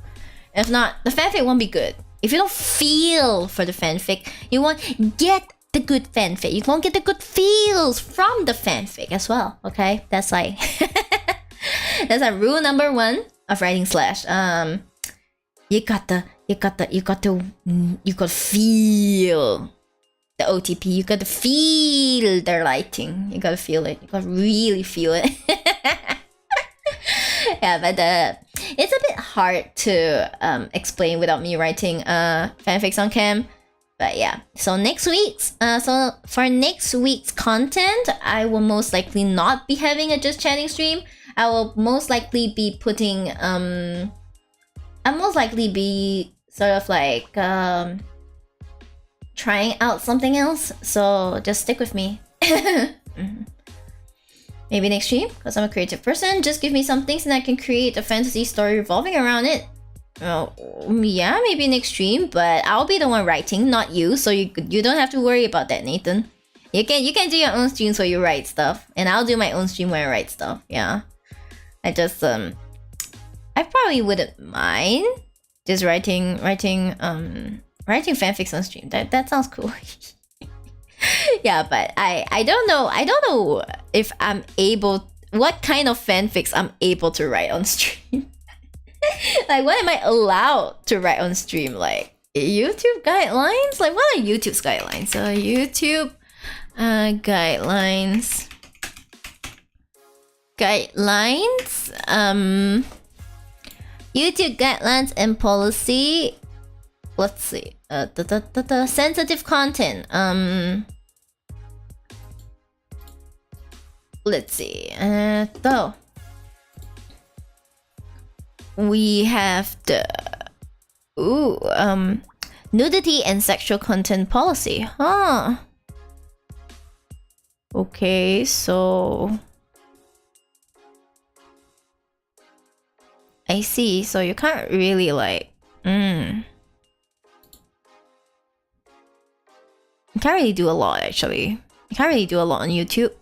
Speaker 1: If not, the fanfic won't be good. If you don't feel for the fanfic, you won't get the good fanfic. You won't get the good feels from the fanfic as well, okay? That's like that's like rule number 1 of writing slash. You gotta feel the OTP. You gotta feel the writing. You gotta feel it. You gotta really feel it. Yeah, but it's a bit hard to explain without me writing fanfics on cam. But yeah, so for next week's content, I will most likely not be having a just chatting stream. I will most likely be putting I'll most likely be sort of like trying out something else. So just stick with me. Maybe next stream, because I'm a creative person, just give me some things and I can create a fantasy story revolving around it. Oh, yeah, maybe next stream, but I'll be the one writing, not you, so you don't have to worry about that, Nathan. You can do your own streams where you write stuff, and I'll do my own stream where I write stuff. Yeah, I probably wouldn't mind just writing
Speaker 2: Writing fanfics on stream. That sounds cool. Yeah, but I don't know if I'm able, what kind of fanfics I'm able to write on stream. Like, what am I allowed to write on stream? Like, YouTube guidelines? Like, what are YouTube's guidelines? So YouTube guidelines. YouTube guidelines and policy. Let's see. Sensitive content. Let's see. So we have the nudity and sexual content policy. Huh. Okay, so I see. So you can't really like you can't really do a lot actually. You can't really do a lot on YouTube.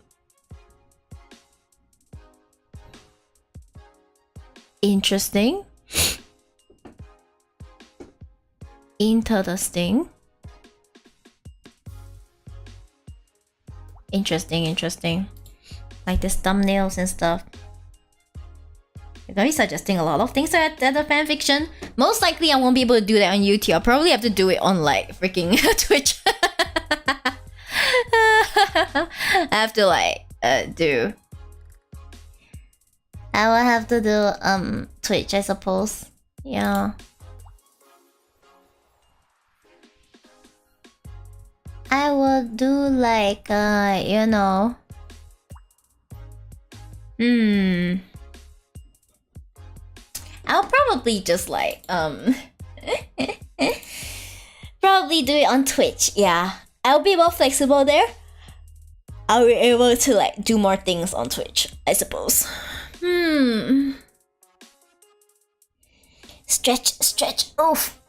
Speaker 2: Interesting. Interesting. Like this thumbnails and stuff. You're gonna be suggesting a lot of things at the fanfiction. Most likely I won't be able to do that on YouTube. I'll probably have to do it on like freaking Twitch. I have to like do. I will have to do Twitch, I suppose. Yeah. I will do like you know. I'll probably just like probably do it on Twitch. Yeah, I'll be more flexible there. I'll be able to like do more things on Twitch, I suppose. Stretch. Oof.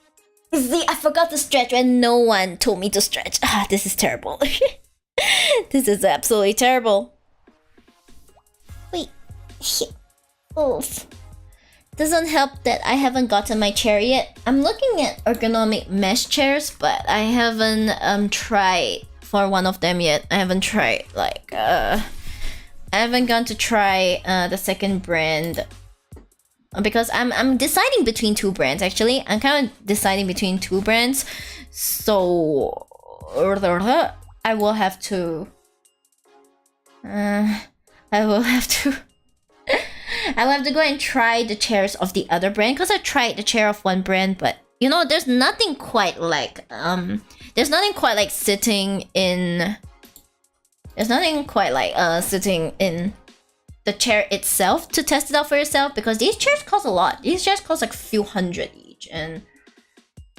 Speaker 2: See, I forgot to stretch when no one told me to stretch. This is terrible. This is absolutely terrible. Wait. Oof. Doesn't help that I haven't gotten my chair yet. I'm looking at ergonomic mesh chairs, but I haven't tried for one of them yet. I haven't tried like I haven't gone to try the second brand because I'm deciding between two brands actually. I'm kind of deciding between two brands, so I will have to I'll have to go and try the chairs of the other brand because I tried the chair of one brand, but you know, there's nothing quite like sitting in. There's nothing quite like sitting in the chair itself to test it out for yourself because these chairs cost a lot. These chairs cost like a few hundred each, and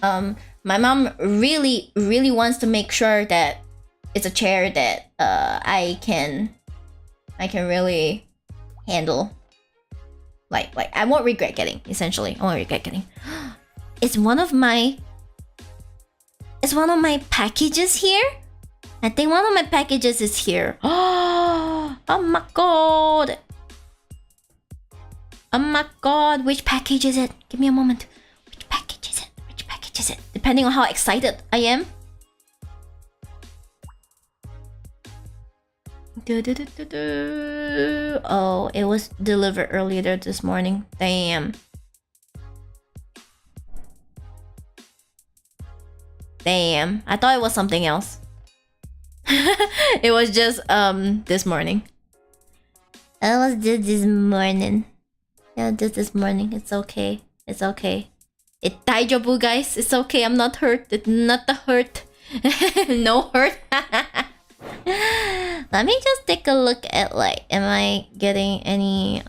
Speaker 2: my mom really wants to make sure that it's a chair that I can really handle. Like I won't regret getting, essentially. I won't regret getting. It's one of my packages here. I think one of my packages is here. Oh my god. Oh my god. Which package is it? Give me a moment. Which package is it? Depending on how excited I am. Oh, it was delivered earlier this morning. Damn. I thought it was something else. It was just this morning. It was just this morning. Yeah, just this morning. It's okay. It's daijobu, guys. It's okay. I'm not hurt. It's not the hurt. No hurt. Let me just take a look at like, am I getting any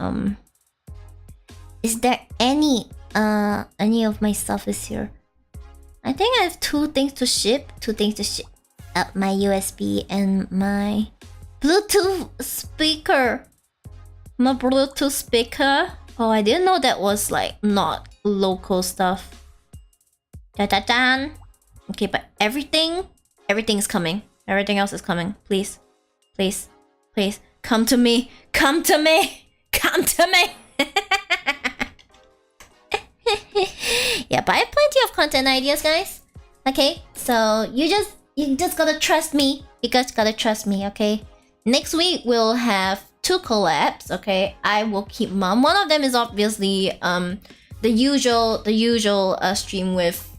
Speaker 2: is there any of my stuff is here? I think I have two things to ship. My USB and my Bluetooth speaker. Oh, I didn't know that was like not local stuff. Da-da-dan. Okay, but everything's coming. Everything else is coming. Please. Come to me. Yeah, but I have plenty of content ideas, guys.
Speaker 1: Okay, so you just gotta trust me. You guys gotta trust me, okay? Next week we'll have 2 collabs, okay? I will keep mom. One of them is obviously the usual stream with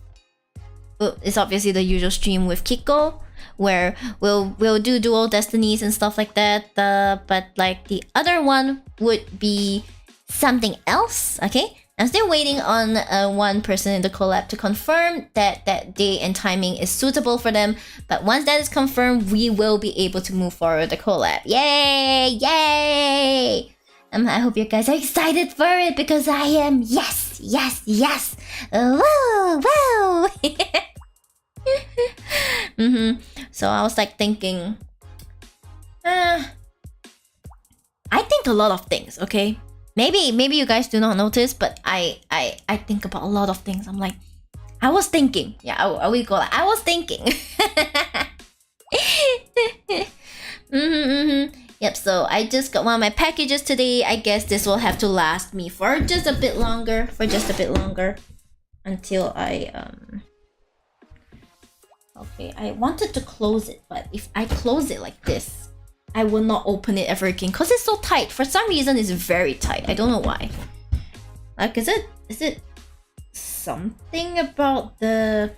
Speaker 1: Kiko, where we'll do dual destinies and stuff like that. But like the other one would be something else, okay? I'm still waiting on one person in the collab to confirm that that day and timing is suitable for them. But once that is confirmed, we will be able to move forward the collab. Yay! Yay! I hope you guys are excited for it because I am. Yes! Yes! Yes! Woo! Woo! So I was like thinking, I think a lot of things, okay? Maybe you guys do not notice, but I think about a lot of things. I'm like, I was thinking. Yeah, I will go like, I was thinking. Yep, so I just got one of my packages today. I guess this will have to last me for just a bit longer. Until I Okay, I wanted to close it, but if I close it like this, I will not open it ever again because it's so tight. For some reason, it's very tight. I don't know why. Like, is it something about the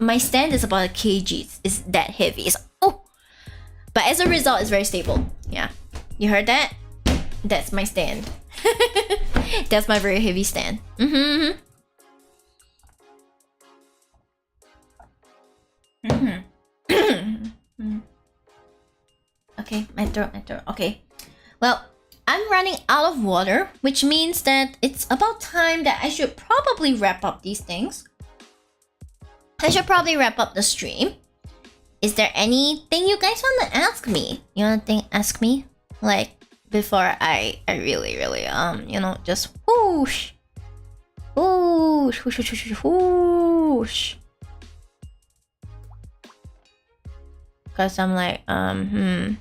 Speaker 1: my stand is about a kg. It's that heavy. It's but as a result, it's very stable. Yeah, you heard that? That's my stand. That's my very heavy stand. Okay, my throat. Okay. Well, I'm running out of water, which means that it's about time that I should probably wrap up these things. I should probably wrap up the stream. Is there anything you guys want to ask me? You want to ask me? Like, before I really, just whoosh. Whoosh, whoosh, whoosh, whoosh, whoosh. Because I'm like, I'll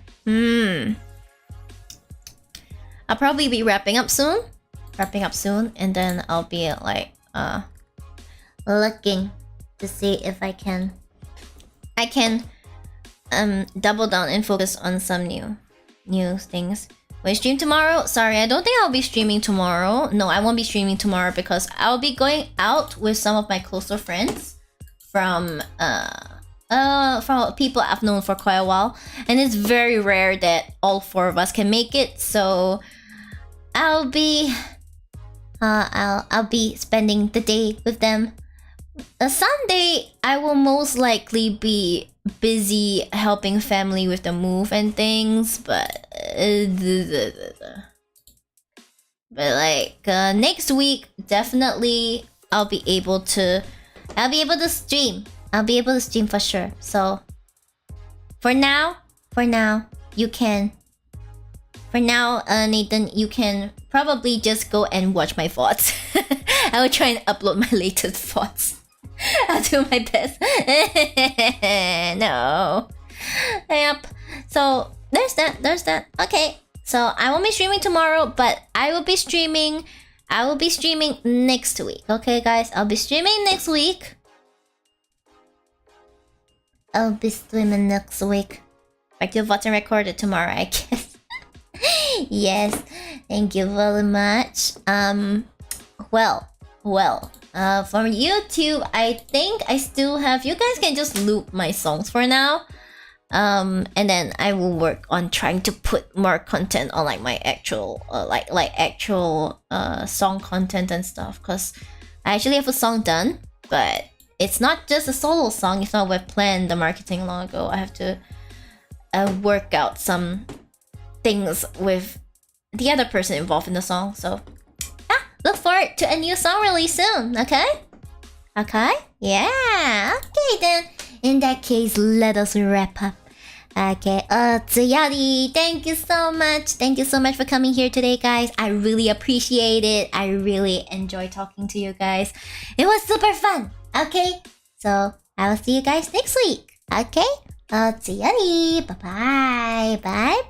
Speaker 1: probably be wrapping up soon, and then I'll be like, looking to see if I can double down and focus on some new things. Will I stream tomorrow? Sorry, I don't think I'll be streaming tomorrow. No, I won't be streaming tomorrow because I'll be going out with some of my closer friends from people I've known for quite a while, and it's very rare that all 4 of us can make it. So I'll be spending the day with them. Sunday I will most likely be busy helping family with the move and things, but like next week definitely I'll be able to stream. I'll be able to stream for sure. So for now, you can. For now, Nathan, you can probably just go and watch my VODs. I will try and upload my latest VODs. I'll do my best. No. Yep. So there's that. Okay. So I won't be streaming tomorrow, but I will be streaming next week. Okay, guys, I'll be streaming next week. Back to VODs and record it tomorrow, I guess. Yes, thank you very much. Well, from YouTube, I think I still have. You guys can just loop my songs for now. And then I will work on trying to put more content on like my actual, actual song content and stuff. Cause I actually have a song done, but it's not just a solo song. It's not what I planned the marketing long ago. I have to work out some things with the other person involved in the song. So look forward to a new song release soon. Okay? Yeah. Okay then. In that case, let us wrap up. Okay. Tsuyari, thank you so much. Thank you so much for coming here today, guys. I really appreciate it. I really enjoy talking to you guys. It was super fun. Okay, so I will see you guys next week. Okay, tsuyari. Bye bye.